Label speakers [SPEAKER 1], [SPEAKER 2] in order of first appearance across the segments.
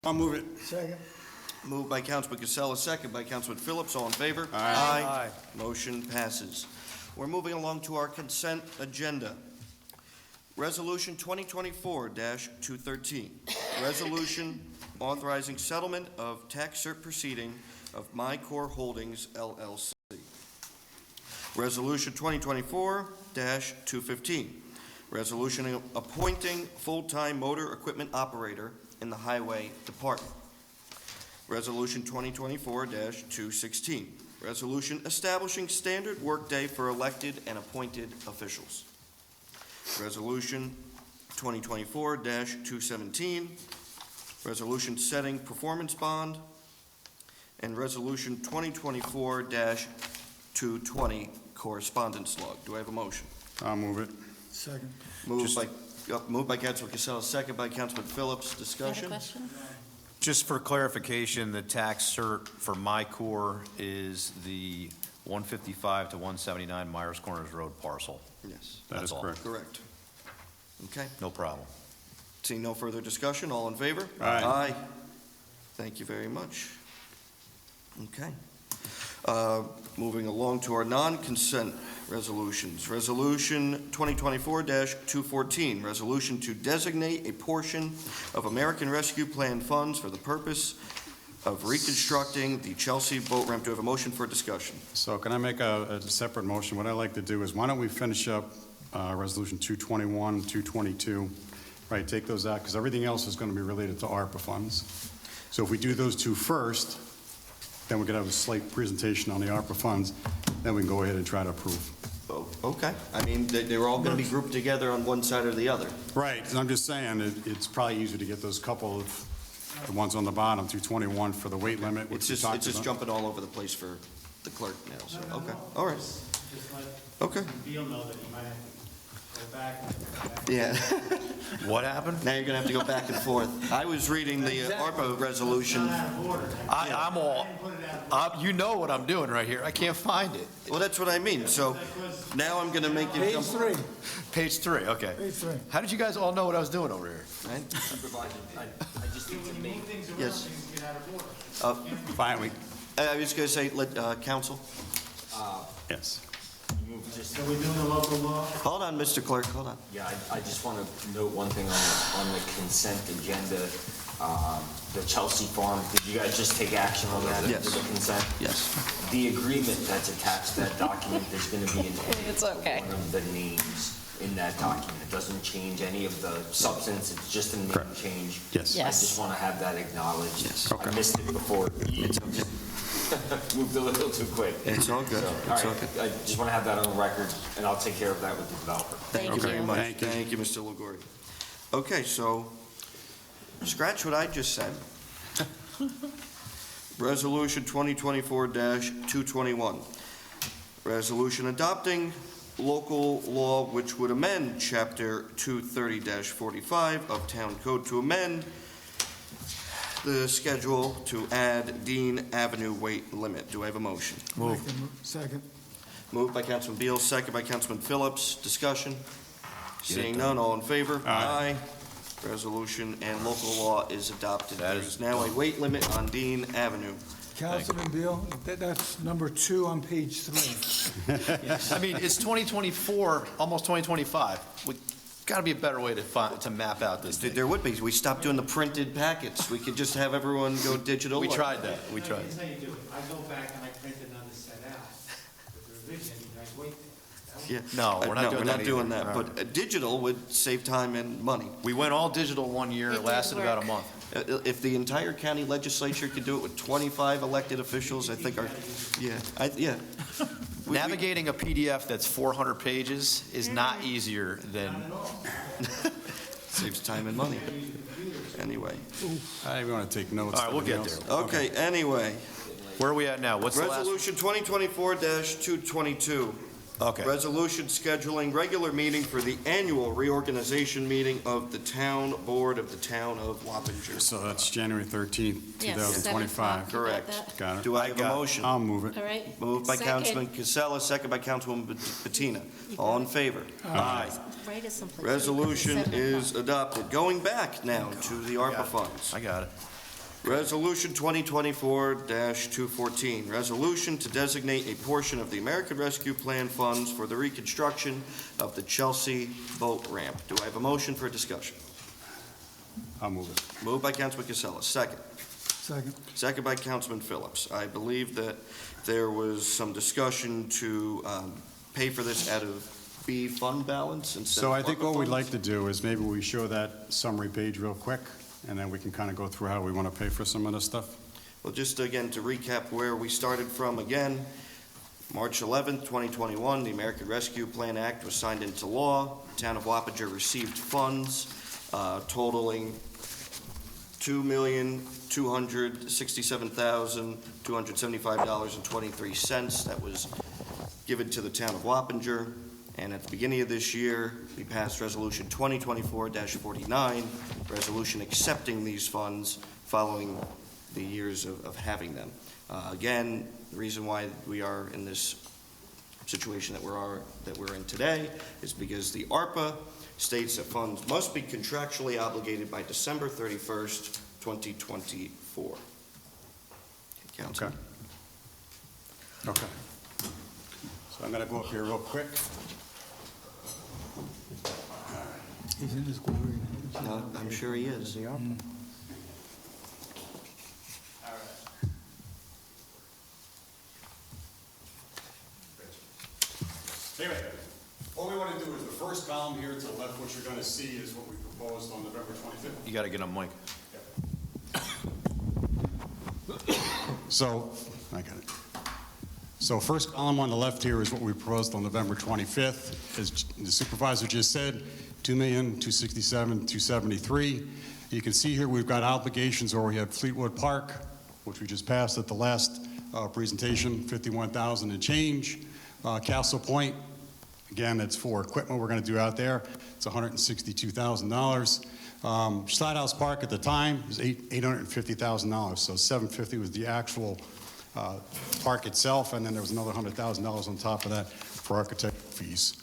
[SPEAKER 1] I'll move it.
[SPEAKER 2] Second.
[SPEAKER 3] Moved by Councilman Casella, second by Councilman Phillips. All in favor?
[SPEAKER 1] Aye.
[SPEAKER 3] Motion passes. We're moving along to our consent agenda. Resolution 2024-213. Resolution authorizing settlement of tax cert proceeding of MyCore Holdings, LLC. Resolution 2024-215. Resolution appointing full-time motor equipment operator in the Highway Department. Resolution 2024-216. Resolution establishing standard workday for elected and appointed officials. Resolution 2024-217. Resolution setting performance bond. And Resolution 2024-220 correspondence log. Do I have a motion?
[SPEAKER 1] I'll move it.
[SPEAKER 2] Second.
[SPEAKER 3] Moved by Councilman Casella, second by Councilman Phillips.
[SPEAKER 4] You have a
[SPEAKER 3] Discussion?
[SPEAKER 4] question?
[SPEAKER 5] Just for clarification, the tax cert for MyCore is the 155 to 179 Myers Corners Road parcel.
[SPEAKER 3] Yes,
[SPEAKER 1] That is
[SPEAKER 5] That's all.
[SPEAKER 1] correct.
[SPEAKER 3] correct. Okay.
[SPEAKER 5] No problem.
[SPEAKER 3] Seeing no further discussion, all in favor?
[SPEAKER 1] Aye.
[SPEAKER 3] Thank you very much. Okay. Moving along to our non-consent resolutions. Resolution 2024-214, resolution to designate a portion of American Rescue Plan funds for the purpose of reconstructing the Chelsea boat ramp. Do I have a motion for discussion?
[SPEAKER 1] So can I make a separate motion? What I'd like to do is, why don't we finish up Resolution 221, 222, right, take those out, because everything else is going to be related to ARPA funds. So if we do those two first, then we could have a slight presentation on the ARPA funds, then we can go ahead and try to approve.
[SPEAKER 3] Oh, okay. I mean, they're all going to be grouped together on one side or the other.
[SPEAKER 1] Right, and I'm just saying, it's probably easier to get those couple of, the ones on the bottom, 221 for the weight limit, which
[SPEAKER 3] It's
[SPEAKER 1] we
[SPEAKER 3] just,
[SPEAKER 1] talked
[SPEAKER 3] it's just
[SPEAKER 1] about.
[SPEAKER 3] jumping all over the place for the clerk now, so, okay, all right.
[SPEAKER 6] Just let
[SPEAKER 3] Okay,
[SPEAKER 6] Beal know that you might have to go back and come back.
[SPEAKER 3] yeah.
[SPEAKER 5] What happened?
[SPEAKER 3] Now you're going to have to go back and forth. I was reading the ARPA resolution.
[SPEAKER 6] Not out of order.
[SPEAKER 5] I'm all,
[SPEAKER 6] Put it out.
[SPEAKER 5] you know what I'm doing right here. I can't find it.
[SPEAKER 3] Well, that's what I mean, so now I'm going to make you
[SPEAKER 2] Page
[SPEAKER 3] jump.
[SPEAKER 2] 3.
[SPEAKER 5] Page 3, okay.
[SPEAKER 2] Page 3.
[SPEAKER 5] How did you guys all know what I was doing over here?
[SPEAKER 3] Right?
[SPEAKER 6] When you move things around,
[SPEAKER 3] Yes.
[SPEAKER 6] things get out of order.
[SPEAKER 1] Fine,
[SPEAKER 3] I was going to say, counsel.
[SPEAKER 1] yes.
[SPEAKER 6] So we're doing the local law?
[SPEAKER 3] Hold on, Mr. Clerk, hold on.
[SPEAKER 7] Yeah, I just want to note one thing on the consent agenda. The Chelsea Farm, did you guys just take action on that?
[SPEAKER 3] Yes.
[SPEAKER 7] For the consent?
[SPEAKER 3] Yes.
[SPEAKER 7] The agreement that's attached to that document, there's going to be an edit
[SPEAKER 4] It's okay.
[SPEAKER 7] of one of the names in that document. It doesn't change any of the substance, it's just a name
[SPEAKER 1] Correct.
[SPEAKER 7] change.
[SPEAKER 1] Yes.
[SPEAKER 7] I
[SPEAKER 4] Yes.
[SPEAKER 7] just want to have that acknowledged.
[SPEAKER 3] Yes.
[SPEAKER 7] I missed it before.
[SPEAKER 3] It's okay.
[SPEAKER 7] Moved a little too quick.
[SPEAKER 3] It's all good.
[SPEAKER 7] So,
[SPEAKER 3] It's
[SPEAKER 7] all
[SPEAKER 3] all
[SPEAKER 7] right,
[SPEAKER 3] good.
[SPEAKER 7] I just want to have that on the record, and I'll take care of that with the developer.
[SPEAKER 3] Thank you very
[SPEAKER 4] you.
[SPEAKER 3] much.
[SPEAKER 1] Thank you.
[SPEAKER 3] Thank you, Mr. LaGuardia. Okay, so scratch what I just said. Resolution 2024-221. Resolution adopting local law which would amend Chapter 230-45 of Town Code to amend the schedule to add Dean Avenue weight limit. Do I have a motion?
[SPEAKER 5] Move.
[SPEAKER 2] Second.
[SPEAKER 3] Moved by Councilman Beal, second by Councilman Phillips. Discussion? Seeing none, all in favor?
[SPEAKER 1] Aye.
[SPEAKER 3] Resolution and local law is adopted.
[SPEAKER 5] That
[SPEAKER 3] There
[SPEAKER 5] is
[SPEAKER 3] is now a weight limit on Dean Avenue.
[SPEAKER 2] Councilman Beal, that's number 2 on page 3.
[SPEAKER 5] I mean, it's 2024, almost 2025. We got to be a better way to map out this thing.
[SPEAKER 3] There would be. We stopped doing the printed packets. We could just have everyone go digital.
[SPEAKER 5] We tried that. We tried.
[SPEAKER 6] Here's how you do it. I go back and I print another set out with the revision, you guys wait there.
[SPEAKER 3] Yeah.
[SPEAKER 5] No, we're not doing that
[SPEAKER 3] We're not doing
[SPEAKER 5] either.
[SPEAKER 3] that. But digital would save time and money.
[SPEAKER 5] We went all digital one year.
[SPEAKER 4] It
[SPEAKER 5] It
[SPEAKER 4] did
[SPEAKER 5] lasted about a
[SPEAKER 4] work.
[SPEAKER 5] month.
[SPEAKER 3] If the entire county legislature could do it with 25 elected officials, I think our, yeah. We-
[SPEAKER 5] Navigating a PDF that's 400 pages is not easier than,
[SPEAKER 3] Saves time and money. Anyway.
[SPEAKER 1] I even want to take notes.
[SPEAKER 5] all right, we'll get
[SPEAKER 1] Everything
[SPEAKER 5] there.
[SPEAKER 1] else.
[SPEAKER 3] Okay, anyway.
[SPEAKER 5] Where are we at now? What's the last?
[SPEAKER 3] Resolution 2024-222.
[SPEAKER 5] Okay.
[SPEAKER 3] Resolution scheduling regular meeting for the annual reorganization meeting of the Town Board of the Town of Wappinger.
[SPEAKER 1] So that's January 13th,
[SPEAKER 4] Yes, 7 o'clock.
[SPEAKER 1] 2025.
[SPEAKER 4] You got
[SPEAKER 3] Correct.
[SPEAKER 4] that?
[SPEAKER 1] Got it.
[SPEAKER 3] Do I have a motion?
[SPEAKER 1] I'll move it.
[SPEAKER 4] All right.
[SPEAKER 3] Moved by
[SPEAKER 4] Second.
[SPEAKER 3] Councilman Casella, second by Councilwoman Bettina. All in favor? Aye.
[SPEAKER 4] Write it someplace.
[SPEAKER 3] Resolution
[SPEAKER 4] 7 o'clock.
[SPEAKER 3] is adopted. Going back now to the ARPA funds.
[SPEAKER 5] I got it.
[SPEAKER 3] Resolution 2024-214, resolution to designate a portion of the American Rescue Plan funds for the reconstruction of the Chelsea boat ramp. Do I have a motion for discussion?
[SPEAKER 1] I'll move it.
[SPEAKER 3] Moved by Councilman Casella, second.
[SPEAKER 2] Second.
[SPEAKER 3] Second by Councilman Phillips. I believe that there was some discussion to pay for this out of B fund balance instead of
[SPEAKER 1] So I think
[SPEAKER 3] ARPA
[SPEAKER 1] what we'd
[SPEAKER 3] funds?
[SPEAKER 1] like to do is maybe we show that summary page real quick, and then we can kind of go through how we want to pay for some of this stuff.
[SPEAKER 3] Well, just again, to recap where we started from again, March 11th, 2021, the American Rescue Plan Act was signed into law. The town of Wappinger received funds totaling $2,267,275.23. That was given to the town of Wappinger. And at the beginning of this year, we passed Resolution 2024-49, resolution accepting these funds following the years of having them. Again, the reason why we are in this situation that we're in today is because the ARPA states that funds must be contractually obligated by December 31st, 2024. Council.
[SPEAKER 1] Okay. So I'm going to go up here real quick.
[SPEAKER 2] He's in his glory.
[SPEAKER 3] No, I'm sure he is.
[SPEAKER 1] Anyway, what we want to do is the first column here to the left, what you're going to see is what we proposed on November 25th.
[SPEAKER 5] You got to get on mic.
[SPEAKER 1] So, I got it. So first column on the left here is what we proposed on November 25th. As the supervisor just said, $2,267,273. You can see here we've got obligations, or we have Fleetwood Park, which we just passed at the last presentation, $51,000 and change. Castle Point, again, that's for equipment we're going to do out there. It's $162,000. House Park at the time was $850,000, so $750 was the actual park itself, and then there was another $100,000 on top of that for architectural fees.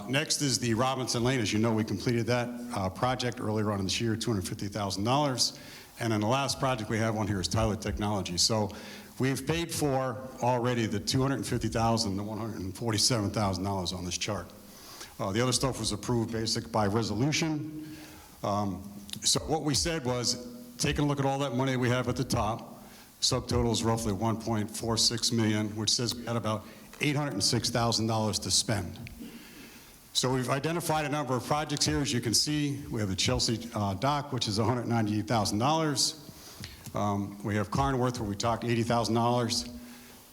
[SPEAKER 1] Next is the Robinson Lane. As you know, we completed that project earlier on in this year, $250,000. And then the last project we have on here is Tyler Technology. So we've paid for already the $250,000 and the $147,000 on this chart. The other stuff was approved by resolution. So what we said was, taking a look at all that money we have at the top, subtotal is roughly $1.46 million, which says we had about $806,000 to spend. So we've identified a number of projects here. As you can see, we have the Chelsea dock, which is $198,000. We have Carnworth, where we talked $80,000.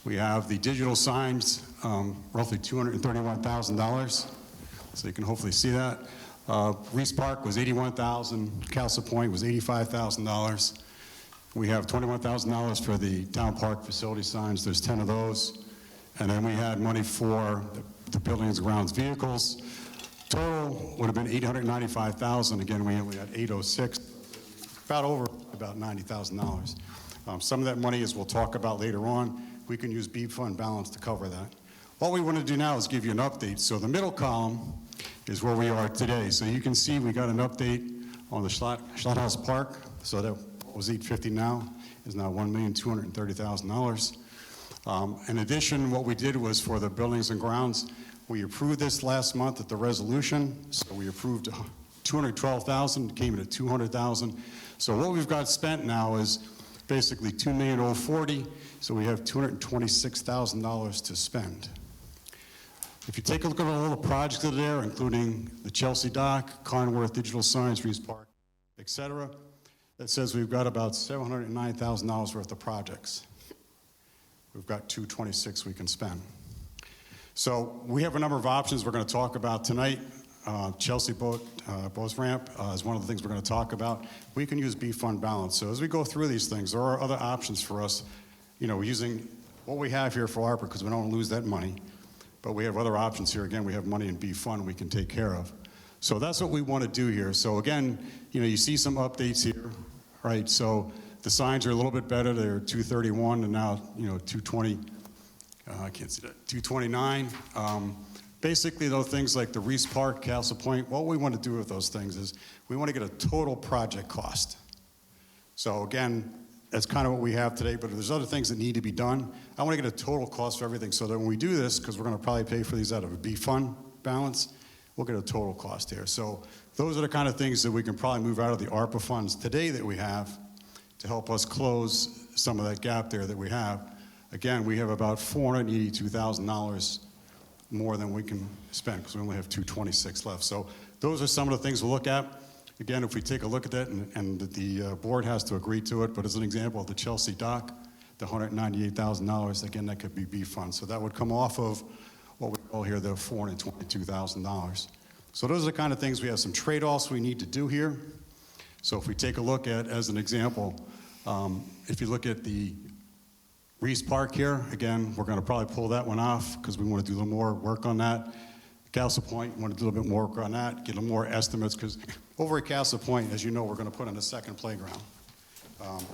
[SPEAKER 1] We have the digital signs, roughly $231,000. So you can hopefully see that. Reese Park was $81,000. Castle Point was $85,000. We have $21,000 for the town park facility signs. There's 10 of those. And then we had money for the buildings and grounds vehicles. Total would have been $895,000. Again, we only had $806, about $90,000. Some of that money, as we'll talk about later on, we can use B fund balance to cover that. What we want to do now is give you an update. So the middle column is where we are today. So you can see we got an update on the House Park. So that was $850 now, is now $1,230,000. In addition, what we did was for the buildings and grounds, we approved this last month at the resolution. So we approved $212,000, came in at $200,000. So what we've got spent now is basically $2,040,000. So we have $226,000 to spend. If you take a look at all the projects that are there, including the Chelsea dock, Carnworth, digital signs, Reese Park, et cetera, that says we've got about $709,000 worth of projects. We've got $226,000 we can spend. So we have a number of options we're going to talk about tonight. Chelsea boat ramp is one of the things we're going to talk about. We can use B fund balance. So as we go through these things, there are other options for us, using what we have here for ARPA, because we don't want to lose that money. But we have other options here. Again, we have money in B fund we can take care of. So that's what we want to do here. So again, you see some updates here, right? So the signs are a little bit better. They're 231 and now, 220. I can't see that. 229. Basically, those things like the Reese Park, Castle Point, what we want to do with those things is we want to get a total project cost. So again, that's kind of what we have today, but if there's other things that need to be done, I want to get a total cost for everything so that when we do this, because we're going to probably pay for these out of a B fund balance, we'll get a total cost here. So those are the kind of things that we can probably move out of the ARPA funds today that we have to help us close some of that gap there that we have. Again, we have about $482,000 more than we can spend because we only have 226 left. So those are some of the things we'll look at. Again, if we take a look at that, and the board has to agree to it, but as an example, the Chelsea dock, the $198,000, again, that could be B fund. So that would come off of what we call here the $422,000. So those are the kind of things, we have some trade-offs we need to do here. So if we take a look at, as an example, if you look at the Reese Park here, again, we're going to probably pull that one off because we want to do a little more work on that. Castle Point, we want to do a little bit more work on that, get a little more estimates, because over at Castle Point, as you know, we're going to put in a second playground.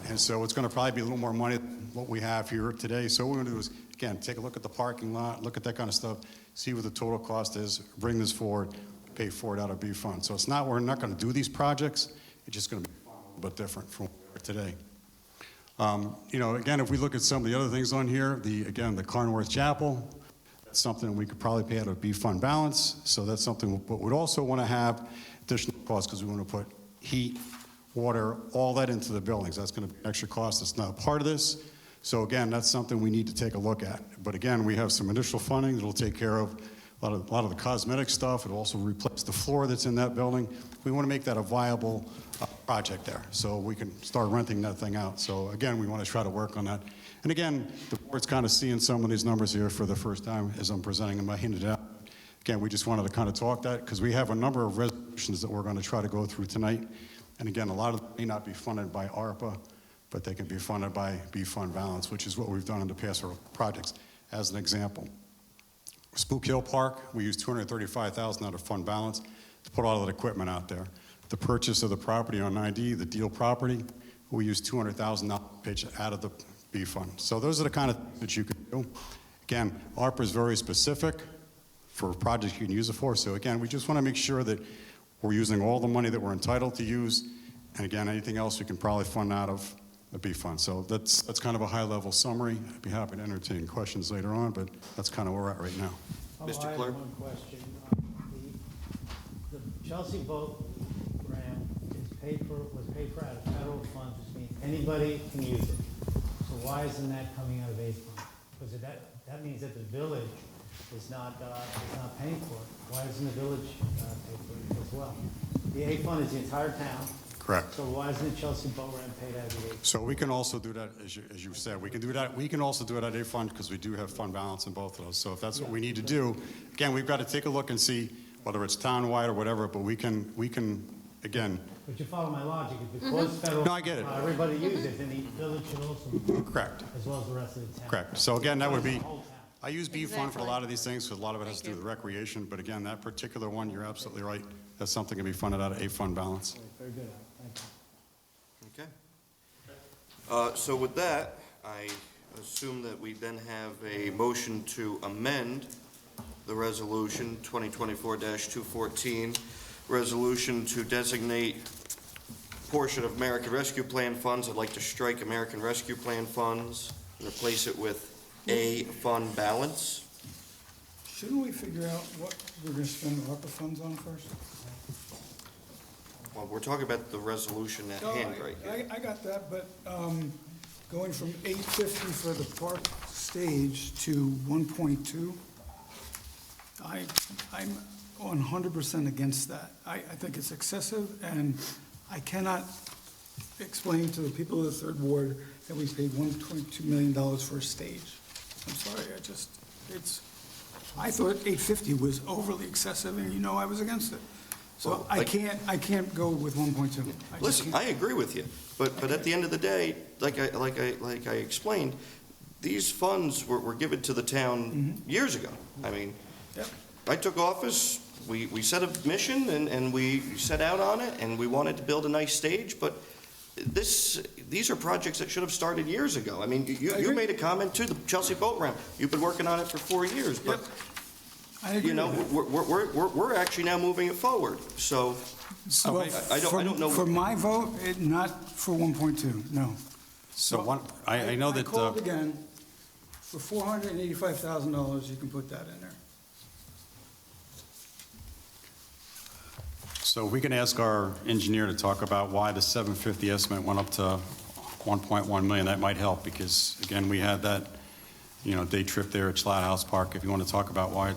[SPEAKER 1] And so it's going to probably be a little more money than what we have here today. So what we're going to do is, again, take a look at the parking lot, look at that kind of stuff, see what the total cost is, bring this forward, pay for it out of B fund. So it's not, we're not going to do these projects, it's just going to be a little bit different from what we are today. You know, again, if we look at some of the other things on here, again, the Carnworth Chapel, that's something we could probably pay out of B fund balance. So that's something, but we'd also want to have additional costs because we want to put heat, water, all that into the buildings. That's going to be an extra cost that's not a part of this. So again, that's something we need to take a look at. But again, we have some initial funding that'll take care of a lot of the cosmetic stuff. It'll also replace the floor that's in that building. We want to make that a viable project there so we can start renting that thing out. So again, we want to try to work on that. And again, the board's kind of seeing some of these numbers here for the first time as I'm presenting them. I hinted out. Again, we just wanted to kind of talk that because we have a number of resolutions that we're going to try to go through tonight. And again, a lot of them may not be funded by ARPA, but they can be funded by B fund balance, which is what we've done in the past for projects. As an example, Spook Hill Park, we used $235,000 out of fund balance to put all of that equipment out there. The purchase of the property on 9D, the Deal property, we used $200,000 pitch out of the B fund. So those are the kind of things that you can do. Again, ARPA is very specific for projects you can use it for. So again, we just want to make sure that we're using all the money that we're entitled to use. And again, anything else we can probably fund out of a B fund. So that's kind of a high-level summary. I'd be happy to entertain questions later on, but that's kind of where we're at right now.
[SPEAKER 3] Mr.
[SPEAKER 6] I have
[SPEAKER 3] Clerk?
[SPEAKER 6] one question. The Chelsea boat ramp was paid for out of federal funds, which means anybody can use it. So why isn't that coming out of A fund? Because that means that the village is not paying for it. Why isn't the village pay for it as well? The A fund is the entire town.
[SPEAKER 1] Correct.
[SPEAKER 6] So why isn't the Chelsea boat ramp paid out of the A fund?
[SPEAKER 1] So we can also do that, as you said, we can do that. We can also do it at A fund because we do have fund balance in both of those. So if that's what we need to do, again, we've got to take a look and see whether it's town-wide or whatever, but we can, again,
[SPEAKER 6] But you follow my logic, if because federal.
[SPEAKER 1] No, I get it.
[SPEAKER 6] Everybody uses it, then the village should also,
[SPEAKER 1] correct,
[SPEAKER 6] as well as the rest of the town.
[SPEAKER 1] correct. So again, that would be,
[SPEAKER 6] The whole town.
[SPEAKER 1] I use B fund for a lot of these things because a lot of it has to do with recreation, but again, that particular one, you're absolutely right. That's something to be funded out of A fund balance.
[SPEAKER 6] Very good, thank you.
[SPEAKER 3] Okay. So with that, I assume that we then have a motion to amend the resolution 2024-214, resolution to designate portion of American Rescue Plan funds. I'd like to strike American Rescue Plan funds and replace it with A fund balance.
[SPEAKER 2] Shouldn't we figure out what we're going to spend the ARPA funds on first?
[SPEAKER 3] Well, we're talking about the resolution at
[SPEAKER 2] No,
[SPEAKER 3] hand right here.
[SPEAKER 2] I got that, but going from 850 for the park stage to 1.2, I'm 100% against that. I think it's excessive, and I cannot explain to the people of the Third Ward that we paid $1.2 million for a stage. I'm sorry, I thought 850 was overly excessive, and you know I was against it. So
[SPEAKER 3] Well,
[SPEAKER 2] I can't go with 1.2. I just
[SPEAKER 3] Listen,
[SPEAKER 2] can't.
[SPEAKER 3] I agree with you, but at the end of the day, like I explained, these funds were given to the town years ago. I mean,
[SPEAKER 2] Yep.
[SPEAKER 3] I took office, we set a mission and we set out on it and we wanted to build a nice stage, but these are projects that should have started years ago. I mean,
[SPEAKER 2] I
[SPEAKER 3] you
[SPEAKER 2] agree.
[SPEAKER 3] made a comment too, the Chelsea boat ramp. You've been working on it for 4 years, but
[SPEAKER 2] Yep. I agree
[SPEAKER 3] you know,
[SPEAKER 2] with
[SPEAKER 3] we're actually now moving it forward. So,
[SPEAKER 2] Well,
[SPEAKER 3] I don't know.
[SPEAKER 2] For my vote, not for 1.2, no.
[SPEAKER 1] So I know that,
[SPEAKER 2] I called again, for $485,000, you can put that in there.
[SPEAKER 1] so we can ask our engineer to talk about why the 750 estimate went up to 1.1 million. That might help, because, again, we had that, day trip there at Schlatt House Park, if you want to talk about why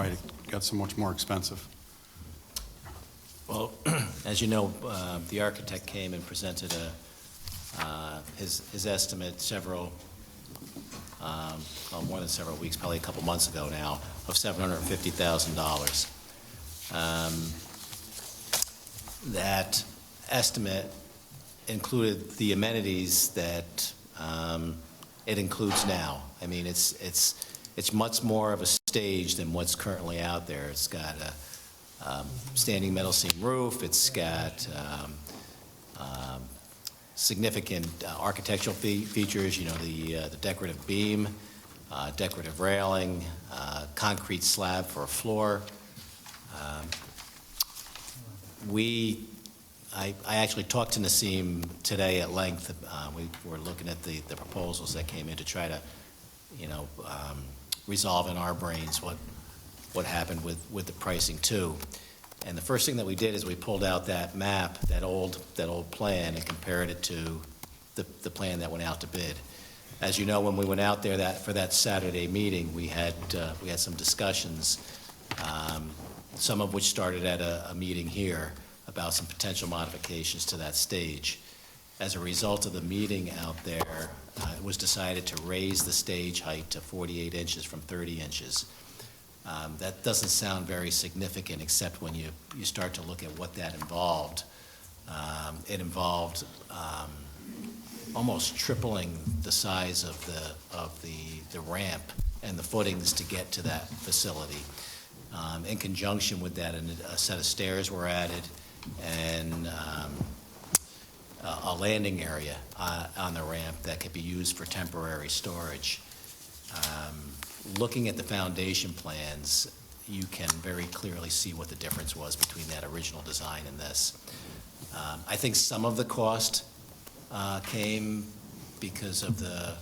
[SPEAKER 1] it got so much more expensive.
[SPEAKER 4] Well, as you know, the architect came and presented his estimate more than several weeks, probably a couple months ago now, of $750,000. That estimate included the amenities that it includes now. I mean, it's much more of a stage than what's currently out there. It's got a standing metal seam roof. It's got significant architectural features, the decorative beam, decorative railing, concrete slab for a floor. I actually talked to Nassim today at length. We were looking at the proposals that came in to try to, resolve in our brains what happened with the pricing too. And the first thing that we did is we pulled out that map, that old plan, and compared it to the plan that went out to bid. As you know, when we went out there for that Saturday meeting, we had some discussions, some of which started at a meeting here about some potential modifications to that stage. As a result of the meeting out there, it was decided to raise the stage height to 48 inches from 30 inches. That doesn't sound very significant, except when you start to look at what that involved. It involved almost tripling the size of the ramp and the footings to get to that facility. In conjunction with that, a set of stairs were added, and a landing area on the ramp that could be used for temporary storage. Looking at the foundation plans, you can very clearly see what the difference was between that original design and this. I think some of the cost came because of the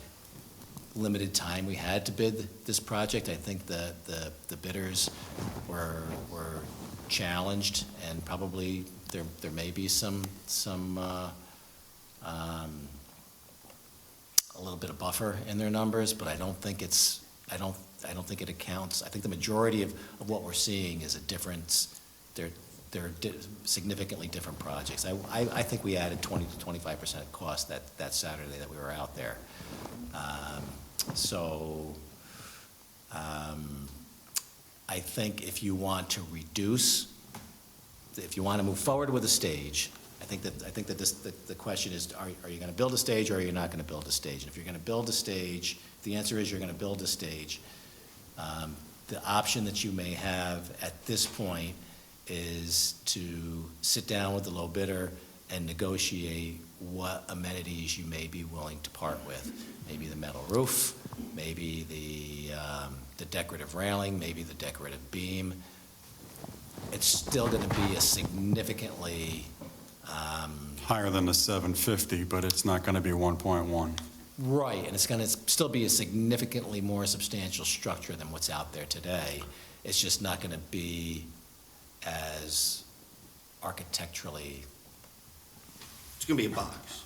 [SPEAKER 4] limited time we had to bid this project. I think the bidders were challenged, and probably there may be some a little bit of buffer in their numbers, but I don't think it accounts. I think the majority of what we're seeing is a difference. They're significantly different projects. I think we added 20 to 25% cost that Saturday that we were out there. I think if you want to move forward with a stage, I think that the question is, are you going to build a stage, or are you not going to build a stage? And if you're going to build a stage, the answer is you're going to build a stage. The option that you may have at this point is to sit down with the low bidder and negotiate what amenities you may be willing to part with. Maybe the metal roof, maybe the decorative railing, maybe the decorative beam. It's still going to be a significantly
[SPEAKER 1] Higher than the 750, but it's not going to be 1.1.
[SPEAKER 4] right, and it's going to still be a significantly more substantial structure than what's out there today. It's just not going to be as architecturally.
[SPEAKER 3] It's going to be a box.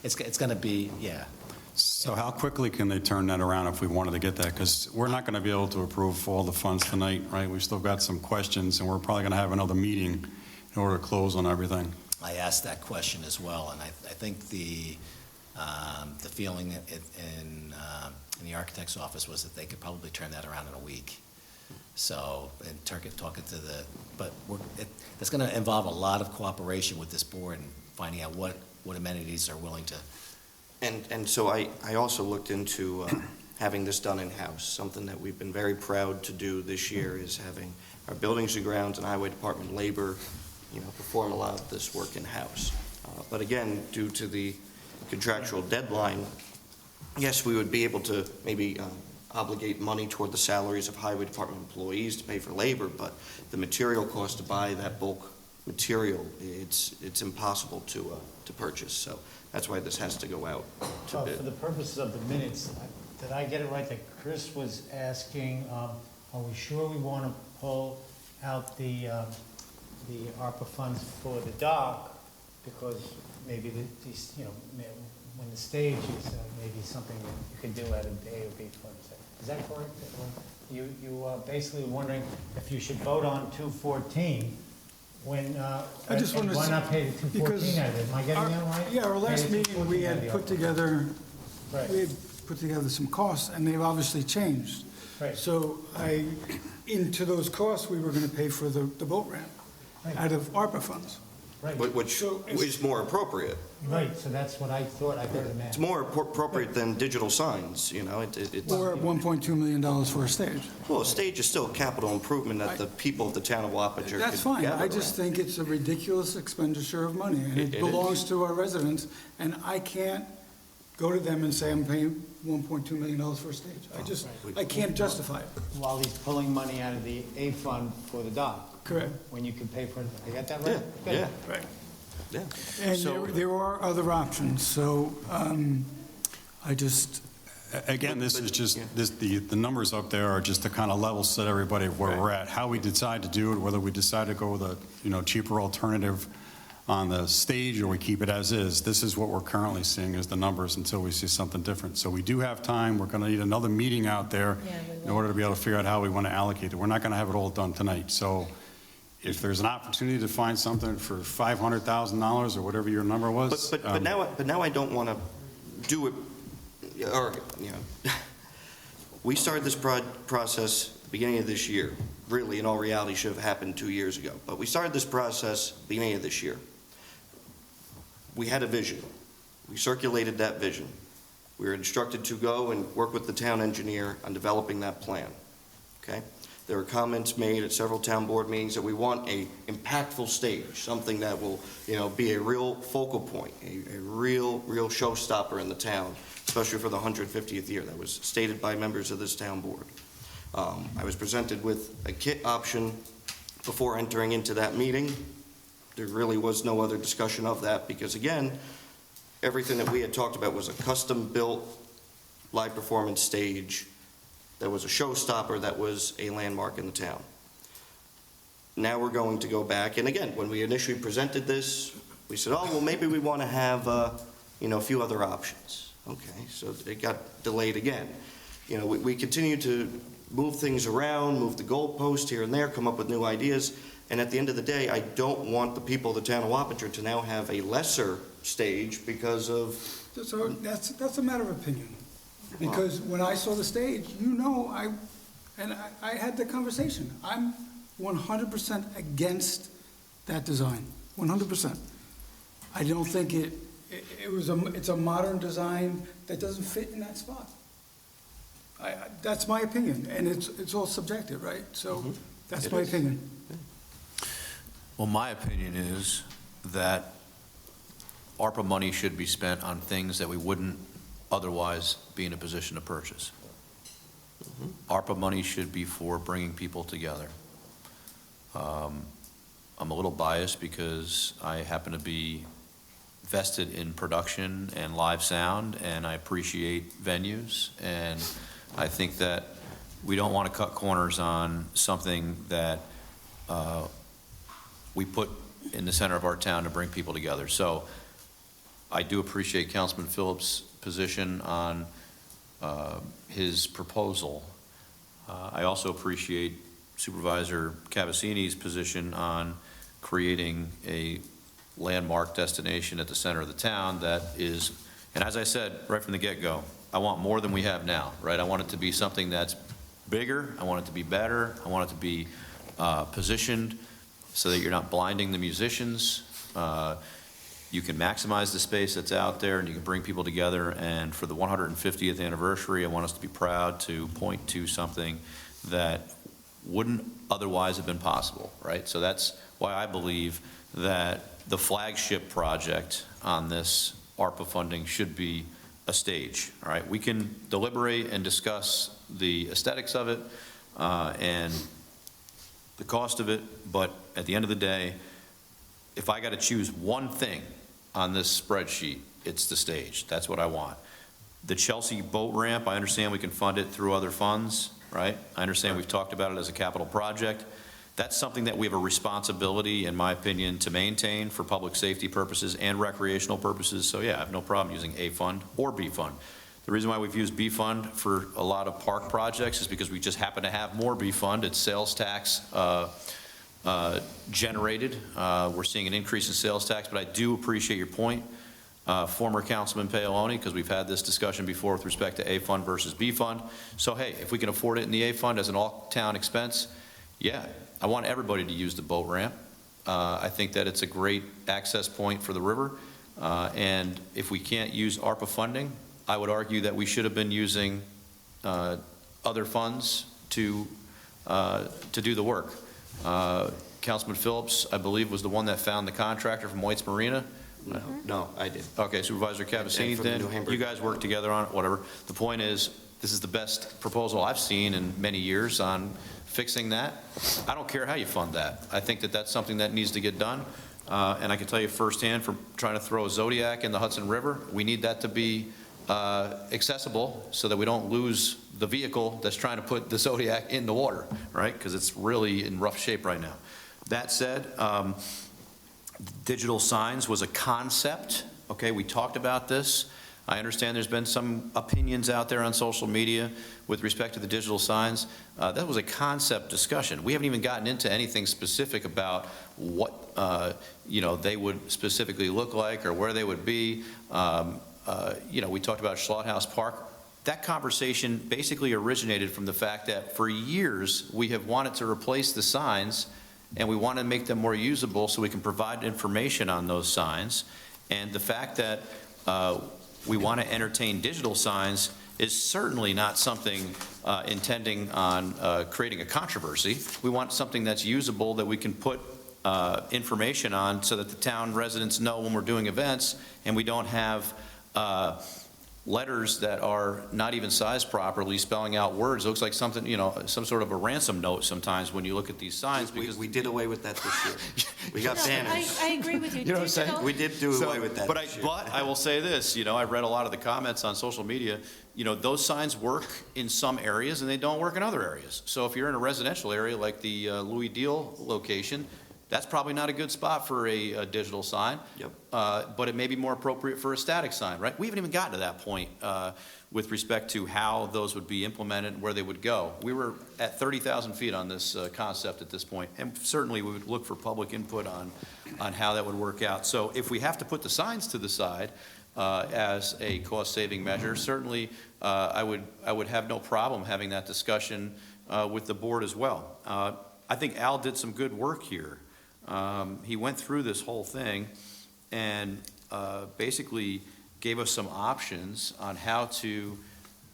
[SPEAKER 4] It's going to be, yeah.
[SPEAKER 1] So how quickly can they turn that around if we wanted to get that? Because we're not going to be able to approve all the funds tonight, right? We've still got some questions, and we're probably going to have another meeting in order to close on everything.
[SPEAKER 4] I asked that question as well, and I think the feeling in the architect's office was that they could probably turn that around in a week. So, and talking to but it's going to involve a lot of cooperation with this board and finding out what amenities are willing to.
[SPEAKER 3] And so I also looked into having this done in-house. Something that we've been very proud to do this year is having our buildings and grounds and highway department labor, perform a lot of this work in-house. But again, due to the contractual deadline, yes, we would be able to maybe obligate money toward the salaries of highway department employees to pay for labor, but the material cost to buy that bulk material, it's impossible to purchase. So that's why this has to go out to
[SPEAKER 6] Well,
[SPEAKER 3] bid.
[SPEAKER 6] for the purposes of the minutes, did I get it right that Chris was asking, are we sure we want to pull out the ARPA funds for the dock? Because maybe these, when the stage is maybe something that you could do out of the A or B funds. Is that correct? You basically wondering if you should vote on 214 when,
[SPEAKER 2] I just
[SPEAKER 6] and
[SPEAKER 2] wanna
[SPEAKER 6] why
[SPEAKER 2] see-
[SPEAKER 6] not pay the 214 out of it? Am I getting that right?
[SPEAKER 2] Yeah, our last
[SPEAKER 6] Pay the
[SPEAKER 2] meeting, we
[SPEAKER 6] 214 out
[SPEAKER 2] had
[SPEAKER 6] of
[SPEAKER 2] put
[SPEAKER 6] the
[SPEAKER 2] together,
[SPEAKER 6] Right.
[SPEAKER 2] we had put together some costs, and they've obviously changed.
[SPEAKER 6] Right.
[SPEAKER 2] So into those costs, we were gonna pay for the boat ramp
[SPEAKER 6] Right.
[SPEAKER 2] out of ARPA funds.
[SPEAKER 6] Right.
[SPEAKER 3] Which
[SPEAKER 2] So it's-
[SPEAKER 3] is more appropriate.
[SPEAKER 6] Right, so that's what I thought I heard him ask.
[SPEAKER 3] It's more appropriate than digital signs, it's,
[SPEAKER 2] Or $1.2 million for a stage.
[SPEAKER 3] well, a stage is still a capital improvement that the people of the town of Wappinger could
[SPEAKER 2] That's fine.
[SPEAKER 3] gather
[SPEAKER 2] I just
[SPEAKER 3] around.
[SPEAKER 2] think it's a ridiculous expenditure of money, and
[SPEAKER 3] It
[SPEAKER 2] it
[SPEAKER 3] is.
[SPEAKER 2] belongs to our residents, and I can't go to them and say I'm paying $1.2 million for a stage. I can't justify it.
[SPEAKER 6] While he's pulling money out of the A fund for the dock.
[SPEAKER 2] Correct.
[SPEAKER 6] When you can pay for it, I got that
[SPEAKER 3] Yeah,
[SPEAKER 6] right? Good.
[SPEAKER 3] yeah,
[SPEAKER 2] Right.
[SPEAKER 3] yeah.
[SPEAKER 2] And
[SPEAKER 3] So-
[SPEAKER 2] there are other options, so I just,
[SPEAKER 1] Again, this is just,
[SPEAKER 3] Yeah.
[SPEAKER 1] the numbers up there are just to kind of level set everybody where we're at. How we decide to do it, whether we decide to go with a, cheaper alternative on the stage or we keep it as is, this is what we're currently seeing as the numbers until we see something different. So we do have time. We're going to need another meeting out there in order to be able to figure out how we want to allocate it. We're not going to have it all done tonight. So if there's an opportunity to find something for $500,000 or whatever your number was.
[SPEAKER 3] But now I don't want to do it, or, we started this process beginning of this year. Really, in all reality, should have happened 2 years ago. But we started this process beginning of this year. We had a vision. We circulated that vision. We were instructed to go and work with the town engineer on developing that plan, okay? There were comments made at several town board meetings that we want a impactful stage, something that will, be a real focal point, a real showstopper in the town, especially for the 150th year. That was stated by members of this town board. I was presented with a kit option before entering into that meeting. There really was no other discussion of that because, again, everything that we had talked about was a custom-built live performance stage that was a showstopper, that was a landmark in the town. Now we're going to go back, and again, when we initially presented this, we said, oh, well, maybe we want to have, a few other options. Okay, so it got delayed again. We continue to move things around, move the goalpost here and there, come up with new ideas, and at the end of the day, I don't want the people of the town of Wappinger to now have a lesser stage because of,
[SPEAKER 2] so that's a matter of opinion. Because when I saw the stage, I had the conversation. I'm 100% against that design, 100%. I don't think it's a modern design that doesn't fit in that spot. That's my opinion, and it's all subjective, right? So that's
[SPEAKER 3] It
[SPEAKER 2] my
[SPEAKER 3] is.
[SPEAKER 2] opinion.
[SPEAKER 5] Well, my opinion is that ARPA money should be spent on things that we wouldn't otherwise be in a position to purchase. ARPA money should be for bringing people together. I'm a little biased because I happen to be vested in production and live sound, and I appreciate venues, and I think that we don't want to cut corners on something that we put in the center of our town to bring people together. So I do appreciate Councilman Phillips' position on his proposal. I also appreciate Supervisor Cavassini's position on creating a landmark destination at the center of the town that is, and as I said right from the get-go, I want more than we have now, right? I want it to be something that's bigger, I want it to be better, I want it to be positioned so that you're not blinding the musicians. You can maximize the space that's out there and you can bring people together, and for the 150th anniversary, I want us to be proud to point to something that wouldn't otherwise have been possible, right? So that's why I believe that the flagship project on this ARPA funding should be a stage, all right? We can deliberate and discuss the aesthetics of it and the cost of it, but at the end of the day, if I got to choose one thing on this spreadsheet, it's the stage. That's what I want. The Chelsea boat ramp, I understand we can fund it through other funds, right? I understand we've talked about it as a capital project. That's something that we have a responsibility, in my opinion, to maintain for public safety purposes and recreational purposes. So yeah, I have no problem using A fund or B fund. The reason why we've used B fund for a lot of park projects is because we just happen to have more B fund. It's sales tax generated. We're seeing an increase in sales tax, but I do appreciate your point, former Councilman Paoloni, because we've had this discussion before with respect to A fund versus B fund. So hey, if we can afford it in the A fund as an all-town expense, yeah, I want everybody to use the boat ramp. I think that it's a great access point for the river. And if we can't use ARPA funding, I would argue that we should have been using other funds to do the work. Councilman Phillips, I believe, was the one that found the contractor from White's Marina.
[SPEAKER 3] No, I did.
[SPEAKER 5] Okay, Supervisor Cavazzini,
[SPEAKER 3] And from the
[SPEAKER 5] then
[SPEAKER 3] New Hamburg.
[SPEAKER 5] you guys worked together on it, whatever. The point is, this is the best proposal I've seen in many years on fixing that. I don't care how you fund that. I think that that's something that needs to get done. And I can tell you firsthand from trying to throw a Zodiac in the Hudson River, we need that to be accessible so that we don't lose the vehicle that's trying to put the Zodiac in the water, right? Because it's really in rough shape right now. That said, digital signs was a concept. Okay, we talked about this. I understand there's been some opinions out there on social media with respect to the digital signs. That was a concept discussion. We haven't even gotten into anything specific about what they would specifically look like or where they would be. We talked about Schlothouse Park. That conversation basically originated from the fact that for years we have wanted to replace the signs and we want to make them more usable so we can provide information on those signs. And the fact that we want to entertain digital signs is certainly not something intending on creating a controversy. We want something that's usable that we can put information on so that the town residents know when we're doing events and we don't have letters that are not even sized properly, spelling out words. It looks like something, some sort of a ransom note sometimes when you look at these signs. Because
[SPEAKER 3] We did away with that this year. We got
[SPEAKER 8] No,
[SPEAKER 3] banners.
[SPEAKER 8] I agree with you.
[SPEAKER 5] You know what I'm saying?
[SPEAKER 8] Digital-
[SPEAKER 3] We did do away with that
[SPEAKER 5] But
[SPEAKER 3] this year.
[SPEAKER 5] I will say this, I read a lot of the comments on social media, those signs work in some areas and they don't work in other areas. So if you're in a residential area like the Louis Deal location, that's probably not a good spot for a digital sign.
[SPEAKER 3] Yep.
[SPEAKER 5] But it may be more appropriate for a static sign, right? We haven't even gotten to that point with respect to how those would be implemented and where they would go. We were at 30,000 feet on this concept at this point, and certainly we would look for public input on how that would work out. So if we have to put the signs to the side as a cost-saving measure, certainly I would have no problem having that discussion with the board as well. I think Al did some good work here. He went through this whole thing and basically gave us some options on how to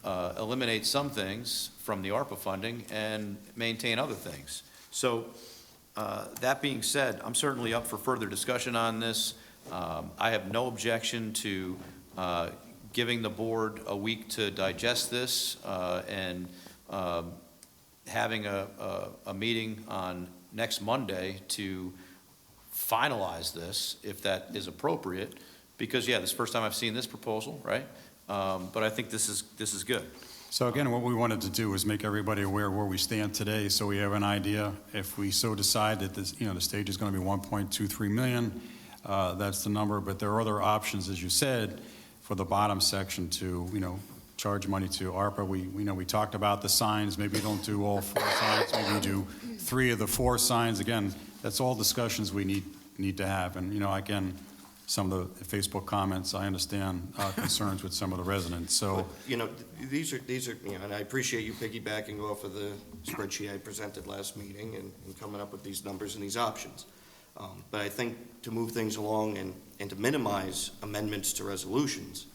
[SPEAKER 5] eliminate some things from the ARPA funding and maintain other things. So that being said, I'm certainly up for further discussion on this. I have no objection to giving the board a week to digest this and having a meeting on next Monday to finalize this, if that is appropriate, because, yeah, this is the first time I've seen this proposal, right? But I think this is good.
[SPEAKER 1] So again, what we wanted to do is make everybody aware where we stand today, so we have an idea. If we so decide that this, the stage is going to be 1.23 million, that's the number. But there are other options, as you said, for the bottom section to, charge money to ARPA. We talked about the signs. Maybe we don't do all 4 signs. Maybe we do 3 of the 4 signs. Again, that's all discussions we need to have. And again, some of the Facebook comments, I understand concerns with some of the residents. So,
[SPEAKER 3] These are, and I appreciate you piggybacking off of the spreadsheet I presented last meeting and coming up with these numbers and these options. But I think to move things along and to minimize amendments to resolutions,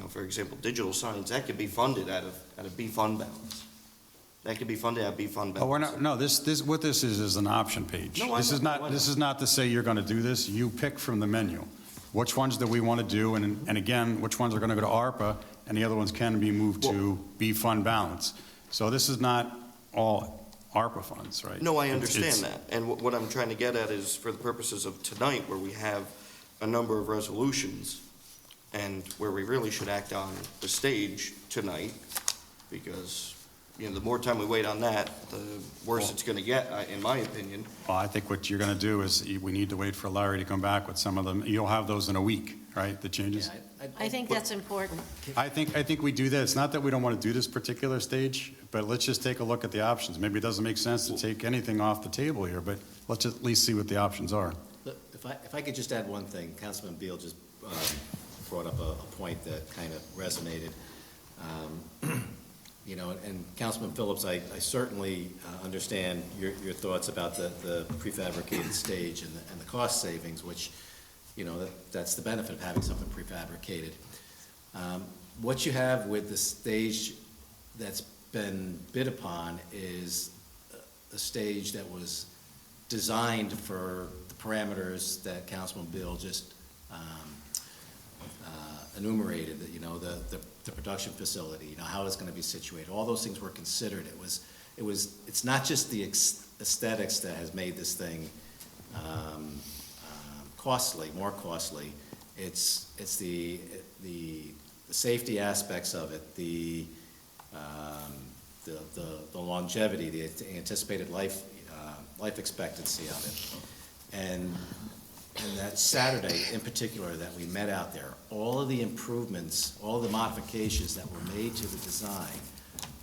[SPEAKER 3] for example, digital signs, that could be funded out of B fund balance. That could be funded out of B fund balance.
[SPEAKER 1] we're not. No, this what this is an option page.
[SPEAKER 3] No, I
[SPEAKER 1] This is
[SPEAKER 3] know, I
[SPEAKER 1] not.
[SPEAKER 3] know.
[SPEAKER 1] This is not to say you're going to do this. You pick from the menu. which ones do we want to do, and again, which ones are going to go to ARPA, and the other ones can be moved to B fund balance. So this is not all ARPA funds, right?
[SPEAKER 3] No, I
[SPEAKER 1] It's-
[SPEAKER 3] understand
[SPEAKER 1] it's-
[SPEAKER 3] that. And what I'm trying to get at is, for the purposes of tonight, where we have a number of resolutions, and where we really should act on the stage tonight, because, you know, the more time we wait on that, the worse it's going to get, in my opinion.
[SPEAKER 1] Well, I think what you're going to do is, we need to wait for Larry to come back with some of them. You'll have those in a week, right, the changes?
[SPEAKER 4] Yeah,
[SPEAKER 8] I think that's important.
[SPEAKER 1] I think we do that. It's not that we don't want to do this particular stage, but let's just take a look at the options. Maybe it doesn't make sense to take anything off the table here, but let's at least see what the options are.
[SPEAKER 4] Look, if I could just add one thing, Councilman Beal just brought up a point that kind of resonated. You know, and Councilman Phillips, I certainly understand your thoughts about the prefabricated stage and the cost savings, which, you know, that's the benefit of having something prefabricated. What you have with the stage that's been bid upon is a stage that was designed for the parameters that Councilman Bill just enumerated, that, you know, the production facility, you know, how it's going to be situated. All those things were considered. It's not just the aesthetics that has made this thing costly, more costly. It's the safety aspects of it, the longevity, the anticipated life expectancy of it. And that Saturday in particular that we met out there, all of the improvements, all of the modifications that were made to the design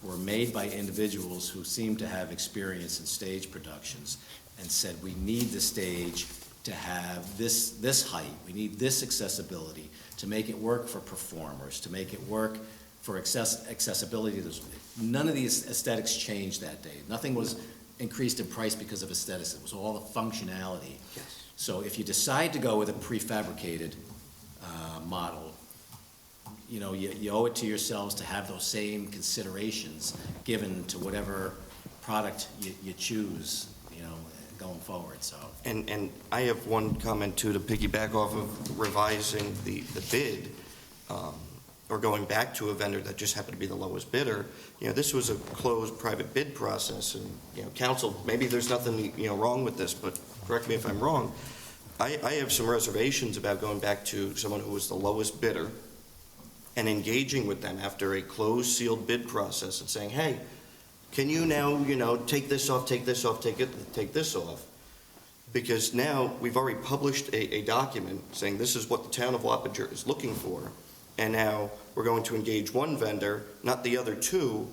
[SPEAKER 4] were made by individuals who seemed to have experience in stage productions and said, we need the stage to have this height, we need this accessibility to make it work for performers, to make it work for accessibility. None of these aesthetics changed that day. Nothing was increased in price because of aesthetics. It was all the functionality.
[SPEAKER 3] Yes.
[SPEAKER 4] So if you decide to go with a prefabricated model, you know, you owe it to yourselves to have those same considerations given to whatever product you choose, you know, going forward, so.
[SPEAKER 3] And I have one comment too, to piggyback off of revising the bid, or going back to a vendor that just happened to be the lowest bidder. You know, this was a closed private bid process, and, you know, council, maybe there's nothing, you know, wrong with this, but correct me if I'm wrong. I have some reservations about going back to someone who was the lowest bidder and engaging with them after a closed, sealed bid process and saying, hey, can you now, you know, take this off, take this off, take this off? Because now we've already published a document saying this is what the town of Wappinger is looking for. And now we're going to engage one vendor, not the other two,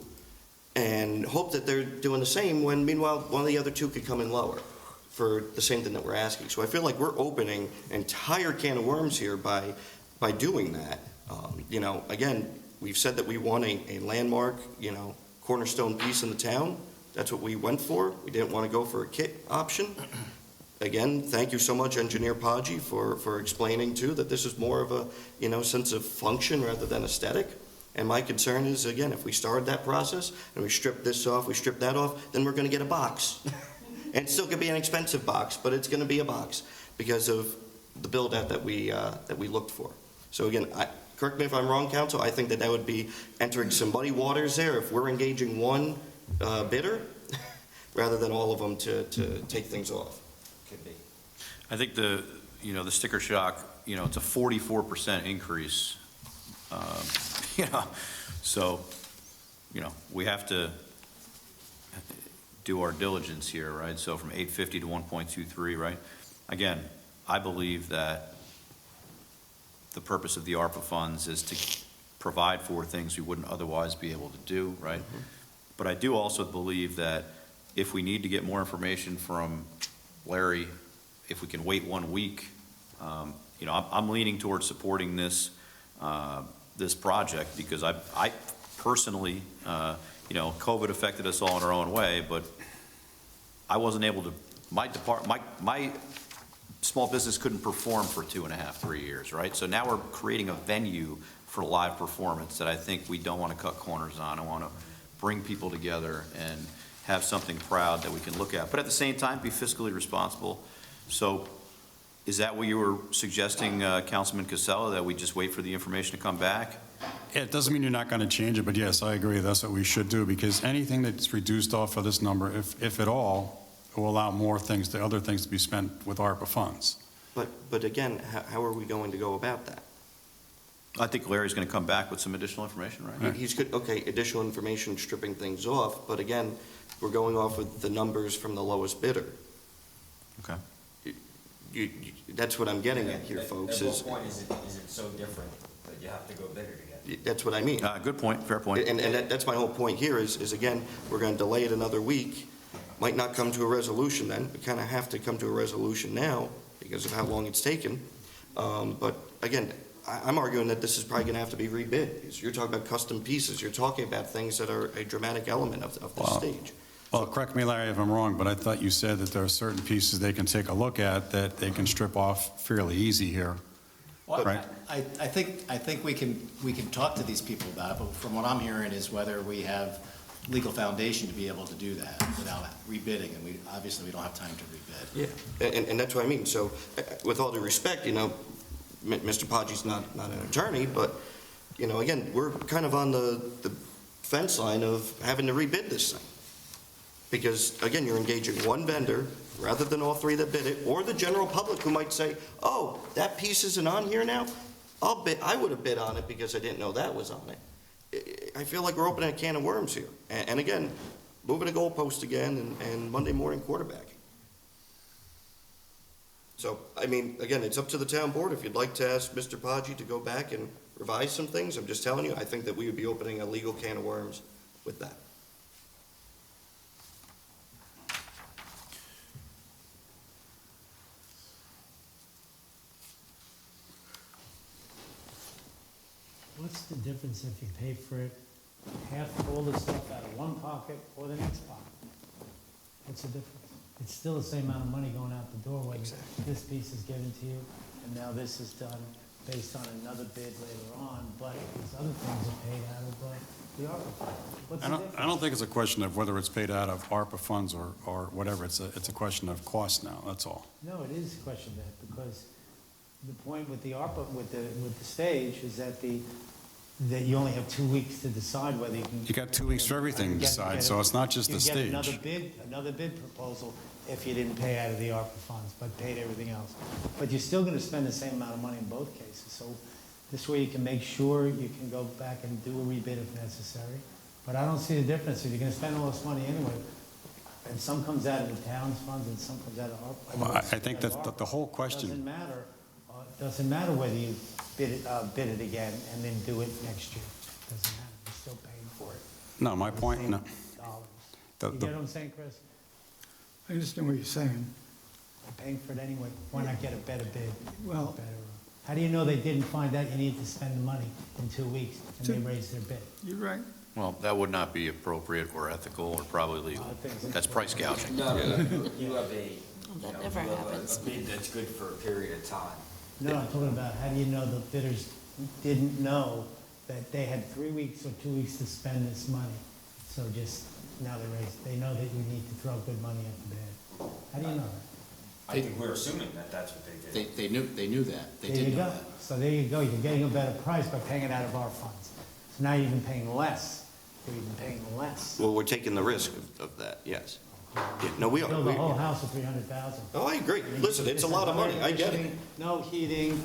[SPEAKER 3] and hope that they're doing the same when meanwhile one of the other two could come in lower for the same thing that we're asking. So I feel like we're opening an entire can of worms here by doing that. You know, again, we've said that we want a landmark, you know, cornerstone piece in the town. That's what we went for. We didn't want to go for a kit option. Again, thank you so much, Engineer Podgy, for explaining too that this is more of a, you know, sense of function rather than aesthetic. And my concern is, again, if we started that process and we strip this off, we strip that off, then we're going to get a box. And it still could be an expensive box, but it's going to be a box because of the build-out that we looked for. So again, correct me if I'm wrong, Council, I think that would be entering some muddy waters there if we're engaging one bidder rather than all of them to take things off.
[SPEAKER 7] Could be.
[SPEAKER 5] I think the sticker shock, you know, it's a 44% increase. You know, so, you know, we have to do our diligence here, right? So from 850 to 1.23, right? Again, I believe that the purpose of the ARPA funds is to provide for things we wouldn't otherwise be able to do, right? Mm-hmm. But I do also believe that if we need to get more information from Larry, if we can wait 1 week, you know, I'm leaning towards supporting this this project because I personally, you know, COVID affected us all in our own way, but I wasn't able to. My small business couldn't perform for 2.5, 3 years, right? So now we're creating a venue for live performance that I think we don't want to cut corners on. I want to bring people together and have something proud that we can look at, but at the same time be fiscally responsible. So Is that what you were suggesting, Councilman Casella, that we just wait for the information to come back?
[SPEAKER 1] It doesn't mean you're not going to change it, but yes, I agree, that's what we should do, because anything that's reduced off of this number, if at all, will allow more things, the other things to be spent with ARPA funds.
[SPEAKER 3] But again, how are we going to go about that?
[SPEAKER 5] I think Larry's going to come back with some additional information, right?
[SPEAKER 3] He's good, okay, additional information, stripping things off, but again, we're going off with the numbers from the lowest bidder.
[SPEAKER 5] Okay.
[SPEAKER 3] That's what I'm getting at here, folks,
[SPEAKER 7] At
[SPEAKER 3] is,
[SPEAKER 7] what point is it so different that you have to go bigger to get?
[SPEAKER 3] that's what I mean.
[SPEAKER 5] Good point, fair point.
[SPEAKER 3] And that's my whole point here is again, we're going to delay it another week, might not come to a resolution then, we kind of have to come to a resolution now because of how long it's taken. But again, I'm arguing that this is probably going to have to be rebid, because you're talking about custom pieces, you're talking about things that are a dramatic element of this
[SPEAKER 1] Wow.
[SPEAKER 3] stage.
[SPEAKER 1] Well, correct me, Larry, if I'm wrong, but I thought you said that there are certain pieces they can take a look at that they can strip off fairly easy here.
[SPEAKER 4] Well,
[SPEAKER 1] Right.
[SPEAKER 4] I think we can talk to these people about it, but from what I'm hearing is whether we have legal foundation to be able to do that without rebidding, and we don't have time to rebid.
[SPEAKER 3] Yeah. And that's what I mean, so with all due respect, Mr. Podgy's not an attorney, but, again, we're kind of on the fence line of having to rebid this thing. Because, again, you're engaging one vendor rather than all three that bid it, or the general public who might say, oh, that piece isn't on here now? I would have bid on it because I didn't know that was on it. I feel like we're opening a can of worms here. And again, moving a goalpost again and Monday morning quarterbacking. So, I mean, again, it's up to the town board. If you'd like to ask Mr. Podgy to go back and revise some things, I'm just telling you, I think that we would be opening a legal can of worms with that.
[SPEAKER 6] What's the difference if you pay for it, half all the stuff out of one pocket or the next pocket? What's the difference? It's still the same amount of money going out the door when this piece is given to you, and now this is done based on another bid later on, but these other things are paid out of the ARPA fund. What's the difference?
[SPEAKER 1] I don't think it's a question of whether it's paid out of ARPA funds or whatever, it's a question of cost now, that's all.
[SPEAKER 6] No, it is a question of that, because the point with the ARPA, with the stage, is that that you only have 2 weeks to decide whether you can.
[SPEAKER 1] You got 2 weeks for everything to decide, so it's not just the
[SPEAKER 6] You get
[SPEAKER 1] stage.
[SPEAKER 6] another bid proposal if you didn't pay out of the ARPA funds, but paid everything else. But you're still gonna spend the same amount of money in both cases, so this way you can make sure you can go back and do a rebid if necessary. But I don't see the difference, if you're gonna spend all this money anyway, and some comes out of the town's funds and some comes out of ARPA.
[SPEAKER 1] Well, I think that the whole question.
[SPEAKER 6] Doesn't matter whether you bid it again and then do it next year. Doesn't matter, you're still paying for it.
[SPEAKER 1] No, my point, no.
[SPEAKER 6] Dollars.
[SPEAKER 1] The-
[SPEAKER 6] You
[SPEAKER 1] the-
[SPEAKER 6] get what I'm saying, Chris?
[SPEAKER 2] I understand what you're saying.
[SPEAKER 6] They're paying for it anyway, why not get a better bid?
[SPEAKER 2] Well-
[SPEAKER 6] How do you know they didn't find out you need to spend the money in 2 weeks and they raised their bid?
[SPEAKER 2] You're right.
[SPEAKER 5] Well, that would not be appropriate or ethical or probably legal. That's price gouging.
[SPEAKER 7] No, you have
[SPEAKER 8] That never
[SPEAKER 7] you have
[SPEAKER 8] happens.
[SPEAKER 7] a bid that's good for a period of time.
[SPEAKER 6] No, I'm talking about, how do you know the bidders didn't know that they had 3 weeks or 2 weeks to spend this money? So just, now they know that you need to throw good money at the bid. How do you know that?
[SPEAKER 7] I think we're assuming that that's what they did.
[SPEAKER 4] They knew that, they
[SPEAKER 6] There
[SPEAKER 4] did
[SPEAKER 6] you
[SPEAKER 4] know
[SPEAKER 6] go.
[SPEAKER 4] that.
[SPEAKER 6] So there you go, you're getting a better price by paying it out of our funds. So now you're even paying less, you're even paying less.
[SPEAKER 3] Well, we're taking the risk of that, yes. Yeah, no, we are.
[SPEAKER 6] Build a whole house for 300,000.
[SPEAKER 3] Oh, I agree. Listen, it's a lot of money, I get it.
[SPEAKER 6] No heating,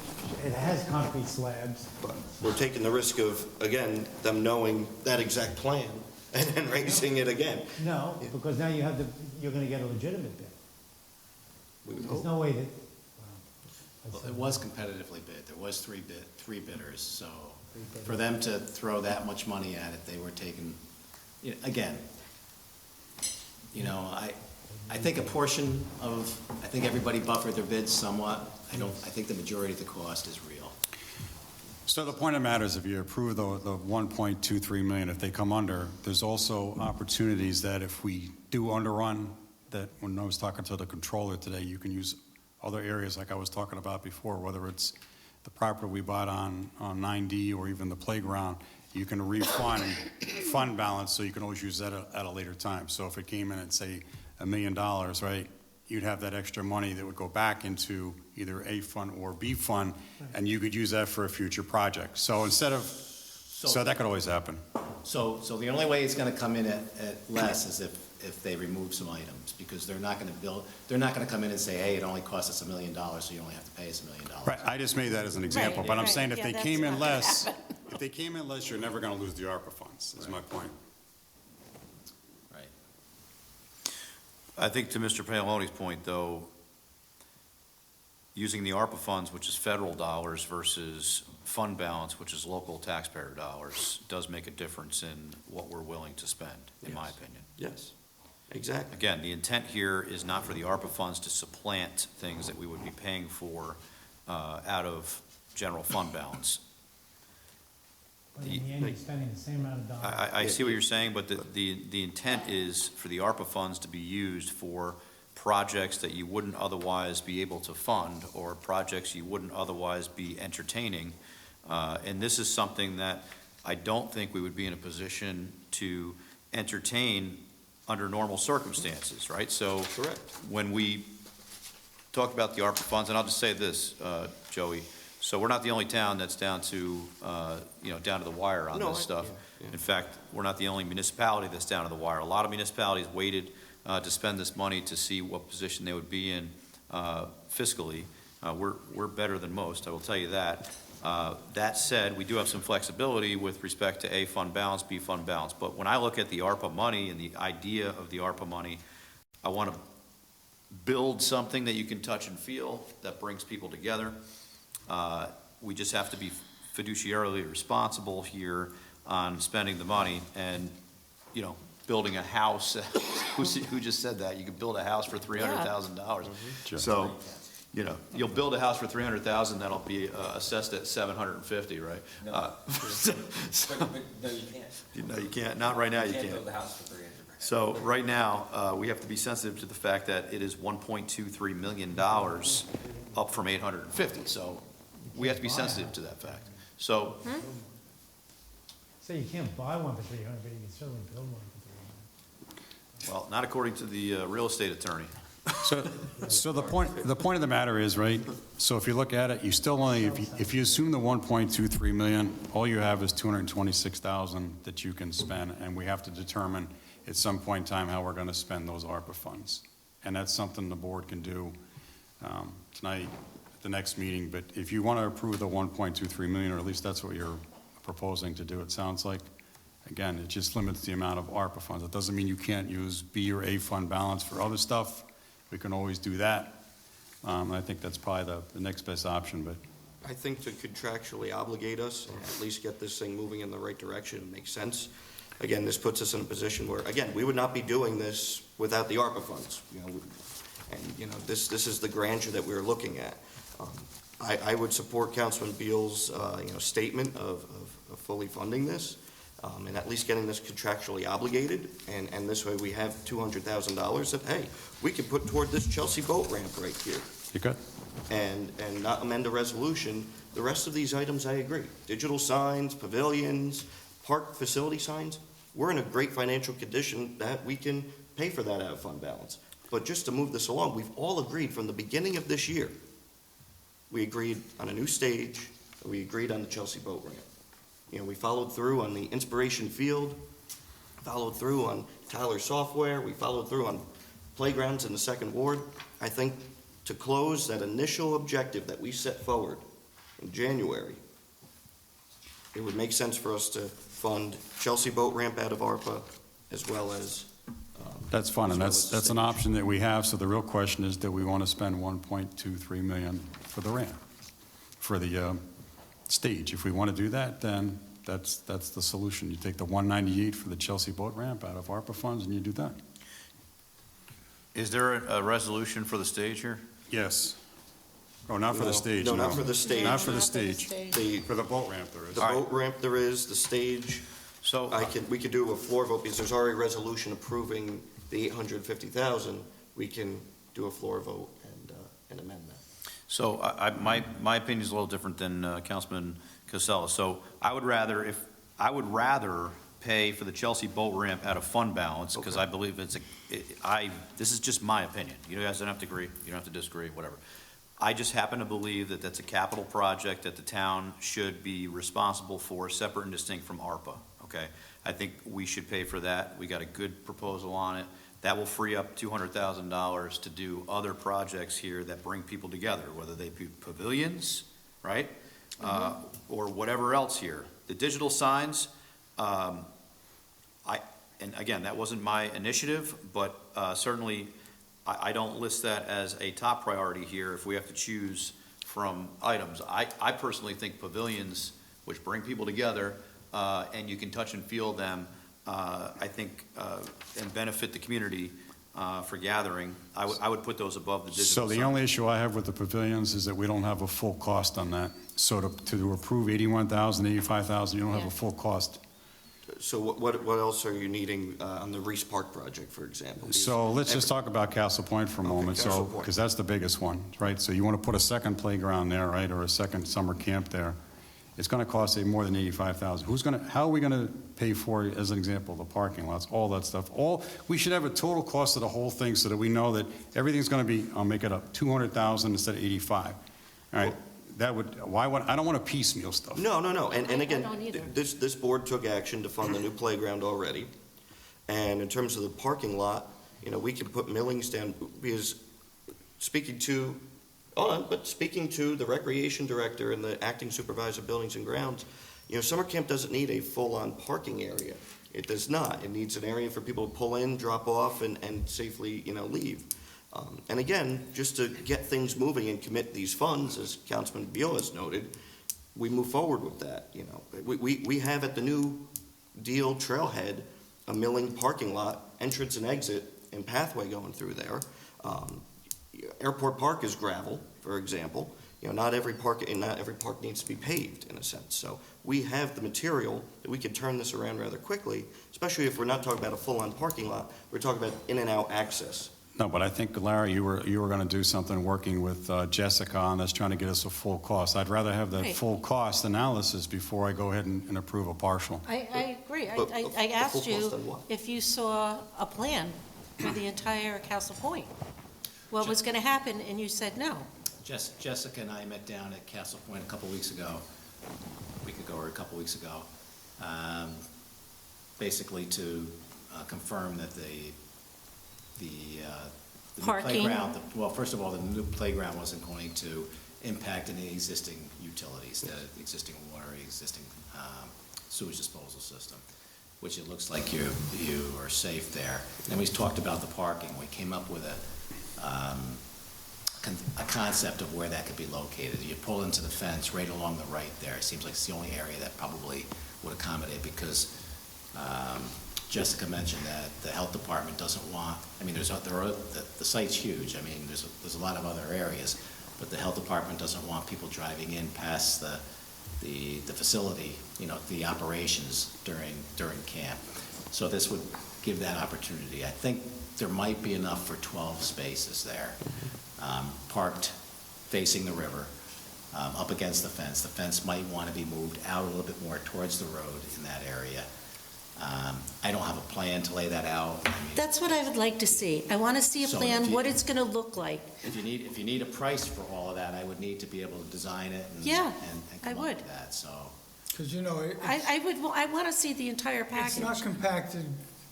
[SPEAKER 6] it has concrete slabs.
[SPEAKER 3] But we're taking the risk of, again, them knowing that exact plan and then raising it again.
[SPEAKER 6] No, because now you're gonna get a legitimate bid.
[SPEAKER 3] We would
[SPEAKER 6] There's
[SPEAKER 3] hope.
[SPEAKER 6] no way that,
[SPEAKER 4] Well, it was competitively bid, there was three bidders, so for them to throw that much money at it, they were taking, again, I think a portion of, I think everybody buffered their bids somewhat. I think the majority of the cost is real.
[SPEAKER 1] So the point of matter is, if you approve the 1.23 million, if they come under, there's also opportunities that if we do underrun, that when I was talking to the controller today, you can use other areas like I was talking about before, whether it's the property we bought on 9D or even the playground, you can refund fund balance, so you can always use that at a later time. So if it came in at, say, $1 million, right, you'd have that extra money that would go back into either A fund or B fund, and you could use that for a future project. So instead of, so that could always happen.
[SPEAKER 4] So the only way it's gonna come in at less is if they remove some items, because they're not gonna come in and say, hey, it only cost us $1 million, so you only have to pay us $1 million.
[SPEAKER 1] Right, I just made that as an example, but I'm
[SPEAKER 8] right.
[SPEAKER 1] saying if
[SPEAKER 8] Yeah,
[SPEAKER 1] they
[SPEAKER 8] that's
[SPEAKER 1] came in
[SPEAKER 8] not gonna
[SPEAKER 1] less,
[SPEAKER 8] happen.
[SPEAKER 1] if they came in less, you're never gonna lose the ARPA funds, is my point.
[SPEAKER 4] Right.
[SPEAKER 5] I think to Mr. Paolone's point, though, using the ARPA funds, which is federal dollars, versus fund balance, which is local taxpayer dollars, does make a difference in what we're willing to spend, in my
[SPEAKER 3] Yes.
[SPEAKER 5] opinion.
[SPEAKER 3] Yes, exactly.
[SPEAKER 5] Again, the intent here is not for the ARPA funds to supplant things that we would be paying for out of general fund balance.
[SPEAKER 6] But in the end, you're spending the same amount of dollars.
[SPEAKER 5] I see what you're saying, but the intent is for the ARPA funds to be used for projects that you wouldn't otherwise be able to fund, or projects you wouldn't otherwise be entertaining. And this is something that I don't think we would be in a position to entertain under normal circumstances, right? So
[SPEAKER 3] Correct.
[SPEAKER 5] when we talk about the ARPA funds, and I'll just say this, Joey, so we're not the only town that's down to, down to the wire on
[SPEAKER 3] No,
[SPEAKER 5] this stuff.
[SPEAKER 3] yeah.
[SPEAKER 5] In fact, we're not the only municipality that's down to the wire. A lot of municipalities waited to spend this money to see what position they would be in fiscally. We're better than most, I will tell you that. That said, we do have some flexibility with respect to A fund balance, B fund balance. But when I look at the ARPA money and the idea of the ARPA money, I want to build something that you can touch and feel, that brings people together. We just have to be fiduciarily responsible here on spending the money and, building a house. Who just said that? You could build a house for $300,000.
[SPEAKER 1] Sure.
[SPEAKER 5] So, you'll build a house for $300,000, that'll be assessed at $750, right?
[SPEAKER 7] No, no, you can't.
[SPEAKER 5] No, you can't. Not right now, you
[SPEAKER 7] can't
[SPEAKER 5] can't.
[SPEAKER 7] build a house for 300.
[SPEAKER 5] So right now, we have to be sensitive to the fact that it is $1.23 million up from 850. So we have to be sensitive to that fact. So,
[SPEAKER 6] So you can't buy one for 300, but you can certainly build one for 300.
[SPEAKER 5] well, not according to the real estate attorney.
[SPEAKER 1] So the point of the matter is, right, so if you look at it, you still only, if you assume the 1.23 million, all you have is 226,000 that you can spend, and we have to determine at some point in time how we're gonna spend those ARPA funds. And that's something the board can do tonight, at the next meeting, but if you wanna approve the 1.23 million, or at least that's what you're proposing to do, it sounds like, again, it just limits the amount of ARPA funds. It doesn't mean you can't use B or A fund balance for other stuff. We can always do that. I think that's probably the next best option, but
[SPEAKER 3] I think to contractually obligate us and at least get this thing moving in the right direction makes sense. Again, this puts us in a position where, again, we would not be doing this without the ARPA funds. This is the grandeur that we're looking at. I would support Councilman Beal's, statement of fully funding this, and at least getting this contractually obligated, and this way we have $200,000 that, hey, we can put toward this Chelsea boat ramp right here.
[SPEAKER 1] you good?
[SPEAKER 3] And not amend a resolution. The rest of these items, I agree. Digital signs, pavilions, park facility signs, we're in a great financial condition that we can pay for that out of fund balance. But just to move this along, we've all agreed from the beginning of this year, we agreed on a new stage, we agreed on the Chelsea boat ramp. We followed through on the Inspiration Field, followed through on Tyler Software, we followed through on playgrounds in the Second Ward. I think to close that initial objective that we set forward in January, it would make sense for us to fund Chelsea boat ramp out of ARPA as well as.
[SPEAKER 1] That's fine, and
[SPEAKER 3] as well as the
[SPEAKER 1] that's an
[SPEAKER 3] stage.
[SPEAKER 1] option that we have, so the real question is, do we want to spend 1.23 million for the ramp, for the stage? If we want to do that, then that's the solution. You take the 198 for the Chelsea boat ramp out of ARPA funds, and you do that.
[SPEAKER 5] Is there a resolution for the stage here?
[SPEAKER 1] Yes. Oh, not for the stage,
[SPEAKER 3] No, not for the stage.
[SPEAKER 1] Not for the stage.
[SPEAKER 3] The
[SPEAKER 1] For the boat ramp there is.
[SPEAKER 3] boat ramp there is, the stage,
[SPEAKER 5] So,
[SPEAKER 3] we could do a floor vote because there's already a resolution approving the 850,000. We can do a floor vote and amend that.
[SPEAKER 5] So my opinion is a little different than Councilman Casella. So I would rather pay for the Chelsea boat ramp out of fund balance, because I believe this is just my opinion. You guys don't have to agree, you don't have to disagree, whatever. I just happen to believe that that's a capital project that the town should be responsible for, separate and distinct from ARPA, okay? I think we should pay for that. We got a good proposal on it. That will free up $200,000 to do other projects here that bring people together, whether they be pavilions, right? Or whatever else here. The digital signs, and again, that wasn't my initiative, but certainly I don't list that as a top priority here if we have to choose from items. I personally think pavilions, which bring people together, and you can touch and feel them, I think, and benefit the community for gathering, I would put those above the digital
[SPEAKER 1] So the
[SPEAKER 5] sign.
[SPEAKER 1] only issue I have with the pavilions is that we don't have a full cost on that. So to approve 81,000, 85,000, you don't have a full cost.
[SPEAKER 3] So what else are you needing on the Reese Park project, for example?
[SPEAKER 1] So let's just talk about Castle Point for a
[SPEAKER 3] Okay,
[SPEAKER 1] moment,
[SPEAKER 3] Castle
[SPEAKER 1] so,
[SPEAKER 3] Point.
[SPEAKER 1] because that's the biggest one, right? So you want to put a second playground there, right, or a second summer camp there. It's going to cost more than 85,000. How are we going to pay for, as an example, the parking lots, all that stuff? We should have a total cost of the whole thing so that we know that everything's going to be, I'll make it up, 200,000 instead of 85. All right? I don't want to piecemeal stuff.
[SPEAKER 3] No. And again,
[SPEAKER 8] don't either.
[SPEAKER 3] this board took action to fund the new playground already. And in terms of the parking lot, we can put millings down, because speaking to the recreation director and the acting supervisor of buildings and grounds, summer camp doesn't need a full-on parking area. It does not. It needs an area for people to pull in, drop off, and safely, leave. And again, just to get things moving and commit these funds, as Councilman Beal has noted, we move forward with that, We have at the new deal trailhead, a milling parking lot, entrance and exit, and pathway going through there. Airport Park is gravel, for example. Not every park needs to be paved, in a sense. So we have the material that we can turn this around rather quickly, especially if we're not talking about a full-on parking lot. We're talking about in and out access.
[SPEAKER 1] No, but I think, Larry, you were going to do something working with Jessica on this, trying to get us a full cost. I'd rather have that
[SPEAKER 8] Right.
[SPEAKER 1] full cost analysis before I go ahead and approve a partial.
[SPEAKER 8] I agree.
[SPEAKER 3] But
[SPEAKER 8] I
[SPEAKER 3] a full
[SPEAKER 8] asked
[SPEAKER 3] cost
[SPEAKER 8] you
[SPEAKER 3] on what?
[SPEAKER 8] if you saw a plan for the entire Castle Point. What was going to happen, and you said no.
[SPEAKER 4] Jessica and I met down at Castle Point a couple weeks ago, basically to confirm that the new
[SPEAKER 8] Parking.
[SPEAKER 4] playground, well, first of all, the new playground wasn't going to impact any existing utilities, the existing water, existing sewage disposal system, which it looks like you are safe there. Then we talked about the parking. We came up with a concept of where that could be located. You pull into the fence right along the right there. It seems like it's the only area that probably would accommodate, because Jessica mentioned that the health department doesn't want, the site's huge. There's a lot of other areas, but the health department doesn't want people driving in past the facility, the operations during camp. So this would give that opportunity. I think there might be enough for 12 spaces there, parked facing the river, up against the fence. The fence might want to be moved out a little bit more towards the road in that area. I don't have a plan to lay that out.
[SPEAKER 8] That's what I would like to see. I want to see a
[SPEAKER 4] So
[SPEAKER 8] plan,
[SPEAKER 4] if you-
[SPEAKER 8] what it's going to look like.
[SPEAKER 4] If you need a price for all of that, I would need to be able to design it and
[SPEAKER 8] Yeah,
[SPEAKER 4] and
[SPEAKER 8] I
[SPEAKER 4] come up
[SPEAKER 8] would.
[SPEAKER 4] with that, so.
[SPEAKER 2] Because
[SPEAKER 8] I want to see the entire
[SPEAKER 2] it's not
[SPEAKER 8] package.
[SPEAKER 2] compacted,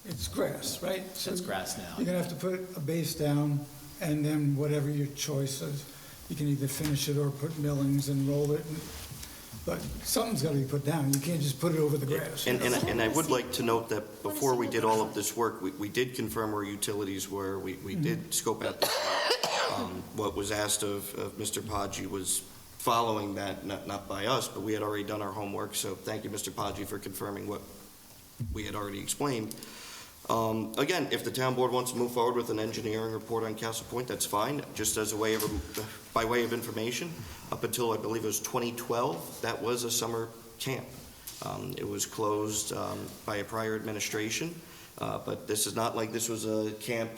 [SPEAKER 2] it's grass, right? So
[SPEAKER 4] It's grass now.
[SPEAKER 2] You're gonna have to put a base down, and then whatever your choice is, you can either finish it or put millings and roll it. But something's gotta be put down. You can't just put it over the grass.
[SPEAKER 3] And I would like to note that before we did all of this work, we did confirm where utilities were. We did scope out what was asked of Mr. Podgy was following that, not by us, but we had already done our homework. So thank you, Mr. Podgy, for confirming what we had already explained. Again, if the town board wants to move forward with an engineering report on Castle Point, that's fine. Just as by way of information, up until I believe it was 2012, that was a summer camp. It was closed by a prior administration, but this is not like this was a camp,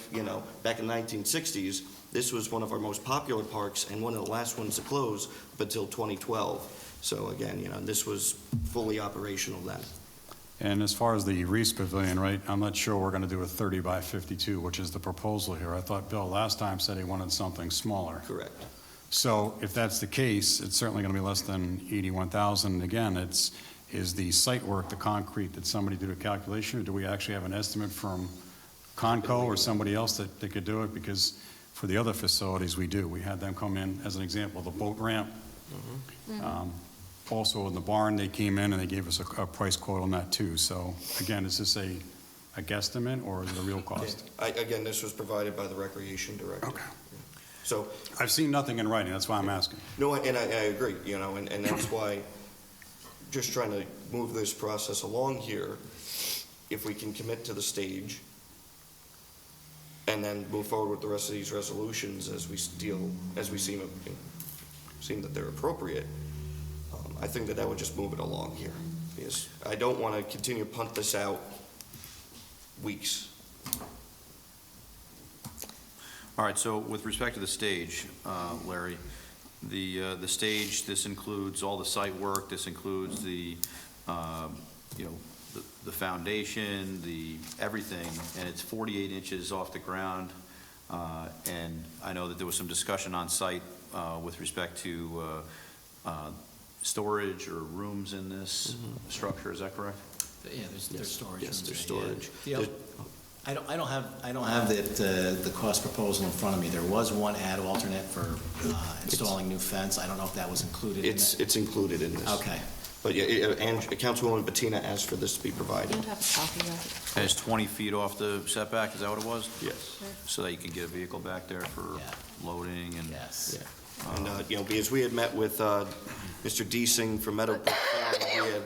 [SPEAKER 3] back in the 1960s. This was one of our most popular parks and one of the last ones to close up until 2012. So again, this was fully operational then.
[SPEAKER 1] And as far as the Reese Pavilion, right, I'm not sure we're going to do a 30 by 52, which is the proposal here. I thought Bill last time said he wanted something smaller.
[SPEAKER 3] Correct.
[SPEAKER 1] So if that's the case, it's certainly going to be less than 81,000. Again, is the site work, the concrete, did somebody do a calculation, or do we actually have an estimate from Conco or somebody else that could do it? Because for the other facilities, we do. We had them come in, as an example, the boat ramp. Also in the barn, they came in and they gave us a price quote on that too. So again, is this a guesstimate or is it a real cost?
[SPEAKER 3] Again, this was provided by the Recreation Director.
[SPEAKER 1] Okay.
[SPEAKER 3] So,
[SPEAKER 1] I've seen nothing in writing, that's why I'm asking.
[SPEAKER 3] no, and I agree, you know, and that's why, just trying to move this process along here, if we can commit to the stage and then move forward with the rest of these resolutions as we seem that they're appropriate, I think that would just move it along here. Because I don't want to continue to punt this out weeks.
[SPEAKER 5] All right, so with respect to the stage, Larry, the stage, this includes all the site work, this includes the, you know, the foundation, the everything, and it's 48 inches off the ground. And I know that there was some discussion on site with respect to storage or rooms in this structure, is that correct?
[SPEAKER 4] Yeah, there's storage.
[SPEAKER 3] Yes,
[SPEAKER 4] rooms
[SPEAKER 3] there's
[SPEAKER 4] there, yeah.
[SPEAKER 3] storage.
[SPEAKER 4] I don't have the cost proposal in front of me. There was one ad alternate for installing new fence. I don't know if that was included in that.
[SPEAKER 3] It's included in this.
[SPEAKER 4] Okay.
[SPEAKER 3] But yeah, and Councilwoman Bettina asked for this to be
[SPEAKER 8] You
[SPEAKER 3] provided.
[SPEAKER 8] have a copy of
[SPEAKER 5] And it's 20 feet off the setback, is that what it was?
[SPEAKER 3] Yes.
[SPEAKER 5] So that you can get a vehicle back there for
[SPEAKER 4] Yeah.
[SPEAKER 5] loading and?
[SPEAKER 4] Yes.
[SPEAKER 3] And, you know, because we had met with Mr. Deasing from Meadowbrook Farm, he had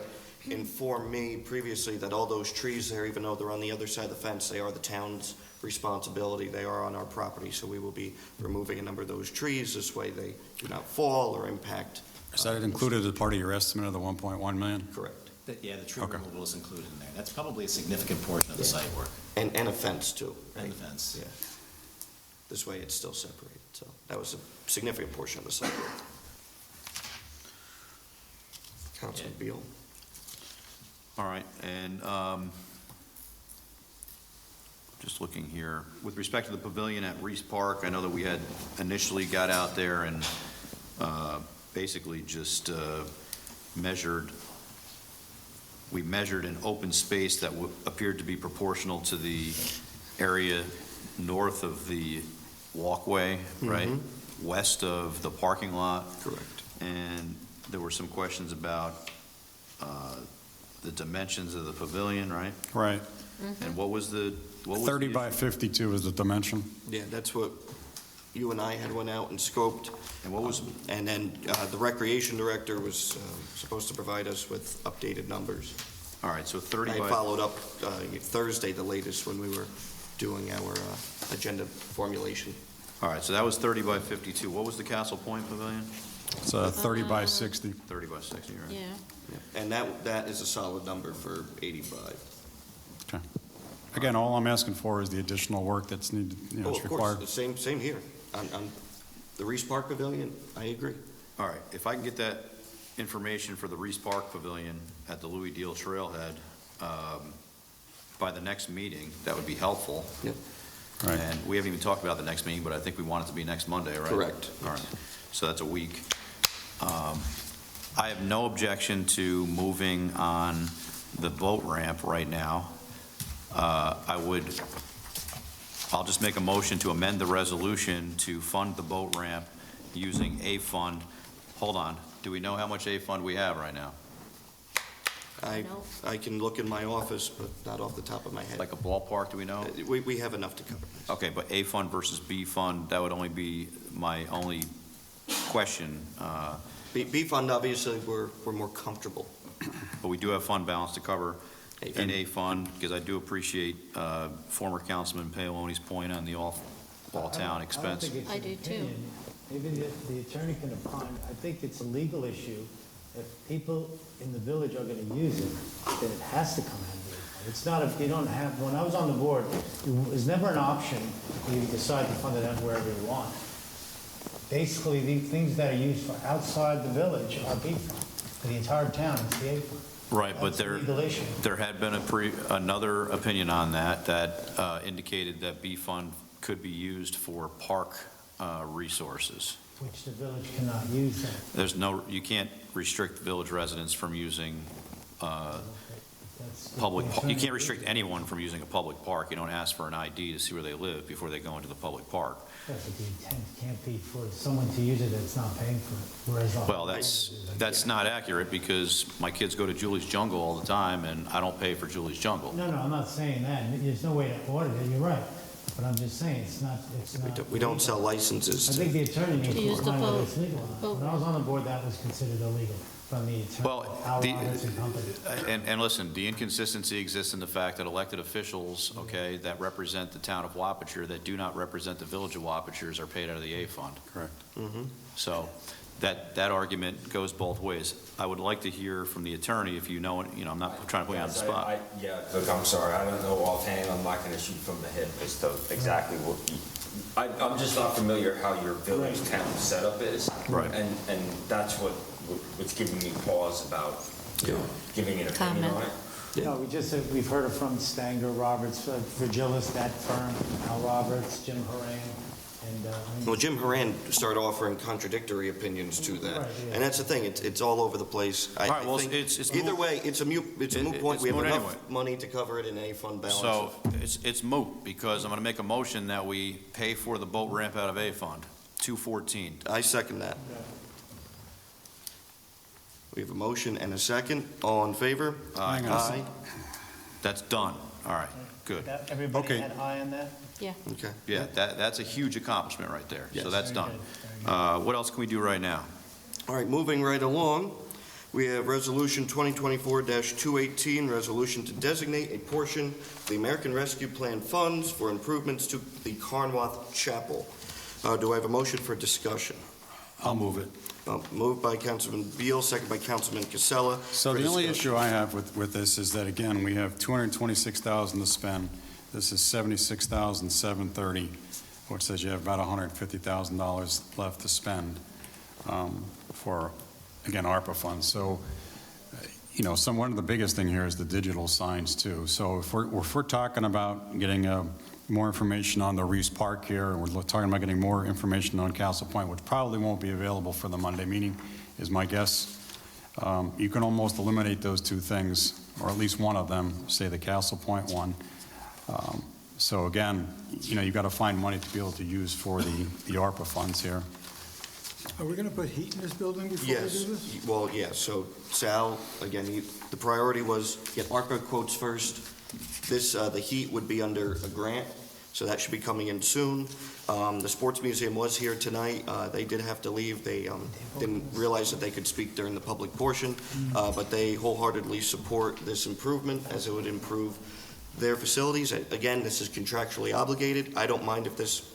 [SPEAKER 3] informed me previously that all those trees there, even though they're on the other side of the fence, they are the town's responsibility. They are on our property, so we will be removing a number of those trees. This way they do not fall or impact.
[SPEAKER 1] Is that included as part of your estimate of the 1.1 million?
[SPEAKER 3] Correct.
[SPEAKER 4] Yeah, the tree
[SPEAKER 1] Okay.
[SPEAKER 4] removal is included in there. That's probably a significant portion of the site work
[SPEAKER 3] And a fence too.
[SPEAKER 4] and the fence.
[SPEAKER 3] Yeah. This way it's still separated, so that was a significant portion of the site work. Councilman Beal?
[SPEAKER 5] All right, and just looking here, with respect to the pavilion at Reese Park, I know that we had initially got out there and basically just measured an open space that appeared to be proportional to the area north of the walkway, right? West of the parking lot.
[SPEAKER 3] Correct.
[SPEAKER 5] And there were some questions about the dimensions of the pavilion, right?
[SPEAKER 1] Right.
[SPEAKER 5] And what was the?
[SPEAKER 1] 30 by 52 is the dimension.
[SPEAKER 3] Yeah, that's what you and I had went out and scoped.
[SPEAKER 5] And what was?
[SPEAKER 3] And then the Recreation Director was supposed to provide us with updated numbers.
[SPEAKER 5] All right, so 30
[SPEAKER 3] I
[SPEAKER 5] by.
[SPEAKER 3] followed up Thursday, the latest, when we were doing our agenda formulation.
[SPEAKER 5] All right, so that was 30 by 52. What was the Castle Point Pavilion?
[SPEAKER 1] It's 30 by 60.
[SPEAKER 5] 30 by 60, right?
[SPEAKER 8] Yeah.
[SPEAKER 3] And that is a solid number for 85.
[SPEAKER 1] Okay. Again, all I'm asking for is the additional work that's needed, you know,
[SPEAKER 3] Oh,
[SPEAKER 1] it's
[SPEAKER 3] of
[SPEAKER 1] required.
[SPEAKER 3] course, same here. On the Reese Park Pavilion, I agree.
[SPEAKER 5] All right, if I can get that information for the Reese Park Pavilion at the Louis Deal Trailhead by the next meeting, that would be helpful.
[SPEAKER 3] Yep.
[SPEAKER 1] Right.
[SPEAKER 5] And we haven't even talked about the next meeting, but I think we want it to be next Monday, right?
[SPEAKER 3] Correct.
[SPEAKER 5] All right, so that's a week. I have no objection to moving on the boat ramp right now. I'll just make a motion to amend the resolution to fund the boat ramp using a fund. Hold on, do we know how much a fund we have right now?
[SPEAKER 3] I can look in my office, but not off the top of my head.
[SPEAKER 5] Like a ballpark, do we know?
[SPEAKER 3] We have enough to cover this.
[SPEAKER 5] Okay, but A fund versus B fund, that would only be my only question.
[SPEAKER 3] B Fund, obviously, we're more comfortable.
[SPEAKER 5] But we do have fund balance to cover
[SPEAKER 3] A
[SPEAKER 5] in A fund, because I do appreciate former Councilman Paoloni's point on the all-town expense.
[SPEAKER 8] I do too.
[SPEAKER 6] Maybe the attorney can opine. I think it's a legal issue. If people in the village are going to use it, then it has to come out of the fund. It's not if you don't have, when I was on the board, it was never an option. You decide to fund it out wherever you want. Basically, the things that are used for outside the village are B fund. For the entire town, it's the A fund.
[SPEAKER 5] Right, but
[SPEAKER 6] That's a legal issue.
[SPEAKER 5] there had been another opinion on that indicated that B fund could be used for park resources.
[SPEAKER 6] Which the village cannot use that.
[SPEAKER 5] You can't restrict village residents from using
[SPEAKER 6] That's-
[SPEAKER 5] you can't restrict anyone from using a public park. You don't ask for an ID to see where they live before they go into the public park.
[SPEAKER 6] But the intent can't be for someone to use it that's not paying for it, whereas.
[SPEAKER 5] Well, that's not accurate, because my kids go to Julie's Jungle all the time, and I don't pay for Julie's Jungle.
[SPEAKER 6] No, I'm not saying that. There's no way to audit it, you're right. But I'm just saying, it's not.
[SPEAKER 3] We don't sell licenses
[SPEAKER 6] I
[SPEAKER 3] to.
[SPEAKER 6] think the attorney needs
[SPEAKER 8] To use
[SPEAKER 6] to
[SPEAKER 8] the
[SPEAKER 6] find whether
[SPEAKER 8] boat-
[SPEAKER 6] it's legal or not.
[SPEAKER 8] boat
[SPEAKER 6] When I was on the board, that was considered illegal from the
[SPEAKER 5] Well,
[SPEAKER 6] attorney, Al
[SPEAKER 5] the-
[SPEAKER 6] Roberts and company.
[SPEAKER 5] And listen, the inconsistency exists in the fact that elected officials, okay, that represent the town of Wapacher, that do not represent the village of Wapachers, are paid out of the A fund.
[SPEAKER 1] Correct.
[SPEAKER 5] So that argument goes both ways. I would like to hear from the attorney, if you know, I'm not trying to put you on the
[SPEAKER 7] Yes,
[SPEAKER 5] spot.
[SPEAKER 7] Yeah, look, I'm sorry, I don't know offhand, I'm not gonna shoot from the hip as to exactly what, I'm just not familiar how your village town setup is.
[SPEAKER 5] Right.
[SPEAKER 7] And that's what's giving me pause about giving an opinion on it.
[SPEAKER 6] No, we've heard it from Stanger, Roberts, Virgilis, that firm, Al Roberts, Jim Horan, and.
[SPEAKER 3] Well, Jim Horan started offering contradictory opinions to that.
[SPEAKER 6] Right, yeah.
[SPEAKER 3] And that's the thing, it's all over the place.
[SPEAKER 5] All right, well,
[SPEAKER 3] think
[SPEAKER 5] it's
[SPEAKER 3] either
[SPEAKER 5] moot.
[SPEAKER 3] way, it's a moot point.
[SPEAKER 5] It's
[SPEAKER 3] We have
[SPEAKER 5] moot
[SPEAKER 3] enough
[SPEAKER 5] anyway.
[SPEAKER 3] money to cover it in a fund balance.
[SPEAKER 5] So it's moot, because I'm going to make a motion that we pay for the boat ramp out of A fund, 214.
[SPEAKER 3] I second that. We have a motion and a second. All in favor?
[SPEAKER 1] Hang on a second.
[SPEAKER 5] That's done. All right, good.
[SPEAKER 6] Everybody
[SPEAKER 1] Okay.
[SPEAKER 6] had eye on that?
[SPEAKER 8] Yeah.
[SPEAKER 3] Okay.
[SPEAKER 5] Yeah, that's a huge accomplishment right there. So
[SPEAKER 3] Yes.
[SPEAKER 5] that's
[SPEAKER 6] Very
[SPEAKER 5] done.
[SPEAKER 6] good, very
[SPEAKER 5] What else can we do right now?
[SPEAKER 3] All right, moving right along, we have Resolution 2024-218, resolution to designate a portion of the American Rescue Plan funds for improvements to the Carnwath Chapel. Do I have a motion for discussion?
[SPEAKER 1] I'll move it.
[SPEAKER 3] Moved by Councilman Beal, second by Councilman Casella.
[SPEAKER 1] So
[SPEAKER 3] For
[SPEAKER 1] the only
[SPEAKER 3] discussion.
[SPEAKER 1] issue I have with this is that, again, we have $226,000 to spend. This is $76,730, which says you have about $150,000 left to spend for, again, ARPA funds. So, one of the biggest thing here is the digital signs, too. So if we're talking about getting more information on the Reese Park here, and we're talking about getting more information on Castle Point, which probably won't be available for the Monday meeting, is my guess. You can almost eliminate those two things, or at least one of them, say the Castle Point one. So again, you've got to find money to be able to use for the ARPA funds here.
[SPEAKER 2] Are we going to put heat in this building before we do
[SPEAKER 3] Yes,
[SPEAKER 2] this?
[SPEAKER 3] well, yeah, so Sal, again, the priority was get ARPA quotes first. This, the heat would be under a grant, so that should be coming in soon. The Sports Museum was here tonight. They did have to leave. They didn't realize that they could speak during the public portion, but they wholeheartedly support this improvement as it would improve their facilities. Again, this is contractually obligated. I don't mind if this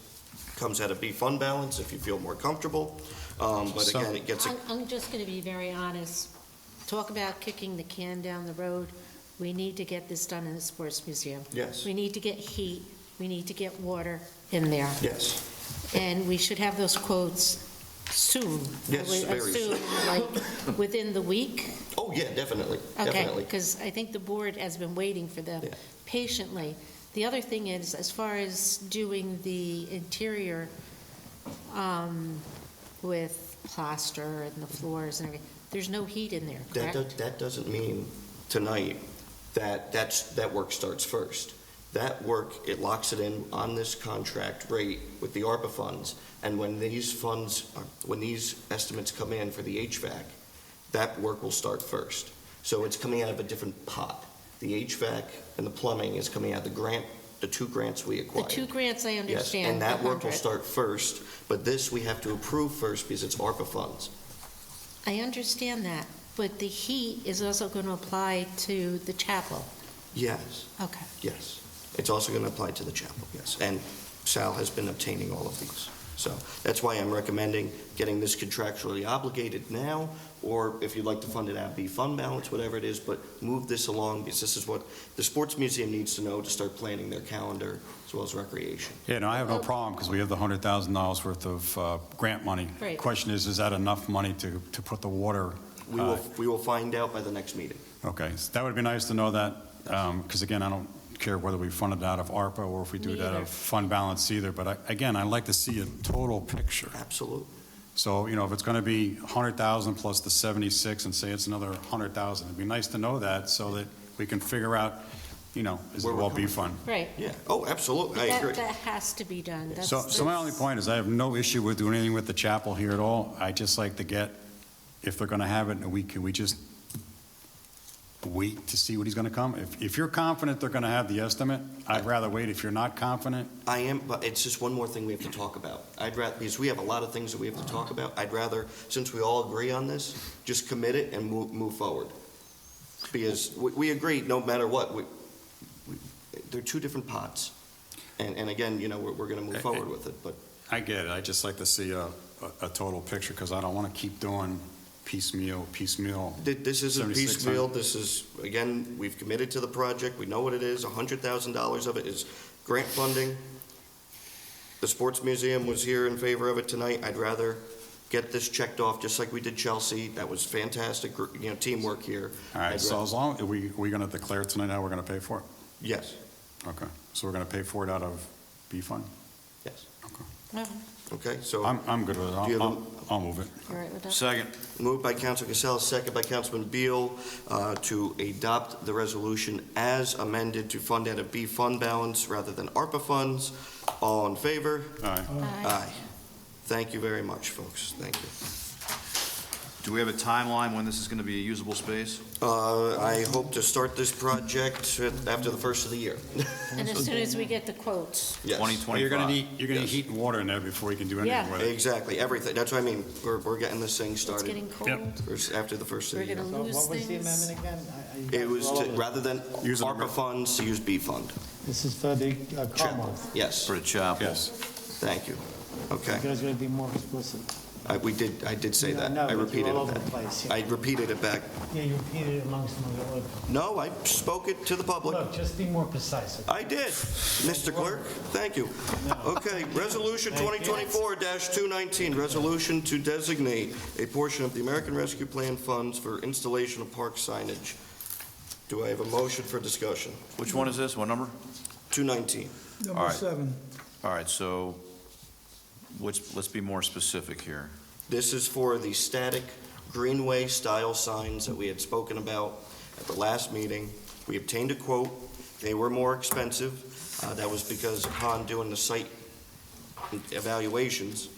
[SPEAKER 3] comes out of B fund balance, if you feel more comfortable. But again, it gets,
[SPEAKER 8] I'm just going to be very honest. Talk about kicking the can down the road. We need to get this done in the Sports Museum.
[SPEAKER 3] yes,
[SPEAKER 8] We need to get heat, we need to get water in there.
[SPEAKER 3] yes.
[SPEAKER 8] And we should have those quotes soon.
[SPEAKER 3] Yes,
[SPEAKER 8] I would
[SPEAKER 3] very
[SPEAKER 8] assume, like, within the week.
[SPEAKER 3] Oh, yeah, definitely,
[SPEAKER 8] Okay,
[SPEAKER 3] definitely.
[SPEAKER 8] because I think the board has been waiting for them
[SPEAKER 3] Yeah.
[SPEAKER 8] patiently. The other thing is, as far as doing the interior with plaster and the floors and everything, there's no heat in there, correct?
[SPEAKER 3] That doesn't mean tonight that work starts first. That work, it locks it in on this contract rate with the ARPA funds, and when these estimates come in for the HVAC, that work will start first. So it's coming out of a different pot. The HVAC and the plumbing is coming out of the two grants we
[SPEAKER 8] The
[SPEAKER 3] acquired.
[SPEAKER 8] two grants, I
[SPEAKER 3] Yes,
[SPEAKER 8] understand.
[SPEAKER 3] and that
[SPEAKER 8] the
[SPEAKER 3] work will
[SPEAKER 8] 100.
[SPEAKER 3] start first, but this we have to approve first because it's ARPA funds.
[SPEAKER 8] I understand that, but the heat is also going to apply to the chapel.
[SPEAKER 3] Yes,
[SPEAKER 8] Okay.
[SPEAKER 3] yes. It's also going to apply to the chapel, yes. And Sal has been obtaining all of these. So that's why I'm recommending getting this contractually obligated now, or if you'd like to fund it out of B fund balance, whatever it is, but move this along because this is what the Sports Museum needs to know to start planning their calendar as well as recreation.
[SPEAKER 1] Yeah, no, I have no problem, because we have the $100,000 worth of grant money.
[SPEAKER 8] Right.
[SPEAKER 1] Question is that enough money to put the water?
[SPEAKER 3] We will find out by the next meeting.
[SPEAKER 1] Okay, so that would be nice to know that, because again, I don't care whether we fund it out of ARPA or if we do it out
[SPEAKER 8] Me either.
[SPEAKER 1] of fund balance either, but again, I'd like to see a total picture.
[SPEAKER 3] Absolutely.
[SPEAKER 1] So, if it's going to be 100,000 plus the 76 and say it's another 100,000, it'd be nice to know that so that we can figure out, is it
[SPEAKER 3] Where we're
[SPEAKER 1] all B
[SPEAKER 3] coming
[SPEAKER 1] fund?
[SPEAKER 8] Right.
[SPEAKER 3] Yeah, oh, absolutely, I agree.
[SPEAKER 8] That has to be done. That's-
[SPEAKER 1] So my only point is I have no issue with doing anything with the chapel here at all. I just like to get, if they're going to have it in a week, can we just wait to see what he's going to come? If you're confident they're going to have the estimate, I'd rather wait. If you're not confident,
[SPEAKER 3] I am, but it's just one more thing we have to talk about. Because we have a lot of things that we have to talk about. I'd rather, since we all agree on this, just commit it and move forward. Because we agree, no matter what, they're two different pots. And again, we're going to move forward with it, but
[SPEAKER 1] I get it. I just like to see a total picture because I don't want to keep doing piecemeal.
[SPEAKER 3] this isn't
[SPEAKER 1] 76
[SPEAKER 3] piecemeal. This is, again, we've committed to the project. We know what it is. $100,000 of it is grant funding. The Sports Museum was here in favor of it tonight. I'd rather get this checked off, just like we did Chelsea. That was fantastic, teamwork here.
[SPEAKER 1] All right,
[SPEAKER 3] I'd
[SPEAKER 1] so
[SPEAKER 3] ra-
[SPEAKER 1] as long, are we going to declare tonight how we're going to pay for it?
[SPEAKER 3] Yes,
[SPEAKER 1] Okay, so we're going to pay for it out of B fund?
[SPEAKER 3] yes.
[SPEAKER 8] No,
[SPEAKER 3] Okay, so
[SPEAKER 1] I'm good with it.
[SPEAKER 3] Do you have
[SPEAKER 1] I'll move it.
[SPEAKER 8] you're right with that?
[SPEAKER 5] Second.
[SPEAKER 3] moved by Council Casella, second by Councilman Beal, to adopt the resolution as amended to fund out of B fund balance rather than ARPA funds. All in favor?
[SPEAKER 1] All right.
[SPEAKER 3] Aye. Thank you very much, folks. Thank you.
[SPEAKER 5] Do we have a timeline when this is going to be a usable space?
[SPEAKER 3] I hope to start this project after the first of the year.
[SPEAKER 8] And as soon as we get the quotes.
[SPEAKER 3] Yes.
[SPEAKER 5] 2025.
[SPEAKER 1] Well, you're going to need
[SPEAKER 3] Yes.
[SPEAKER 1] heat and water in there before you can do anything
[SPEAKER 8] Yeah.
[SPEAKER 1] with it.
[SPEAKER 3] Exactly, everything. That's what I mean. We're getting this thing
[SPEAKER 8] It's
[SPEAKER 3] started
[SPEAKER 8] getting cold.
[SPEAKER 3] after the first of
[SPEAKER 8] We're
[SPEAKER 3] the year.
[SPEAKER 8] going to
[SPEAKER 6] So
[SPEAKER 8] lose
[SPEAKER 6] what was the
[SPEAKER 8] things.
[SPEAKER 6] amendment again?
[SPEAKER 3] It was to, rather than
[SPEAKER 1] Use it-
[SPEAKER 3] ARPA funds, to use B fund.
[SPEAKER 6] This is for the Carmel.
[SPEAKER 3] Yes,
[SPEAKER 5] For the chapel?
[SPEAKER 1] Yes.
[SPEAKER 3] thank you. Okay.
[SPEAKER 6] You guys are going to be more explicit.
[SPEAKER 3] I did say that.
[SPEAKER 6] No,
[SPEAKER 3] I
[SPEAKER 6] but you're
[SPEAKER 3] repeated
[SPEAKER 6] all
[SPEAKER 3] it
[SPEAKER 6] over
[SPEAKER 3] back.
[SPEAKER 6] the place, yeah.
[SPEAKER 3] I repeated it back.
[SPEAKER 6] Yeah, you repeated it amongst some of the other.
[SPEAKER 3] No, I spoke it to the public.
[SPEAKER 6] Look, just be more precise.
[SPEAKER 3] I did, Mr. Clerk. Thank you. Okay, Resolution 2024-219, resolution to designate a portion of the American Rescue Plan funds for installation of park signage. Do I have a motion for discussion?
[SPEAKER 5] Which one is this? What number?
[SPEAKER 3] 219.
[SPEAKER 2] Number
[SPEAKER 5] All right.
[SPEAKER 2] 7.
[SPEAKER 5] All right, so let's be more specific here.
[SPEAKER 3] This is for the static greenway-style signs that we had spoken about at the last meeting. We obtained a quote. They were more expensive. That was because upon doing the site evaluations,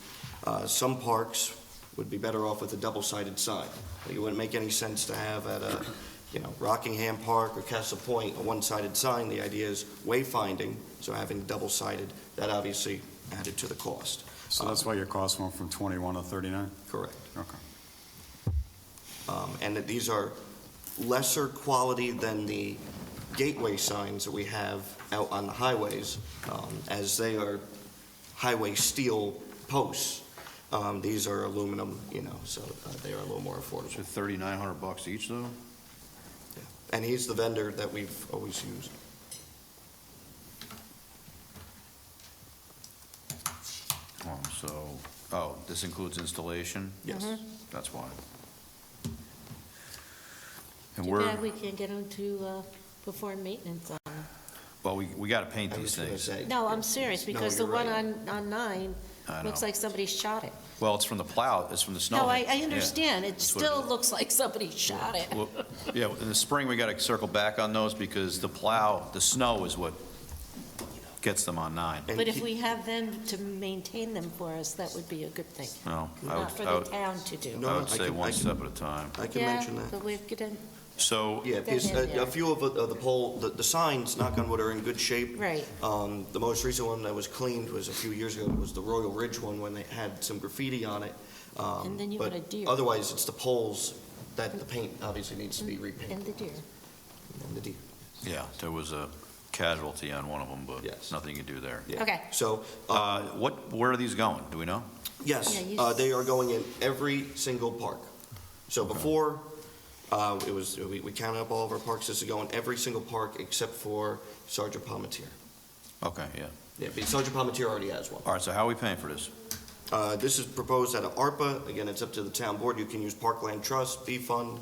[SPEAKER 3] some parks would be better off with a double-sided sign. It wouldn't make any sense to have at a, Rockingham Park or Castle Point, a one-sided sign. The idea is wayfinding, so having double-sided, that obviously added to the cost.
[SPEAKER 1] So that's why your cost went from 21 to 39?
[SPEAKER 3] Correct.
[SPEAKER 1] Okay.
[SPEAKER 3] And that these are lesser quality than the gateway signs that we have out on the highways, as they are highway steel posts. These are aluminum, so they are a little more
[SPEAKER 5] So
[SPEAKER 3] affordable.
[SPEAKER 5] $3,900 each, though?
[SPEAKER 3] And he's the vendor that we've always used.
[SPEAKER 5] This includes installation?
[SPEAKER 3] Yes.
[SPEAKER 5] That's why. And
[SPEAKER 8] Too
[SPEAKER 5] we're,
[SPEAKER 8] bad we can't get them to perform maintenance on them.
[SPEAKER 5] well, we got to paint
[SPEAKER 3] I
[SPEAKER 5] these
[SPEAKER 3] was going to
[SPEAKER 5] things.
[SPEAKER 3] say.
[SPEAKER 8] No, I'm serious, because the
[SPEAKER 3] you're
[SPEAKER 8] one
[SPEAKER 3] right.
[SPEAKER 8] on 9
[SPEAKER 5] I
[SPEAKER 8] looks
[SPEAKER 5] know.
[SPEAKER 8] like somebody shot it.
[SPEAKER 5] Well, it's from the plow, it's from the snow.
[SPEAKER 8] No, I
[SPEAKER 5] Yeah.
[SPEAKER 8] understand. It
[SPEAKER 5] That's what it
[SPEAKER 8] still
[SPEAKER 5] is.
[SPEAKER 8] looks like somebody shot it.
[SPEAKER 5] Well, yeah, in the spring, we got to circle back on those because the plow, the snow is what gets them on 9.
[SPEAKER 3] And
[SPEAKER 8] But if
[SPEAKER 3] keep-
[SPEAKER 8] we have them to maintain them for us, that would be a good thing.
[SPEAKER 5] No,
[SPEAKER 8] Not for the town to do.
[SPEAKER 3] No,
[SPEAKER 5] I would
[SPEAKER 3] I
[SPEAKER 5] say
[SPEAKER 3] can-
[SPEAKER 5] one
[SPEAKER 3] I can-
[SPEAKER 5] step at a time.
[SPEAKER 3] I can
[SPEAKER 8] Yeah,
[SPEAKER 3] mention that.
[SPEAKER 8] but we've got to,
[SPEAKER 5] So,
[SPEAKER 3] Yeah, because
[SPEAKER 8] in there.
[SPEAKER 3] a few of the pole, the signs, knock on wood, are in good shape.
[SPEAKER 8] right.
[SPEAKER 3] The most recent one that was cleaned was a few years ago, was the Royal Ridge one, when they had some graffiti on it.
[SPEAKER 8] And then you
[SPEAKER 3] But
[SPEAKER 8] got a deer.
[SPEAKER 3] Otherwise, it's the poles that the paint obviously needs to be repainted.
[SPEAKER 8] And the deer.
[SPEAKER 3] And the deer.
[SPEAKER 5] yeah, there was a casualty on one of them, but
[SPEAKER 3] Yes.
[SPEAKER 5] nothing you can do there.
[SPEAKER 3] Yeah.
[SPEAKER 8] Okay.
[SPEAKER 3] So,
[SPEAKER 5] Where are these going? Do we know?
[SPEAKER 3] yes,
[SPEAKER 8] Yeah, you-
[SPEAKER 3] they are going in every single park. So before, we counted up all of our parks, this is going every single park except for Sergeant Palmetier.
[SPEAKER 5] Okay, yeah.
[SPEAKER 3] Yeah, but Sergeant Palmetier already has one.
[SPEAKER 5] All right, so how are we paying for this?
[SPEAKER 3] This is proposed out of ARPA. Again, it's up to the town board. You can use Parkland Trust, B Fund,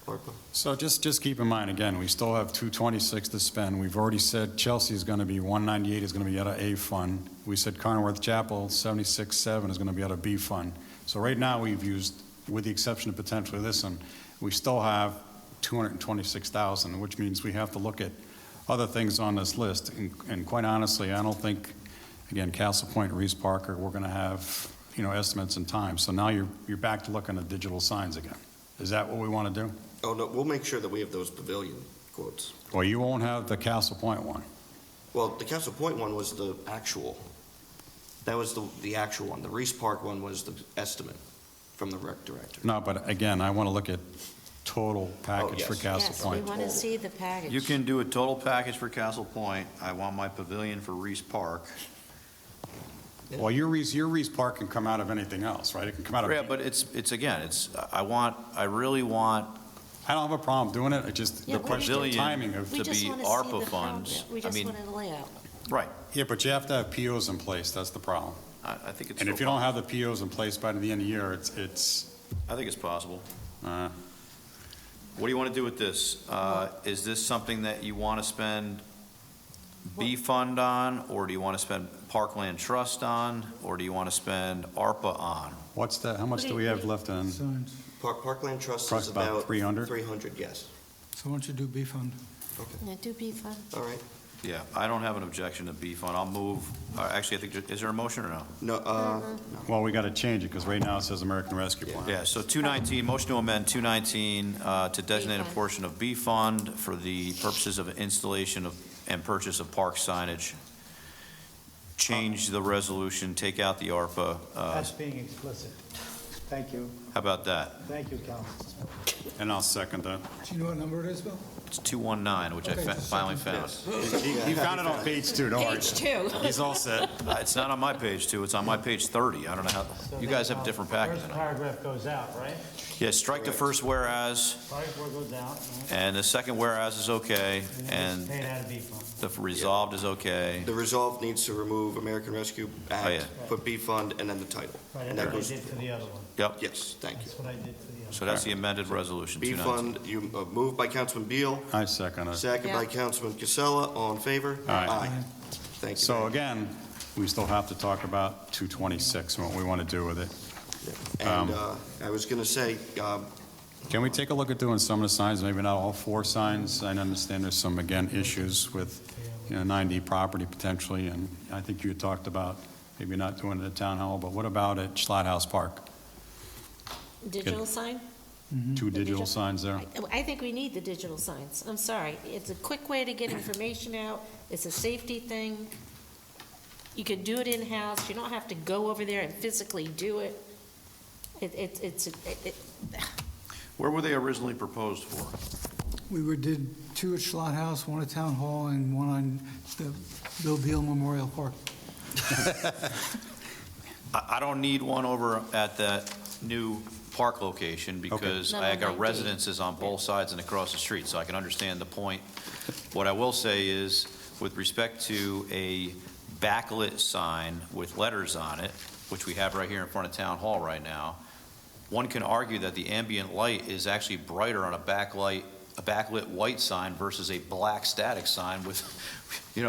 [SPEAKER 3] ARPA?
[SPEAKER 1] So just keep in mind, again, we still have 226 to spend. We've already said Chelsea is going to be 198 is going to be out of A fund. We said Conworth Chapel, 76.7 is going to be out of B fund. So right now, we've used, with the exception of potentially this one, we still have 226,000, which means we have to look at other things on this list. And quite honestly, I don't think, again, Castle Point, Reese Parker, we're going to have, estimates and time. So now you're back to looking at digital signs again. Is that what we want to do?
[SPEAKER 3] Oh, no, we'll make sure that we have those pavilion quotes.
[SPEAKER 1] Well, you won't have the Castle Point one.
[SPEAKER 3] Well, the Castle Point one was the actual. That was the actual one. The Reese Park one was the estimate from the rec director.
[SPEAKER 1] No, but again, I want to look at total package for
[SPEAKER 3] yes.
[SPEAKER 1] Castle
[SPEAKER 8] Yes, we
[SPEAKER 1] Point.
[SPEAKER 8] want to see the package.
[SPEAKER 5] You can do a total package for Castle Point. I want my pavilion for Reese Park.
[SPEAKER 1] Well, your Reese Park can come out of anything else, right? It can come out of.
[SPEAKER 5] Yeah, but it's again, I really want
[SPEAKER 1] I don't have a problem doing it. It's just
[SPEAKER 8] Yeah,
[SPEAKER 1] the
[SPEAKER 8] we
[SPEAKER 1] question of
[SPEAKER 5] just-
[SPEAKER 1] timing of.
[SPEAKER 8] We
[SPEAKER 5] to
[SPEAKER 8] just
[SPEAKER 5] be
[SPEAKER 8] want to see
[SPEAKER 5] ARPA
[SPEAKER 8] the
[SPEAKER 5] funds.
[SPEAKER 8] program. We
[SPEAKER 5] I
[SPEAKER 8] just
[SPEAKER 5] mean-
[SPEAKER 8] want to lay out.
[SPEAKER 5] right.
[SPEAKER 1] Yeah, but you have to have POs in place. That's the problem.
[SPEAKER 5] I think it's.
[SPEAKER 1] And if you don't have the POs in place by the end of the year, it's,
[SPEAKER 5] I think it's possible.
[SPEAKER 1] uh,
[SPEAKER 5] What do you want to do with this? Is this something that you want to spend B fund on, or do you want to spend Parkland Trust on, or do you want to spend ARPA on?
[SPEAKER 1] what's that, how much do we have left in?
[SPEAKER 2] Signs.
[SPEAKER 3] Parkland Trust
[SPEAKER 1] Trust
[SPEAKER 3] is
[SPEAKER 1] about
[SPEAKER 3] about
[SPEAKER 1] 300?
[SPEAKER 3] 300, yes.
[SPEAKER 2] So why don't you do B fund?
[SPEAKER 8] Yeah, do be fun.
[SPEAKER 3] All right.
[SPEAKER 5] Yeah, I don't have an objection to B fund. I'll move, actually, I think, is there a motion or no?
[SPEAKER 3] No,
[SPEAKER 1] Well, we got to change it because right now it says American Rescue Plan.
[SPEAKER 5] Yeah, so 219, motion to amend 219 to designate a
[SPEAKER 8] fund.
[SPEAKER 5] portion of B fund for the purposes of installation of and purchase of park signage. Change the resolution, take out the ARPA.
[SPEAKER 6] That's being explicit. Thank you.
[SPEAKER 5] How about that?
[SPEAKER 6] Thank you, Council.
[SPEAKER 1] And I'll second that.
[SPEAKER 2] Do you know what number it is, Bill?
[SPEAKER 5] It's 219, which I
[SPEAKER 2] Okay, just
[SPEAKER 5] finally
[SPEAKER 2] second.
[SPEAKER 5] found.
[SPEAKER 1] He found it on page 2, don't worry.
[SPEAKER 8] Page 2.
[SPEAKER 1] He's all set.
[SPEAKER 5] It's not on my page 2, it's on my page 30. I don't know how, you guys have a different package
[SPEAKER 6] First
[SPEAKER 5] than I.
[SPEAKER 6] paragraph goes out, right?
[SPEAKER 5] Yeah, strike the first whereas,
[SPEAKER 6] Sorry, four goes out, right?
[SPEAKER 5] and the second whereas is okay,
[SPEAKER 6] And
[SPEAKER 5] and
[SPEAKER 6] then it's paid out of B fund.
[SPEAKER 5] the resolved is okay.
[SPEAKER 3] the resolve needs to remove American Rescue Act,
[SPEAKER 5] yeah.
[SPEAKER 3] put B fund, and then the title.
[SPEAKER 6] Right,
[SPEAKER 3] And
[SPEAKER 6] that's
[SPEAKER 3] that
[SPEAKER 6] what I
[SPEAKER 3] goes,
[SPEAKER 6] did for the other one.
[SPEAKER 5] Yep,
[SPEAKER 3] yes, thank you.
[SPEAKER 6] That's what I did for the other one.
[SPEAKER 5] so that's the amended resolution,
[SPEAKER 3] B
[SPEAKER 5] 219.
[SPEAKER 3] fund, you moved by Councilman Beal,
[SPEAKER 1] I second it.
[SPEAKER 3] second by
[SPEAKER 8] Yeah.
[SPEAKER 3] Councilman Casella, all in favor?
[SPEAKER 1] Aye.
[SPEAKER 3] Thank you.
[SPEAKER 1] So again, we still have to talk about 226 and what we want to do with it.
[SPEAKER 3] And I was going to say,
[SPEAKER 1] Can we take a look at doing some of the signs, maybe not all 4 signs? I understand there's some, again, issues with, 9D property potentially, and I think you had talked about maybe not doing it at Town Hall, but what about at Schlatt House Park?
[SPEAKER 8] Digital sign?
[SPEAKER 1] 2 digital signs there?
[SPEAKER 8] I think we need the digital signs. I'm sorry. It's a quick way to get information out. It's a safety thing. You could do it in-house. You don't have to go over there and physically do it.
[SPEAKER 5] Where were they originally proposed for?
[SPEAKER 2] We did 2 at Schlott House, 1 at Town Hall, and 1 on the Bill Beal Memorial Park.
[SPEAKER 5] I don't need one over at that new park location because
[SPEAKER 8] No,
[SPEAKER 5] I
[SPEAKER 8] no,
[SPEAKER 5] got
[SPEAKER 8] 9D.
[SPEAKER 5] residences on both sides and across the street, so I can understand the point. What I will say is, with respect to a backlit sign with letters on it, which we have right here in front of Town Hall right now, one can argue that the ambient light is actually brighter on a backlit white sign versus a black static sign with, you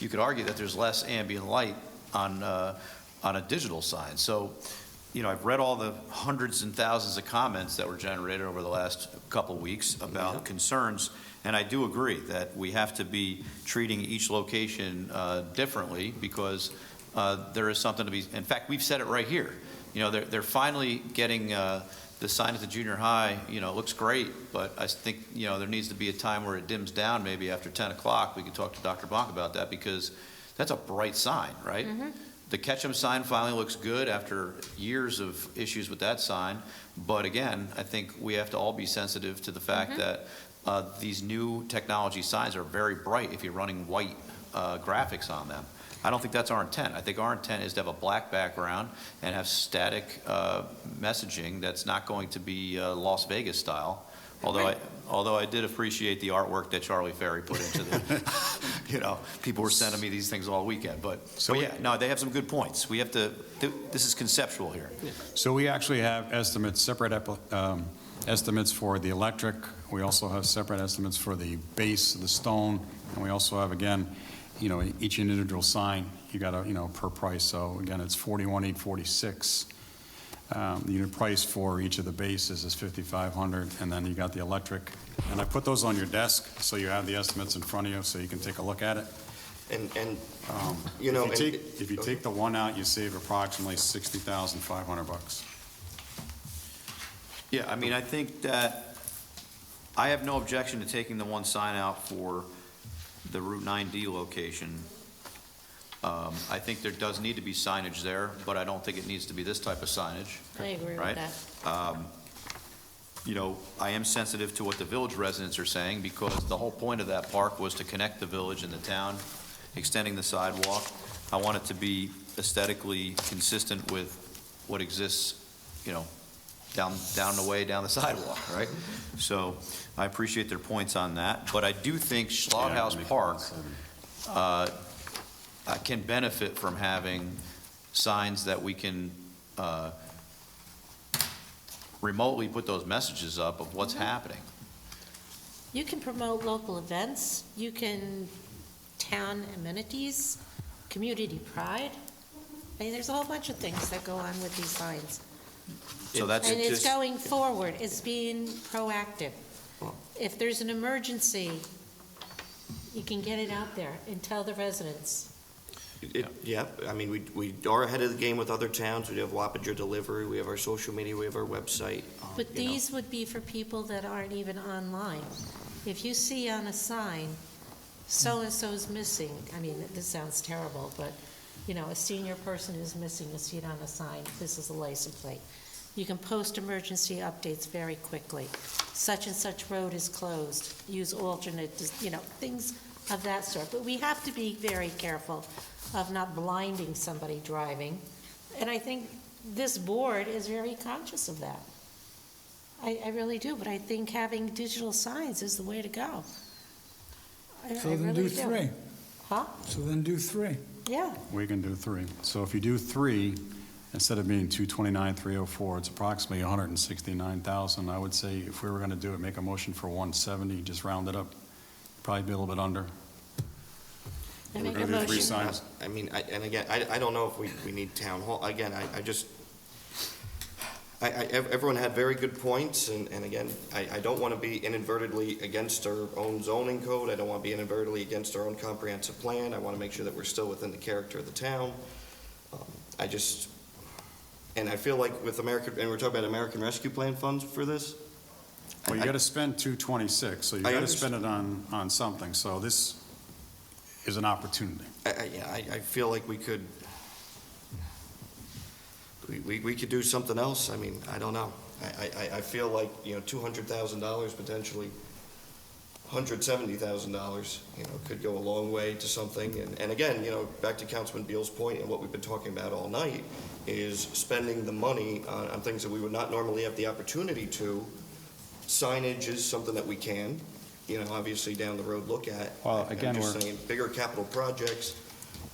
[SPEAKER 5] could argue that there's less ambient light on a digital sign. So, I've read all the hundreds and thousands of comments that were generated over the last couple of weeks about concerns, and I do agree that we have to be treating each location differently because there is something to be, in fact, we've said it right here. They're finally getting the sign at the junior high, looks great, but I think, there needs to be a time where it dims down maybe after 10 o'clock. We can talk to Dr. Bonk about that because that's a bright sign, right? The Ketchum sign finally looks good after years of issues with that sign. But again, I think we have to all be sensitive to the fact that these new technology signs are very bright if you're running white graphics on them. I don't think that's our intent. I think our intent is to have a black background and have static messaging that's not going to be Las Vegas style. Although I did appreciate the artwork that Charlie Ferry put into the, people were sending me these things all weekend. But yeah, no, they have some good points. We have to, this is conceptual here.
[SPEAKER 1] So we actually have estimates, separate estimates for the electric. We also have separate estimates for the base of the stone. And we also have, again, each individual sign, you got to, per price. So again, it's $41,846. The unit price for each of the bases is $5,500, and then you got the electric. And I put those on your desk, so you have the estimates in front of you, so you can take a look at it.
[SPEAKER 3] And
[SPEAKER 1] If you take the one out, you save approximately $60,500.
[SPEAKER 5] Yeah, I mean, I think that, I have no objection to taking the one sign out for the Route 9D location. I think there does need to be signage there, but I don't think it needs to be this type of signage.
[SPEAKER 8] I agree
[SPEAKER 5] Right.
[SPEAKER 8] with that.
[SPEAKER 5] I am sensitive to what the village residents are saying, because the whole point of that park was to connect the village and the town, extending the sidewalk. I want it to be aesthetically consistent with what exists, down the way, down the sidewalk, right? So I appreciate their points on that, but I do think Schlothouse Park can benefit from having signs that we can remotely put those messages up of what's happening.
[SPEAKER 8] You can promote local events, you can town amenities, community pride. I mean, there's a whole bunch of things that go on with these signs.
[SPEAKER 5] So that's
[SPEAKER 8] And it's
[SPEAKER 5] just,
[SPEAKER 8] going forward, it's being proactive. If there's an emergency, you can get it out there and tell the residents.
[SPEAKER 3] Yeah, I mean, we are ahead of the game with other towns. We have Wappinger Delivery, we have our social media, we have our website.
[SPEAKER 8] But these would be for people that aren't even online. If you see on a sign, so-and-so's missing, I mean, this sounds terrible, but, a senior person is missing, you see it on a sign, this is a license plate. You can post emergency updates very quickly. Such and such road is closed, use alternate, things of that sort. But we have to be very careful of not blinding somebody driving. And I think this board is very conscious of that. I really do, but I think having digital signs is the way to go.
[SPEAKER 2] So
[SPEAKER 8] I
[SPEAKER 2] then
[SPEAKER 8] really
[SPEAKER 2] do 3.
[SPEAKER 8] Huh?
[SPEAKER 2] So then do 3.
[SPEAKER 8] Yeah.
[SPEAKER 1] We can do 3. So if you do 3, instead of being 229,304, it's approximately 169,000. I would say if we were going to do it, make a motion for 170, just round it up. Probably be a little bit under.
[SPEAKER 8] I
[SPEAKER 1] We're
[SPEAKER 8] make a
[SPEAKER 1] gonna do 3
[SPEAKER 8] motion.
[SPEAKER 1] signs.
[SPEAKER 3] I mean, and again, I don't know if we need town hall. Again, everyone had very good points, and again, I don't want to be inadvertently against our own zoning code. I don't want to be inadvertently against our own comprehensive plan. I want to make sure that we're still within the character of the town. And I feel like with American, and we're talking about American Rescue Plan funds for this.
[SPEAKER 1] Well, you got to spend 226, so you
[SPEAKER 3] I
[SPEAKER 1] got to spend it on something. So this is an opportunity.
[SPEAKER 3] I feel like we could do something else. I mean, I don't know. I feel like, $200,000 potentially, $170,000, could go a long way to something. And again, back to Councilman Beal's point and what we've been talking about all night is spending the money on things that we would not normally have the opportunity to. Signage is something that we can, obviously down the road look at.
[SPEAKER 1] Well, again,
[SPEAKER 3] I'm just saying, bigger capital projects,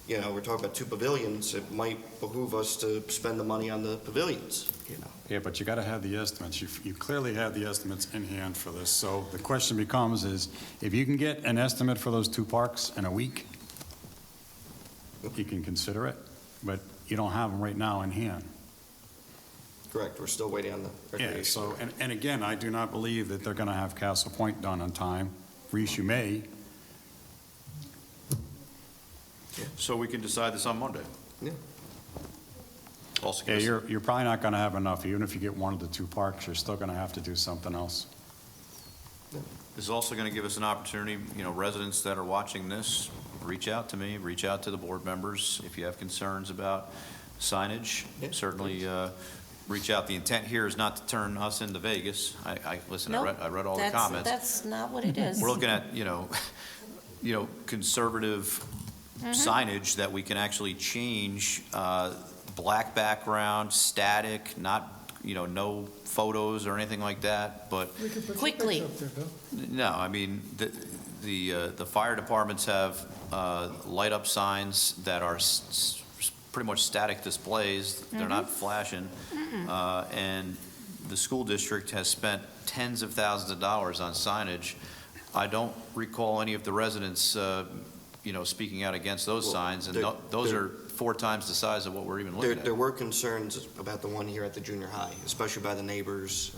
[SPEAKER 3] we're talking about 2 pavilions, it might behoove us to spend the money on the pavilions,
[SPEAKER 1] Yeah, but you got to have the estimates. You clearly have the estimates in hand for this. So the question becomes is, if you can get an estimate for those 2 parks in a week, you can consider it, but you don't have them right now in hand.
[SPEAKER 3] Correct, we're still waiting on the
[SPEAKER 1] Yeah,
[SPEAKER 3] recreation.
[SPEAKER 1] so, and again, I do not believe that they're going to have Castle Point done on time. Reese, you may.
[SPEAKER 5] So we can decide this on Monday.
[SPEAKER 3] Yeah.
[SPEAKER 5] Also,
[SPEAKER 1] Yeah, you're probably not going to have enough. Even if you get one of the 2 parks, you're still going to have to do something else.
[SPEAKER 5] This is also going to give us an opportunity, residents that are watching this, reach out to me, reach out to the board members if you have concerns about signage.
[SPEAKER 3] Yeah.
[SPEAKER 5] Certainly reach out. The intent here is not to turn us into Vegas. Listen,
[SPEAKER 8] Nope.
[SPEAKER 5] I read all the comments.
[SPEAKER 8] That's not what it is.
[SPEAKER 5] We're looking at, conservative signage that we can actually change, black background, static, not, no photos or anything like that, but
[SPEAKER 2] We could put your
[SPEAKER 8] Quickly.
[SPEAKER 2] picture up there, Bill.
[SPEAKER 5] no, I mean, the fire departments have light-up signs that are pretty much static displays. They're not flashing. And the school district has spent tens of thousands of dollars on signage. I don't recall any of the residents, speaking out against those
[SPEAKER 3] Well,
[SPEAKER 5] signs, and
[SPEAKER 3] there-
[SPEAKER 5] those
[SPEAKER 3] there-
[SPEAKER 5] are 4 times the size of what we're even
[SPEAKER 3] There,
[SPEAKER 5] looking at.
[SPEAKER 3] there were concerns about the one here at the junior high, especially by the neighbors,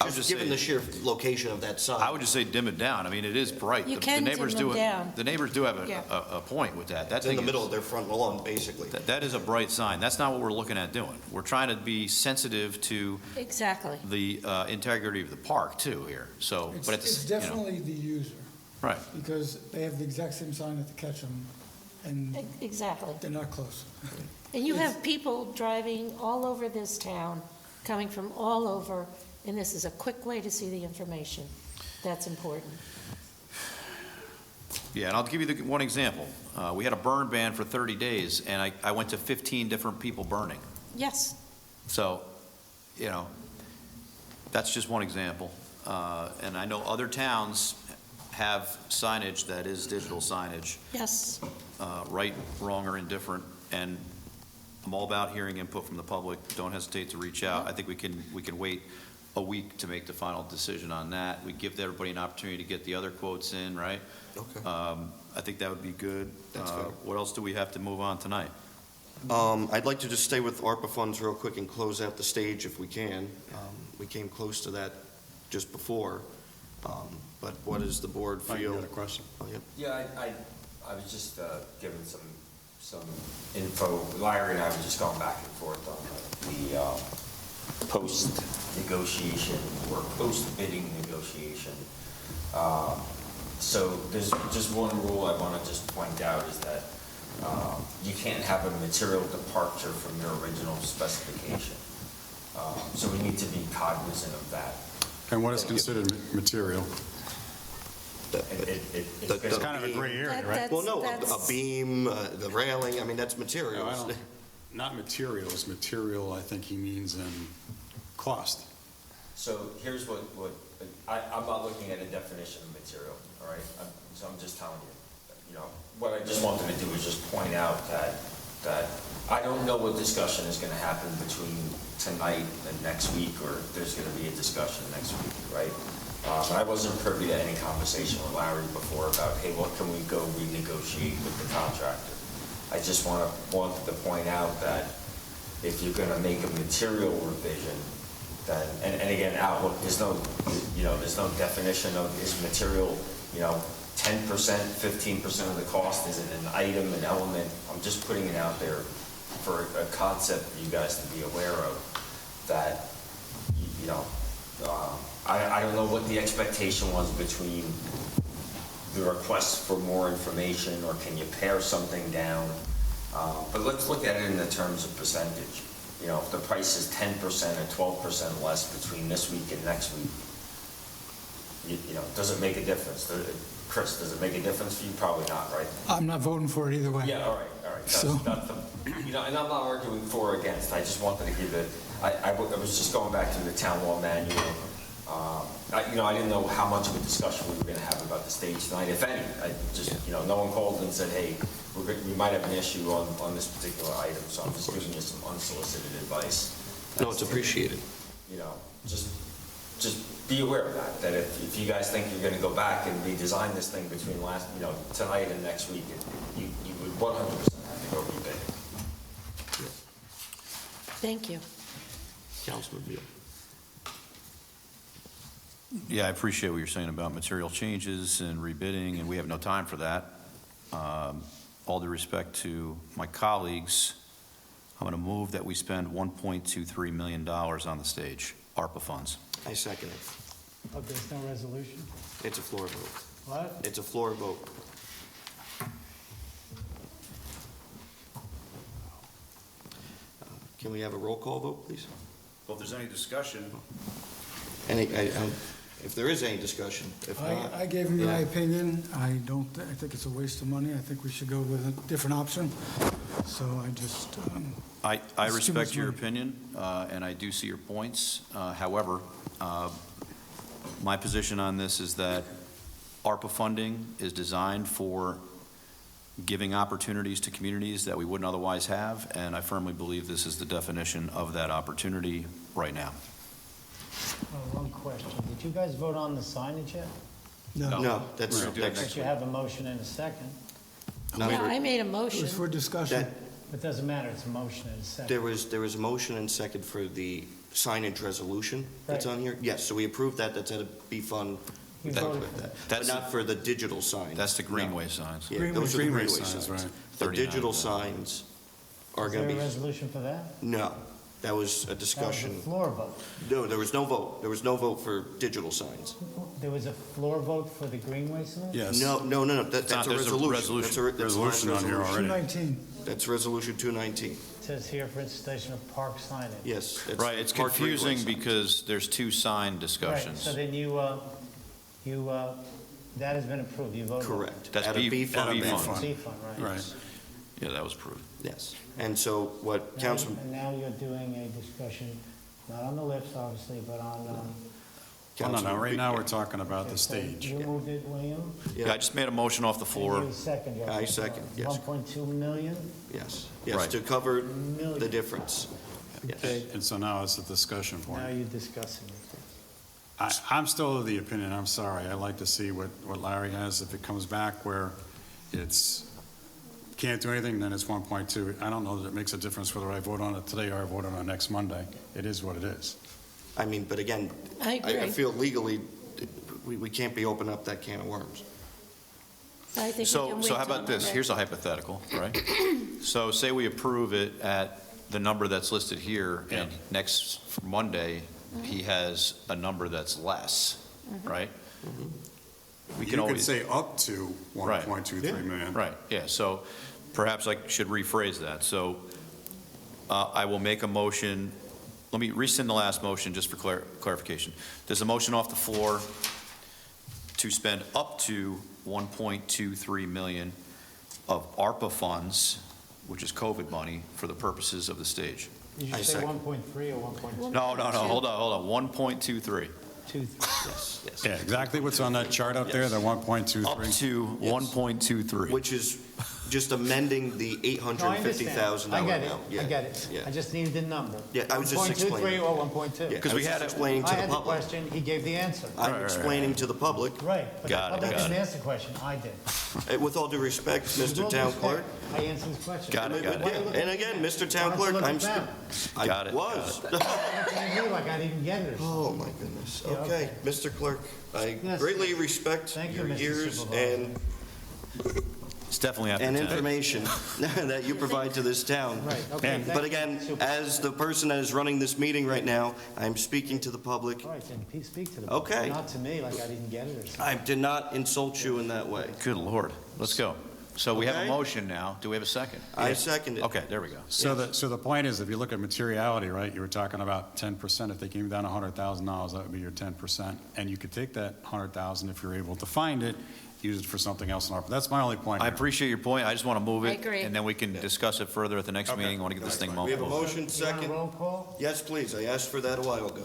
[SPEAKER 5] I would
[SPEAKER 3] just
[SPEAKER 5] just
[SPEAKER 3] given
[SPEAKER 5] say-
[SPEAKER 3] the sheer location of that sign.
[SPEAKER 5] I would just say dim it down. I mean, it is bright.
[SPEAKER 8] You
[SPEAKER 5] The
[SPEAKER 8] can
[SPEAKER 5] neighbors
[SPEAKER 8] dim
[SPEAKER 5] do
[SPEAKER 8] them down.
[SPEAKER 5] The neighbors do have
[SPEAKER 8] Yeah.
[SPEAKER 5] a point with that. That
[SPEAKER 3] It's in
[SPEAKER 5] thing
[SPEAKER 3] the
[SPEAKER 5] is-
[SPEAKER 3] middle of their front lawn, basically.
[SPEAKER 5] That is a bright sign. That's not what we're looking at doing. We're trying to be sensitive to
[SPEAKER 8] Exactly.
[SPEAKER 5] the integrity of the park too here. So,
[SPEAKER 2] It's
[SPEAKER 5] but at the,
[SPEAKER 2] it's definitely the user,
[SPEAKER 5] right.
[SPEAKER 2] because they have the exact same sign at the Ketchum, and
[SPEAKER 8] Exactly.
[SPEAKER 2] they're not close.
[SPEAKER 8] And you have people driving all over this town, coming from all over, and this is a quick way to see the information. That's important.
[SPEAKER 5] Yeah, and I'll give you one example. We had a burn ban for 30 days, and I went to 15 different people burning.
[SPEAKER 8] Yes,
[SPEAKER 5] So, that's just one example. And I know other towns have signage that is digital signage,
[SPEAKER 8] yes.
[SPEAKER 5] right, wrong, or indifferent, and I'm all about hearing input from the public. Don't hesitate to reach out. I think we can wait a week to make the final decision on that. We give everybody an opportunity to get the other quotes in, right?
[SPEAKER 3] Okay.
[SPEAKER 5] I think that would be good.
[SPEAKER 3] That's fair.
[SPEAKER 5] What else do we have to move on tonight?
[SPEAKER 3] I'd like to just stay with ARPA funds real quick and close out the stage if we can. We came close to that just before, but what does the board
[SPEAKER 1] Mike, you
[SPEAKER 3] feel?
[SPEAKER 1] got a question?
[SPEAKER 3] Oh, yep.
[SPEAKER 7] Yeah, I was just given some info. Larry and I were just going back and forth on the post-negotiation or post-bidding negotiation. So there's just one rule I want to just point out is that you can't have a material departure from your original specification. So we need to be cognizant of that.
[SPEAKER 1] And what is considered material? It's kind of a gray area, right?
[SPEAKER 3] Well, no, a
[SPEAKER 8] That's-
[SPEAKER 3] beam, the railing, I mean, that's
[SPEAKER 1] No, I
[SPEAKER 3] materials.
[SPEAKER 1] don't- Not materials. Material, I think he means in cost.
[SPEAKER 7] So here's what I'm not looking at a definition of material, all right? So I'm just telling you, what I just wanted to do is just point out that I don't know what discussion is gonna happen between tonight and next week, or if there's gonna be a discussion next week, right? I wasn't privy to any conversation with Larry before about, hey, what can we go renegotiate with the contractor? I just wanted to point out that if you're gonna make a material revision, then, and again, Outlook, there's no definition of, is material, 10%, 15% of the cost, is it an item, an element? I'm just putting it out there for a concept for you guys to be aware of, that, I don't know what the expectation was between the request for more information, or can you pare something down? But let's look at it in the terms of percentage. If the price is 10% or 12% less between this week and next week, does it make a difference? Chris, does it make a difference for you? Probably not, right?
[SPEAKER 2] I'm not voting for it either way.
[SPEAKER 7] Yeah, all right.
[SPEAKER 2] So-
[SPEAKER 7] And I'm not arguing for or against. I just wanted to give it, I was just going back to the town law manual. I didn't know how much of a discussion we were going to have about the stage tonight, if any. No one called and said, hey, we might have an issue on this particular item, so I'm just giving you some unsolicited advice.
[SPEAKER 3] No, it's appreciated.
[SPEAKER 7] Just be aware of that if you guys think you're going to go back and redesign this thing between tonight and next week, you would 100% have to go rebid.
[SPEAKER 8] Thank you.
[SPEAKER 3] Councilman Beal.
[SPEAKER 5] Yeah, I appreciate what you're saying about material changes and rebidding, and we have no time for that. All due respect to my colleagues, I'm going to move that we spend $1.23 million on the stage, ARPA funds.
[SPEAKER 3] I second it.
[SPEAKER 6] Oh, there's no resolution?
[SPEAKER 3] It's a floor vote.
[SPEAKER 6] What?
[SPEAKER 3] It's a floor vote. Can we have a roll call vote, please?
[SPEAKER 5] Well, if there's any discussion.
[SPEAKER 3] If there is any discussion, if not.
[SPEAKER 2] I gave him my
[SPEAKER 3] yeah.
[SPEAKER 2] opinion. I think it's a waste of money. I think we should go with a different option. So I just,
[SPEAKER 5] I
[SPEAKER 2] It's too
[SPEAKER 5] respect
[SPEAKER 2] much
[SPEAKER 5] your
[SPEAKER 2] money.
[SPEAKER 5] opinion, and I do see your points. However, my position on this is that ARPA funding is designed for giving opportunities to communities that we wouldn't otherwise have, and I firmly believe this is the definition of that opportunity right now.
[SPEAKER 6] One question. Did you guys vote on the signage yet?
[SPEAKER 3] No, that's
[SPEAKER 5] We're gonna do it
[SPEAKER 6] But
[SPEAKER 3] next.
[SPEAKER 6] you have a motion and a second.
[SPEAKER 3] No,
[SPEAKER 8] Yeah, I made a
[SPEAKER 2] It
[SPEAKER 8] motion.
[SPEAKER 2] was for discussion.
[SPEAKER 3] That,
[SPEAKER 6] It doesn't matter, it's a motion and a second.
[SPEAKER 3] there was a motion and second for the signage resolution that's
[SPEAKER 6] Right.
[SPEAKER 3] on here. Yes, so we approved that, that's at a B fund.
[SPEAKER 6] You
[SPEAKER 3] That-
[SPEAKER 6] voted for
[SPEAKER 3] that- But
[SPEAKER 5] That's
[SPEAKER 3] not for the digital signs.
[SPEAKER 5] That's the Greenway signs.
[SPEAKER 3] Yeah, those are the
[SPEAKER 1] Greenway
[SPEAKER 3] Greenway
[SPEAKER 1] signs,
[SPEAKER 3] signs.
[SPEAKER 1] right.
[SPEAKER 3] The
[SPEAKER 5] 39.
[SPEAKER 3] digital signs are
[SPEAKER 6] Is
[SPEAKER 3] going
[SPEAKER 6] there
[SPEAKER 3] to
[SPEAKER 6] a
[SPEAKER 3] be,
[SPEAKER 6] resolution for that?
[SPEAKER 3] no, that was a
[SPEAKER 6] That was
[SPEAKER 3] discussion.
[SPEAKER 6] a floor vote.
[SPEAKER 3] No, there was no vote. There was no vote for digital signs.
[SPEAKER 6] There was a floor vote for the Greenway sign?
[SPEAKER 1] Yes.
[SPEAKER 3] No, that's
[SPEAKER 5] not-
[SPEAKER 3] a
[SPEAKER 5] there's a
[SPEAKER 3] resolution.
[SPEAKER 5] resolution.
[SPEAKER 3] That's a re- that's the last
[SPEAKER 1] Resolution on here
[SPEAKER 3] resolution.
[SPEAKER 1] already.
[SPEAKER 2] 219.
[SPEAKER 3] That's Resolution 219.
[SPEAKER 6] It says here for installation of park signage.
[SPEAKER 3] Yes.
[SPEAKER 5] Right, it's
[SPEAKER 3] Park Greenway
[SPEAKER 5] confusing
[SPEAKER 3] signs.
[SPEAKER 5] because there's two sign
[SPEAKER 6] Right,
[SPEAKER 5] discussions.
[SPEAKER 6] so then that has been approved, you voted?
[SPEAKER 3] Correct.
[SPEAKER 5] That's
[SPEAKER 3] At a
[SPEAKER 5] B-
[SPEAKER 3] B
[SPEAKER 5] at a
[SPEAKER 3] fund.
[SPEAKER 5] B fund.
[SPEAKER 6] C fund, right?
[SPEAKER 1] Right.
[SPEAKER 5] Yeah, that was approved.
[SPEAKER 3] Yes. And so what
[SPEAKER 6] Now-
[SPEAKER 3] Councilman,
[SPEAKER 6] And now you're doing a discussion, not on the lifts, obviously, but on.
[SPEAKER 1] Oh, no, no, right now we're
[SPEAKER 3] Councilman-
[SPEAKER 1] talking about the
[SPEAKER 6] so
[SPEAKER 1] stage.
[SPEAKER 6] You moved it, William?
[SPEAKER 5] Yeah, I just made a motion off the floor.
[SPEAKER 6] And you seconded.
[SPEAKER 3] I second, yes.
[SPEAKER 6] 1.2 million?
[SPEAKER 3] Yes, yes,
[SPEAKER 5] Right.
[SPEAKER 3] to cover the
[SPEAKER 6] Million.
[SPEAKER 3] difference. Yes.
[SPEAKER 1] And so now it's a discussion
[SPEAKER 6] Now
[SPEAKER 1] point.
[SPEAKER 6] you're discussing it.
[SPEAKER 1] I'm still of the opinion, I'm sorry, I'd like to see what Larry has. If it comes back where it's, can't do anything, then it's 1.2. I don't know that it makes a difference whether I vote on it today or I vote on it next Monday. It is what it is.
[SPEAKER 3] I mean, but again,
[SPEAKER 8] I agree.
[SPEAKER 3] I feel legally, we can't be opening up that can of worms.
[SPEAKER 8] I think we
[SPEAKER 5] So
[SPEAKER 8] can
[SPEAKER 5] how
[SPEAKER 8] wait
[SPEAKER 5] about
[SPEAKER 8] till
[SPEAKER 5] this?
[SPEAKER 8] Monday.
[SPEAKER 5] Here's a hypothetical, right? So say we approve it at the number that's listed here, and next Monday, he has a number that's less, right? We
[SPEAKER 1] You
[SPEAKER 5] can
[SPEAKER 1] could
[SPEAKER 5] always,
[SPEAKER 1] say up to
[SPEAKER 5] Right.
[SPEAKER 1] 1.23 million.
[SPEAKER 5] right, yeah, so perhaps I should rephrase that. So I will make a motion, let me rescind the last motion just for clarification. There's a motion off the floor to spend up to 1.23 million of ARPA funds, which is COVID money, for the purposes of the stage.
[SPEAKER 6] Did
[SPEAKER 3] I
[SPEAKER 6] you say
[SPEAKER 3] second.
[SPEAKER 6] 1.3 or 1.2?
[SPEAKER 5] No, hold on, 1.23.
[SPEAKER 3] Yes, yes.
[SPEAKER 1] Yeah, exactly what's on that chart out there, the
[SPEAKER 5] Up
[SPEAKER 1] 1.23.
[SPEAKER 5] to 1.23.
[SPEAKER 3] Which is just amending the
[SPEAKER 6] No, I understand.
[SPEAKER 3] $850,000
[SPEAKER 6] I get it,
[SPEAKER 3] amount.
[SPEAKER 6] I
[SPEAKER 3] Yeah,
[SPEAKER 6] get it.
[SPEAKER 3] yeah.
[SPEAKER 6] I just needed the number.
[SPEAKER 3] Yeah, I was just explaining.
[SPEAKER 6] 1.23 or 1.2?
[SPEAKER 3] Yeah,
[SPEAKER 5] Because
[SPEAKER 3] I
[SPEAKER 5] we
[SPEAKER 3] was
[SPEAKER 5] had
[SPEAKER 3] just
[SPEAKER 5] it-
[SPEAKER 3] explaining to
[SPEAKER 6] I
[SPEAKER 3] the
[SPEAKER 6] had the
[SPEAKER 3] public.
[SPEAKER 6] question, he gave the answer.
[SPEAKER 3] I'm
[SPEAKER 5] Right.
[SPEAKER 3] explaining to the public.
[SPEAKER 6] Right, but the
[SPEAKER 5] Got it,
[SPEAKER 6] public
[SPEAKER 5] got
[SPEAKER 6] didn't
[SPEAKER 5] it.
[SPEAKER 6] ask the question, I did.
[SPEAKER 3] With all due respect,
[SPEAKER 6] With
[SPEAKER 3] Mr.
[SPEAKER 6] all
[SPEAKER 3] Town
[SPEAKER 6] respect,
[SPEAKER 3] Clerk.
[SPEAKER 6] I answered his question.
[SPEAKER 5] Got it, got it.
[SPEAKER 6] Why are you looking
[SPEAKER 3] And
[SPEAKER 6] at
[SPEAKER 3] again,
[SPEAKER 6] me?
[SPEAKER 3] Mr. Town
[SPEAKER 6] Why
[SPEAKER 3] Clerk,
[SPEAKER 6] don't you
[SPEAKER 3] I'm
[SPEAKER 6] look at
[SPEAKER 3] still,
[SPEAKER 6] them?
[SPEAKER 3] I
[SPEAKER 5] Got it,
[SPEAKER 3] was.
[SPEAKER 6] Looking at me like I didn't get it or something.
[SPEAKER 3] Oh, my goodness.
[SPEAKER 6] Yeah,
[SPEAKER 3] Okay,
[SPEAKER 6] okay.
[SPEAKER 3] Mr. Clerk, I
[SPEAKER 6] Yes.
[SPEAKER 3] greatly respect
[SPEAKER 6] Thank you,
[SPEAKER 3] your
[SPEAKER 6] Mr.
[SPEAKER 3] years
[SPEAKER 6] Supervisor.
[SPEAKER 5] It's definitely after
[SPEAKER 3] and
[SPEAKER 5] 10.
[SPEAKER 3] information that you provide to this town.
[SPEAKER 6] Right, okay.
[SPEAKER 1] And-
[SPEAKER 6] thank
[SPEAKER 3] But
[SPEAKER 6] you,
[SPEAKER 3] again,
[SPEAKER 6] Super-
[SPEAKER 3] as the person that is running this meeting right now, I'm speaking to the public.
[SPEAKER 6] All right, then speak to the.
[SPEAKER 3] Okay.
[SPEAKER 6] Not to me, like I didn't get it or something.
[SPEAKER 3] I did not insult you in that way.
[SPEAKER 5] Good Lord, let's go. So we have a
[SPEAKER 3] Okay.
[SPEAKER 5] motion now. Do we have a second?
[SPEAKER 3] I second it.
[SPEAKER 5] Okay, there we go.
[SPEAKER 1] So the point is, if you look at materiality, right, you were talking about 10%. If they came down $100,000, that would be your 10%. And you could take that 100,000 if you're able to find it, use it for something else in ARPA. That's my only point
[SPEAKER 5] I
[SPEAKER 1] here.
[SPEAKER 5] appreciate your point. I just want to move it.
[SPEAKER 8] I agree.
[SPEAKER 5] And then we can discuss it further at the next
[SPEAKER 1] Okay.
[SPEAKER 5] meeting. I want to get this thing
[SPEAKER 3] We have a
[SPEAKER 5] moving.
[SPEAKER 3] motion,
[SPEAKER 6] You want a
[SPEAKER 3] second.
[SPEAKER 6] roll call?
[SPEAKER 3] Yes, please. I asked for that a while ago.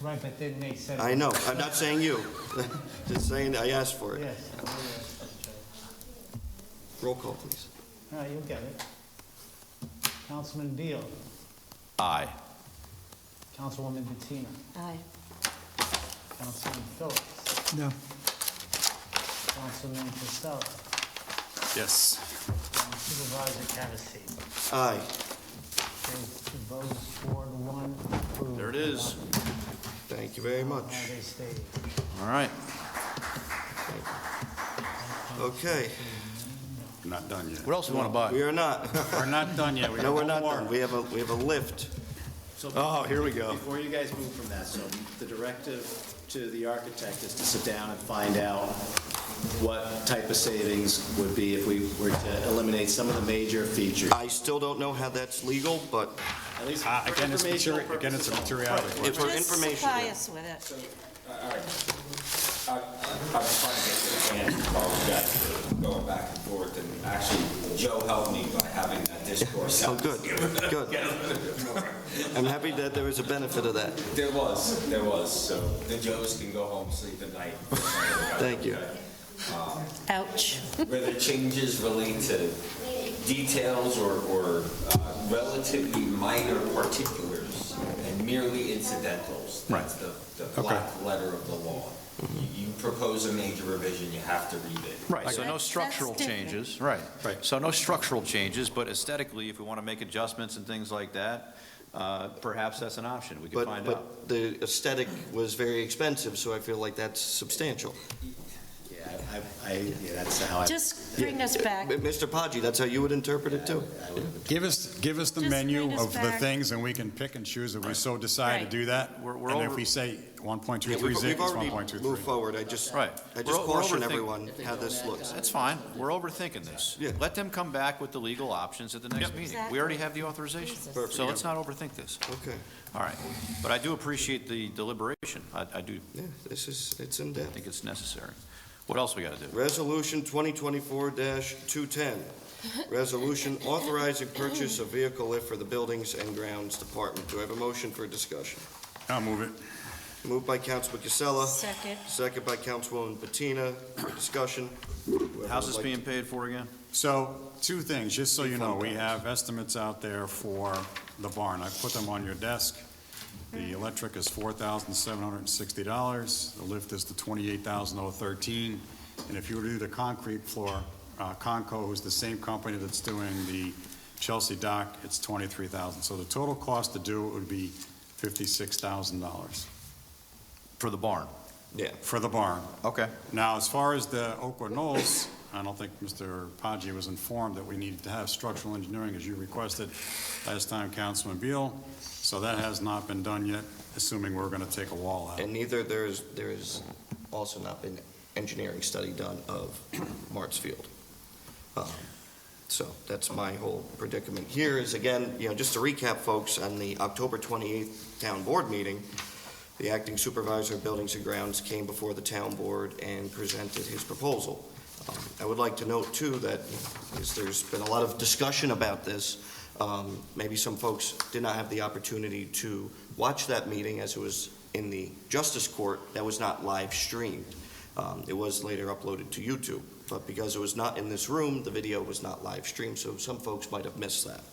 [SPEAKER 6] Right, but then they said.
[SPEAKER 3] I know. I'm not saying you. Just saying I asked for it.
[SPEAKER 6] Yes.
[SPEAKER 3] Roll call, please.
[SPEAKER 6] All right, you'll get it. Councilman Deal,
[SPEAKER 5] Aye.
[SPEAKER 6] Councilwoman Bettina,
[SPEAKER 8] Aye.
[SPEAKER 6] Councilman Phillips,
[SPEAKER 2] No.
[SPEAKER 6] Councilman Casella,
[SPEAKER 1] Yes.
[SPEAKER 6] and Supervisor Cavasy.
[SPEAKER 3] Aye.
[SPEAKER 6] Okay, the vote is 4-1 approved.
[SPEAKER 5] There it is.
[SPEAKER 3] Thank you very much.
[SPEAKER 6] Holiday stage.
[SPEAKER 5] All right.
[SPEAKER 3] Okay.
[SPEAKER 1] We're not done yet.
[SPEAKER 5] What else do we want to buy?
[SPEAKER 3] We are not.
[SPEAKER 1] We're not done yet. We
[SPEAKER 3] No,
[SPEAKER 1] got
[SPEAKER 3] we're
[SPEAKER 1] one
[SPEAKER 3] not
[SPEAKER 1] more.
[SPEAKER 3] done. We have a lift.
[SPEAKER 5] Oh, here we go.
[SPEAKER 4] Before you guys move from that, so the directive to the architect is to sit down and find out what type of savings would be if we were to eliminate some of the major features.
[SPEAKER 3] I still don't know how that's legal, but
[SPEAKER 4] At least
[SPEAKER 1] Again, it's a materiality question.
[SPEAKER 3] if for
[SPEAKER 8] Just
[SPEAKER 3] information.
[SPEAKER 8] supply us with it.
[SPEAKER 7] I was trying to get to the end while we got going back and forth, and actually, Joe helped me by having that discourse.
[SPEAKER 3] Oh, good, good. I'm happy that there was a benefit of that.
[SPEAKER 7] There was, so the Joes can go home, sleep at night.
[SPEAKER 3] Thank you.
[SPEAKER 8] Ouch.
[SPEAKER 7] Whether changes relate to details or relatively minor particulars and merely incidentals. That's the black letter of the law. You propose a major revision, you have to rebid.
[SPEAKER 5] Right, so no
[SPEAKER 8] That's
[SPEAKER 5] structural
[SPEAKER 8] different.
[SPEAKER 5] changes, right.
[SPEAKER 1] Right.
[SPEAKER 5] So no structural changes, but aesthetically, if we want to make adjustments and things like that, perhaps that's an option, we could find out.
[SPEAKER 3] But the aesthetic was very expensive, so I feel like that's substantial.
[SPEAKER 4] Yeah, that's how I.
[SPEAKER 8] Just bring us back.
[SPEAKER 3] Mr. Paggi, that's how you would interpret it too?
[SPEAKER 1] Give us the
[SPEAKER 8] Just
[SPEAKER 1] menu
[SPEAKER 8] bring us
[SPEAKER 1] of the
[SPEAKER 8] back.
[SPEAKER 1] things, and we can pick and choose if we so decide to
[SPEAKER 8] Right.
[SPEAKER 1] do that.
[SPEAKER 5] We're
[SPEAKER 1] And if
[SPEAKER 5] over-
[SPEAKER 1] we say
[SPEAKER 3] Yeah,
[SPEAKER 1] 1.23
[SPEAKER 3] we've
[SPEAKER 1] it's
[SPEAKER 3] already
[SPEAKER 1] 1.23.
[SPEAKER 3] moved forward, I just
[SPEAKER 5] Right. We're
[SPEAKER 3] caution
[SPEAKER 5] overthinking-
[SPEAKER 3] everyone how this looks.
[SPEAKER 5] That's fine, we're overthinking this.
[SPEAKER 3] Yeah.
[SPEAKER 5] Let them come back with the legal options at the next meeting.
[SPEAKER 8] Exactly.
[SPEAKER 5] We already have the authorization,
[SPEAKER 8] Jesus.
[SPEAKER 5] so let's not overthink this.
[SPEAKER 3] Okay,
[SPEAKER 5] All right, but I do appreciate the deliberation, I do
[SPEAKER 3] yeah, it's in depth.
[SPEAKER 5] think it's necessary. What else we got to do?
[SPEAKER 3] Resolution 2024-210, resolution authorizing purchase of vehicle lift for the Buildings and Grounds Department. Do I have a motion for discussion?
[SPEAKER 1] I'll move it.
[SPEAKER 3] Moved by Councilman Casella,
[SPEAKER 8] Second.
[SPEAKER 3] second by Councilwoman Bettina, for discussion. Whoever
[SPEAKER 5] How's
[SPEAKER 3] would
[SPEAKER 5] this
[SPEAKER 3] like
[SPEAKER 5] being paid for again?
[SPEAKER 1] So, two things, just so you know, we have estimates out there for the barn. I put them on your desk. The electric is $4,760. The lift is the $28,013. And if you were to do the concrete floor, Conco, who's the same company that's doing the Chelsea dock, it's $23,000. So the total cost to do it would be $56,000
[SPEAKER 5] For the barn?
[SPEAKER 3] Yeah.
[SPEAKER 1] for the barn.
[SPEAKER 5] Okay.
[SPEAKER 1] Now, as far as the Oakwood Knolls, I don't think Mr. Paggi was informed that we needed to have structural engineering as you requested last time, Councilman Beal. So that has not been done yet, assuming we're going to take a wall out.
[SPEAKER 3] And neither there is also not been engineering study done of Martz Field. So that's my whole predicament here is, again, just to recap, folks, on the October 28th town board meeting, the acting supervisor of Buildings and Grounds came before the town board and presented his proposal. I would like to note, too, that as there's been a lot of discussion about this, maybe some folks did not have the opportunity to watch that meeting as it was in the Justice Court. That was not live streamed. It was later uploaded to YouTube, but because it was not in this room, the video was not live streamed, so some folks might have missed that.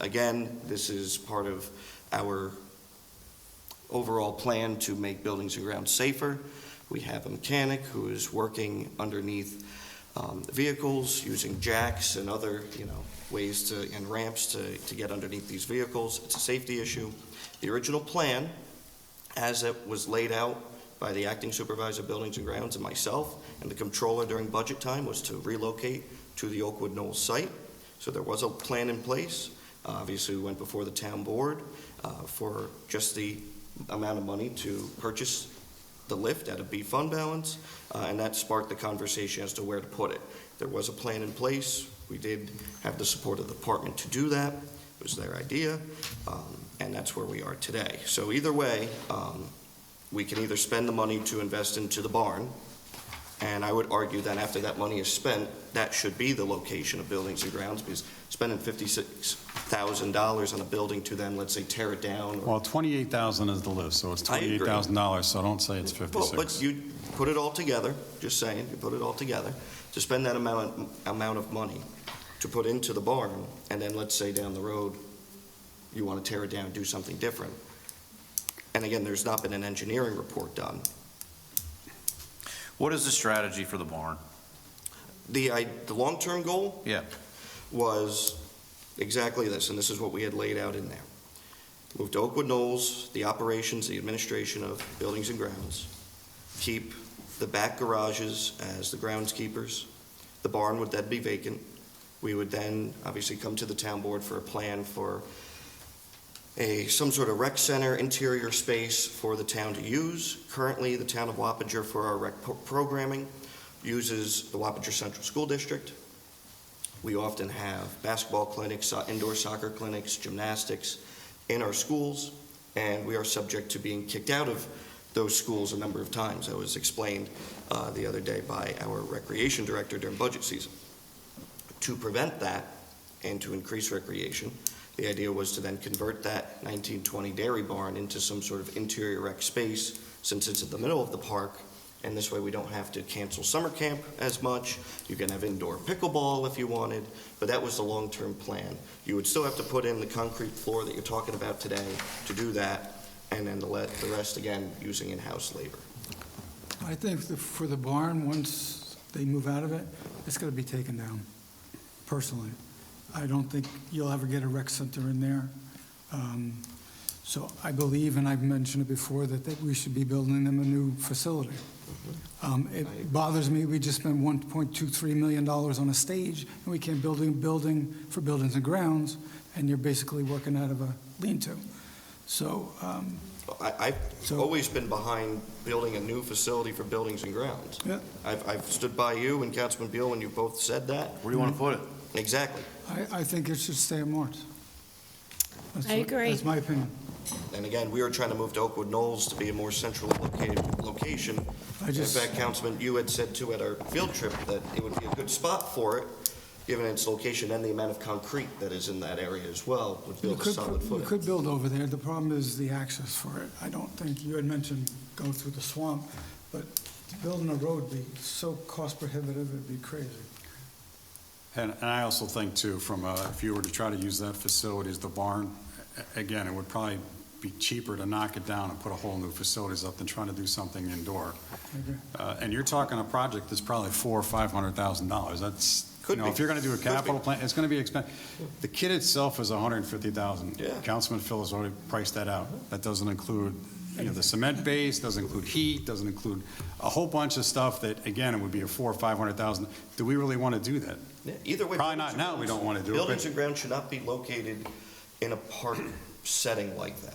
[SPEAKER 3] Again, this is part of our overall plan to make Buildings and Grounds safer. We have a mechanic who is working underneath vehicles, using jacks and other, ways and ramps to get underneath these vehicles. It's a safety issue. The original plan, as it was laid out by the acting supervisor of Buildings and Grounds and myself and the controller during budget time, was to relocate to the Oakwood Knolls site. So there was a plan in place. Obviously, we went before the town board for just the amount of money to purchase the lift out of B fund balance, and that sparked the conversation as to where to put it. There was a plan in place. We did have the support of the department to do that. It was their idea, and that's where we are today. So either way, we can either spend the money to invest into the barn, and I would argue that after that money is spent, that should be the location of Buildings and Grounds, because spending $56,000 on a building to then, let's say, tear it down.
[SPEAKER 1] Well, $28,000 is the lift, so it's
[SPEAKER 3] I agree.
[SPEAKER 1] $28,000, so don't say it's
[SPEAKER 3] Well,
[SPEAKER 1] 56.
[SPEAKER 3] but you put it all together, just saying, you put it all together, to spend that amount of money to put into the barn, and then let's say down the road, you want to tear it down, do something different. And again, there's not been an engineering report done.
[SPEAKER 5] What is the strategy for the barn?
[SPEAKER 3] The long-term goal
[SPEAKER 5] Yeah.
[SPEAKER 3] was exactly this, and this is what we had laid out in there. Move to Oakwood Knolls, the operations, the administration of Buildings and Grounds, keep the back garages as the groundskeepers. The barn would then be vacant. We would then obviously come to the town board for a plan for some sort of rec center interior space for the town to use. Currently, the town of Wappinger for our rec programming uses the Wappinger Central School District. We often have basketball clinics, indoor soccer clinics, gymnastics in our schools, and we are subject to being kicked out of those schools a number of times. That was explained the other day by our recreation director during budget season. To prevent that and to increase recreation, the idea was to then convert that 1920 dairy barn into some sort of interior rec space. Since it's in the middle of the park, and this way we don't have to cancel summer camp as much. You can have indoor pickleball if you wanted, but that was the long-term plan. You would still have to put in the concrete floor that you're talking about today to do that, and then the rest, again, using in-house labor.
[SPEAKER 2] I think for the barn, once they move out of it, it's going to be taken down, personally. I don't think you'll ever get a rec center in there. So I believe, and I've mentioned it before, that we should be building them a new facility. It bothers me, we just spent $1.23 million on a stage, and we can't build a building for buildings and grounds, and you're basically working out of a lean-to. So,
[SPEAKER 3] I've
[SPEAKER 2] So-
[SPEAKER 3] always been behind building a new facility for buildings and grounds.
[SPEAKER 2] yeah,
[SPEAKER 3] I've stood by you and Councilman Beal when you both said that.
[SPEAKER 5] Where do you want to put it?
[SPEAKER 3] Exactly.
[SPEAKER 2] I think it should stay at Mart's.
[SPEAKER 8] I agree.
[SPEAKER 2] That's my opinion.
[SPEAKER 3] And again, we were trying to move to Oakwood Knolls to be a more centrally located location.
[SPEAKER 2] I just-
[SPEAKER 3] In fact, Councilman, you had said too at our field trip that it would be a good spot for it, given its location and the amount of concrete that is in that area as well, would
[SPEAKER 2] You
[SPEAKER 3] build a
[SPEAKER 2] could,
[SPEAKER 3] solid
[SPEAKER 2] you
[SPEAKER 3] footing.
[SPEAKER 2] could build over there. The problem is the access for it. I don't think, you had mentioned going through the swamp, but building a road would be so cost prohibitive, it'd be crazy.
[SPEAKER 1] And I also think too, if you were to try to use that facility as the barn, again, it would probably be cheaper to knock it down and put a whole new facilities up than trying to do something indoor.
[SPEAKER 2] I agree.
[SPEAKER 1] And you're talking a project that's probably $400,000 or $500,000. That's,
[SPEAKER 3] Could be.
[SPEAKER 1] if you're going to do a
[SPEAKER 3] Could be.
[SPEAKER 1] capital plan, it's going to be expensive. The kit itself is $150,000.
[SPEAKER 3] Yeah.
[SPEAKER 1] Councilman Phil has already priced that out. That doesn't include, the cement base, doesn't include heat, doesn't include a whole bunch of stuff that, again, it would be a $400,000 or $500,000. Do we really want to do that?
[SPEAKER 3] Yeah, either way.
[SPEAKER 1] Probably not now, we don't want to do it,
[SPEAKER 3] Buildings
[SPEAKER 1] but
[SPEAKER 3] and grounds should not be located in a park setting like that,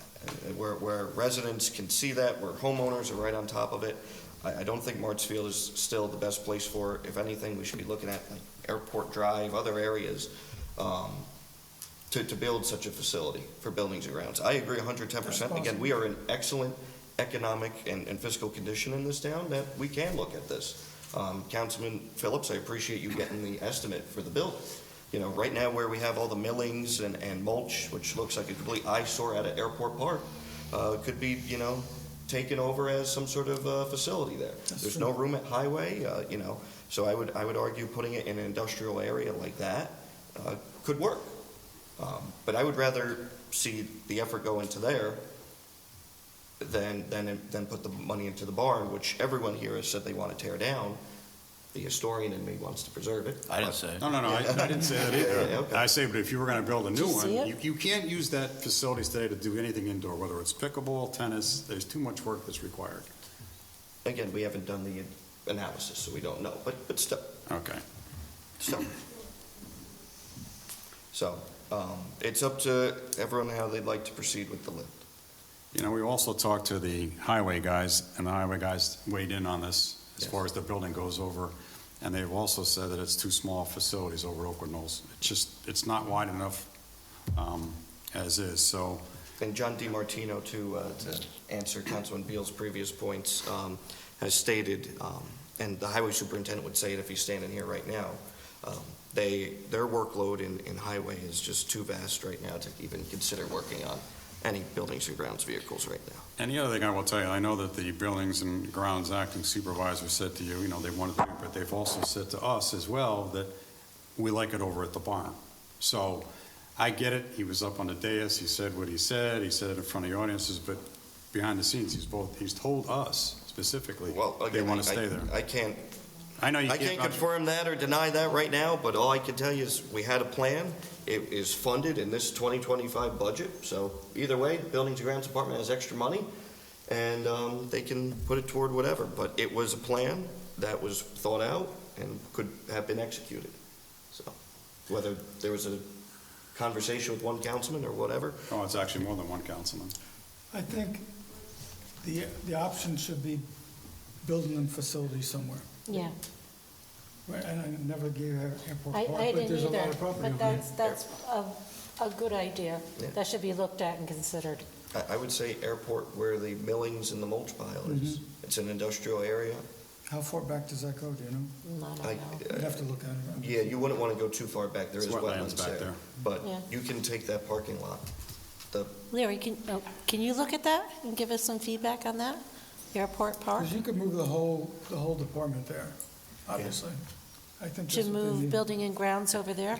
[SPEAKER 3] where residents can see that, where homeowners are right on top of it. I don't think Mart's Field is still the best place for it. If anything, we should be looking at like Airport Drive, other areas, to build such a facility for buildings and grounds. I agree 110%. Again, we are in excellent economic and fiscal condition in this town that we can look at this. Councilman Phillips, I appreciate you getting the estimate for the building. Right now where we have all the millings and mulch, which looks like a complete eyesore at an airport park, could be, taken over as some sort of facility there. There's no room at Highway, so I would argue putting it in an industrial area like that could work. But I would rather see the effort go into there than put the money into the barn, which everyone here has said they want to tear down. The historian in me wants to preserve it.
[SPEAKER 5] I didn't say it.
[SPEAKER 1] no, I didn't say that either.
[SPEAKER 3] Yeah, okay.
[SPEAKER 1] I say, but if you were going to build a new
[SPEAKER 8] Did you
[SPEAKER 1] one,
[SPEAKER 8] see it?
[SPEAKER 1] you can't use that facilities today to do anything indoor, whether it's pickleball, tennis, there's too much work that's required.
[SPEAKER 3] Again, we haven't done the analysis, so we don't know, but still.
[SPEAKER 1] Okay.
[SPEAKER 3] So, it's up to everyone how they'd like to proceed with the lift.
[SPEAKER 1] We also talked to the highway guys, and the highway guys weighed in on this as
[SPEAKER 3] Yes.
[SPEAKER 1] far as the building goes over, and they've also said that it's too small facilities over Oakwood Knolls. It's not wide enough as is, so,
[SPEAKER 3] And John DiMartino, to answer Councilman Beal's previous points, has stated, and the highway superintendent would say it if he's standing here right now, their workload in highway is just too vast right now to even consider working on any buildings and grounds vehicles right now.
[SPEAKER 1] and the other thing I will tell you, I know that the Buildings and Grounds Acting Supervisor said to you, they wanted to do it, but they've also said to us as well that we like it over at the barn. So I get it, he was up on the dais, he said what he said it in front of the audiences, but behind the scenes, he's told us specifically
[SPEAKER 3] Well,
[SPEAKER 1] they
[SPEAKER 3] again,
[SPEAKER 1] want to stay there.
[SPEAKER 3] I
[SPEAKER 1] I know you
[SPEAKER 3] can't
[SPEAKER 1] can't.
[SPEAKER 3] confirm that or deny that right now, but all I can tell you is we had a plan. It is funded in this 2025 budget, so either way, the Buildings and Grounds Department has extra money, and they can put it toward whatever. But it was a plan that was thought out and could have been executed. So whether there was a conversation with one councilman or whatever,
[SPEAKER 1] Oh, it's actually more than one councilman.
[SPEAKER 2] I think the option should be building them facilities somewhere.
[SPEAKER 8] Yeah,
[SPEAKER 2] Right, and I never gave Airport
[SPEAKER 8] I
[SPEAKER 2] Park, but
[SPEAKER 8] didn't
[SPEAKER 2] there's a lot
[SPEAKER 8] either,
[SPEAKER 2] of property
[SPEAKER 8] but
[SPEAKER 2] over there.
[SPEAKER 8] that's a good idea.
[SPEAKER 3] Yeah.
[SPEAKER 8] That should be looked at and considered.
[SPEAKER 3] I would say airport where the millings and the mulch pile is. It's an industrial area.
[SPEAKER 2] How far back does that go, do you know?
[SPEAKER 8] I don't know.
[SPEAKER 2] You'd have to look at it.
[SPEAKER 3] Yeah, you wouldn't want to go too far back. There is
[SPEAKER 1] It's wetlands
[SPEAKER 3] wetlands
[SPEAKER 1] back
[SPEAKER 3] there.
[SPEAKER 1] there.
[SPEAKER 3] But
[SPEAKER 8] Yeah.
[SPEAKER 3] you can take that parking lot.
[SPEAKER 8] Larry, can you look at that and give us some feedback on that? Airport Park?
[SPEAKER 2] Because you could move the whole department there, obviously. I think
[SPEAKER 8] To
[SPEAKER 2] that's what they
[SPEAKER 8] move
[SPEAKER 2] need.
[SPEAKER 8] building and grounds over there?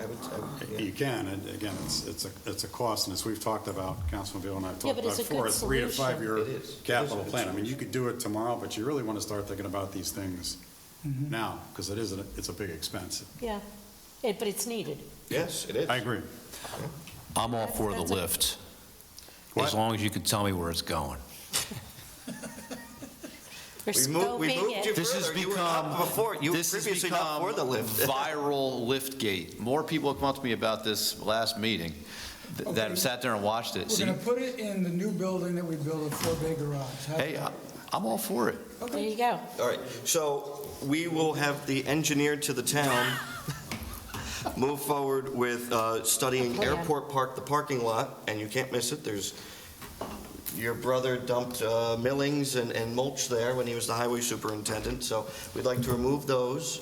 [SPEAKER 1] You can, and again, it's a cost, and as we've talked about, Councilman Beal and I have
[SPEAKER 8] Yeah,
[SPEAKER 1] talked
[SPEAKER 8] but
[SPEAKER 1] about
[SPEAKER 8] it's a
[SPEAKER 1] before, a
[SPEAKER 8] good
[SPEAKER 1] 3 to 5
[SPEAKER 8] solution.
[SPEAKER 1] year
[SPEAKER 3] It is. It is
[SPEAKER 1] capital
[SPEAKER 3] a good
[SPEAKER 1] plan. I mean, you could do it tomorrow, but you really want to start thinking about these things now, because it's a big expense.
[SPEAKER 8] Yeah, but it's needed.
[SPEAKER 3] Yes, it is.
[SPEAKER 1] I agree.
[SPEAKER 5] I'm all
[SPEAKER 8] That's-
[SPEAKER 5] for the
[SPEAKER 8] that's a-
[SPEAKER 5] lift,
[SPEAKER 1] What?
[SPEAKER 5] as long as you can tell me where it's going.
[SPEAKER 8] We're
[SPEAKER 3] We
[SPEAKER 8] scoping
[SPEAKER 3] moved you
[SPEAKER 8] it.
[SPEAKER 5] This has
[SPEAKER 3] further. You were not
[SPEAKER 5] become,
[SPEAKER 3] before, you were
[SPEAKER 5] this has
[SPEAKER 3] previously not
[SPEAKER 5] become
[SPEAKER 3] for the lift.
[SPEAKER 5] viral lift gate. More people have come up to me about this last meeting that have
[SPEAKER 2] Okay.
[SPEAKER 5] sat there and watched it.
[SPEAKER 2] We're
[SPEAKER 5] See,
[SPEAKER 2] going to put it in the new building that we built, a 4-bay garage. How's
[SPEAKER 5] hey,
[SPEAKER 2] that?
[SPEAKER 5] I'm all for it.
[SPEAKER 8] There you go.
[SPEAKER 3] All right, so we will have the engineer to the town move forward with studying
[SPEAKER 8] plan.
[SPEAKER 3] Airport Park, the parking lot, and you can't miss it. There's, your brother dumped millings and mulch there when he was the highway superintendent, so we'd like to remove those.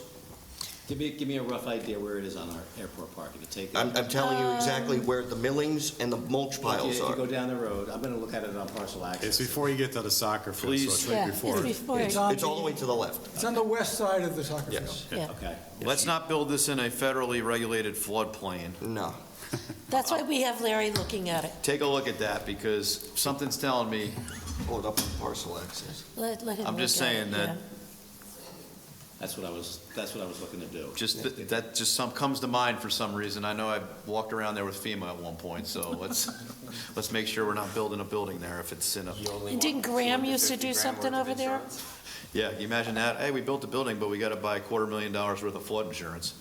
[SPEAKER 4] Give me a rough idea where it is on our airport park. If you take,
[SPEAKER 3] I'm telling you exactly where the millings and the mulch piles
[SPEAKER 4] if you
[SPEAKER 3] are.
[SPEAKER 4] go down the road, I'm going to look at it on parcel access.
[SPEAKER 1] It's before you get to the soccer field, so it's
[SPEAKER 8] Yeah,
[SPEAKER 1] right
[SPEAKER 8] it's
[SPEAKER 1] before.
[SPEAKER 8] before.
[SPEAKER 2] It's on
[SPEAKER 3] It's all the way to the left.
[SPEAKER 2] It's on the west side of the soccer field.
[SPEAKER 3] Yes.
[SPEAKER 8] Yeah,
[SPEAKER 4] Okay.
[SPEAKER 5] Let's not build this in a federally regulated floodplain.
[SPEAKER 3] No.
[SPEAKER 8] that's why we have Larry looking at it.
[SPEAKER 5] Take a look at that, because something's telling me,
[SPEAKER 3] Pull it up on parcel access.
[SPEAKER 8] Let him
[SPEAKER 5] I'm just
[SPEAKER 8] look at
[SPEAKER 5] saying
[SPEAKER 8] it,
[SPEAKER 5] that-
[SPEAKER 8] yeah.
[SPEAKER 4] That's what I was looking to do.
[SPEAKER 5] that just comes to mind for some reason. I know I walked around there with FEMA at one point, so let's make sure we're not building a building there if it's in a,
[SPEAKER 8] And didn't Graham used to do something over there?
[SPEAKER 5] yeah, can you imagine that? Hey, we built a building, but we got to buy $250,000 worth of flood insurance.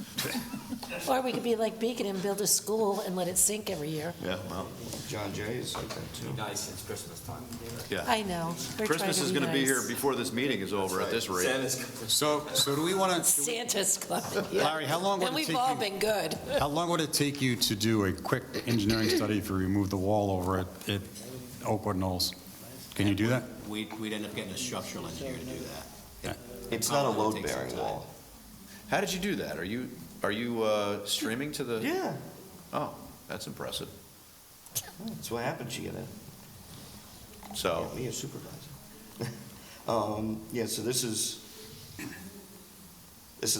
[SPEAKER 8] Or we could be like Beacon and build a school and let it sink every year.
[SPEAKER 5] Yeah, well,
[SPEAKER 3] John Jay is like that too.
[SPEAKER 7] Nice, it's Christmas time.
[SPEAKER 5] yeah.
[SPEAKER 8] I know. We're trying
[SPEAKER 5] Christmas is
[SPEAKER 8] be
[SPEAKER 5] going to be here
[SPEAKER 8] nice.
[SPEAKER 5] before this meeting is over at this rate.
[SPEAKER 1] So do we want to,
[SPEAKER 8] Santa's coming, yeah.
[SPEAKER 1] Larry, how long would
[SPEAKER 8] And
[SPEAKER 1] it
[SPEAKER 8] we've
[SPEAKER 1] take
[SPEAKER 8] all
[SPEAKER 1] you?
[SPEAKER 8] been good.
[SPEAKER 1] How long would it take you to do a quick engineering study if you remove the wall over at Oakwood Knolls? Can you do that?
[SPEAKER 4] We'd end up getting a structural engineer to do that.
[SPEAKER 3] It's not a
[SPEAKER 4] Probably take some
[SPEAKER 3] load-bearing
[SPEAKER 4] time.
[SPEAKER 3] wall.
[SPEAKER 5] How did you do that? Are you streaming to the?
[SPEAKER 3] Yeah,
[SPEAKER 5] Oh, that's impressive.
[SPEAKER 3] that's what happens, you gotta
[SPEAKER 5] So,
[SPEAKER 3] get me a supervisor. Yeah, so this is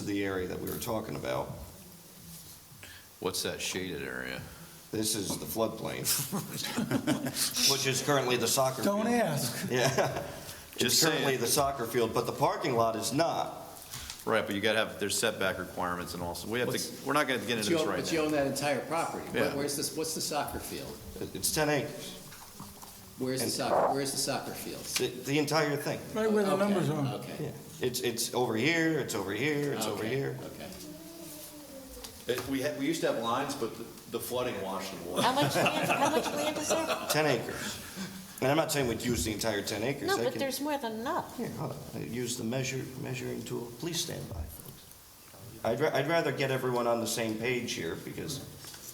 [SPEAKER 3] the area that we were talking about.
[SPEAKER 5] what's that shaded area?
[SPEAKER 3] This is the floodplain, which is currently the soccer field.
[SPEAKER 2] Don't ask.
[SPEAKER 3] Yeah,
[SPEAKER 5] Just
[SPEAKER 3] it's currently
[SPEAKER 5] saying.
[SPEAKER 3] the soccer field, but the parking lot is not.
[SPEAKER 5] Right, but you got to have, there's setback requirements and also, we're not going to get into this right
[SPEAKER 9] But you
[SPEAKER 5] now.
[SPEAKER 9] own that entire property.
[SPEAKER 5] Yeah.
[SPEAKER 9] What's the soccer field?
[SPEAKER 3] It's 10 acres,
[SPEAKER 9] Where's the soccer field?
[SPEAKER 3] the entire thing.
[SPEAKER 2] Right where the
[SPEAKER 9] Okay,
[SPEAKER 2] numbers are.
[SPEAKER 9] Okay.
[SPEAKER 3] Yeah, it's over here, it's over here, it's over
[SPEAKER 9] Okay,
[SPEAKER 3] here.
[SPEAKER 9] Okay.
[SPEAKER 5] We used to have lines, but the flooding washed them away.
[SPEAKER 8] How much land is there?
[SPEAKER 3] 10 acres. And I'm not saying we'd use the entire 10 acres.
[SPEAKER 8] No,
[SPEAKER 3] I
[SPEAKER 8] but
[SPEAKER 3] can-
[SPEAKER 8] there's more than enough.
[SPEAKER 3] Here, hold on. I use the measuring tool. Please stand by, folks. I'd rather get everyone on the same page here because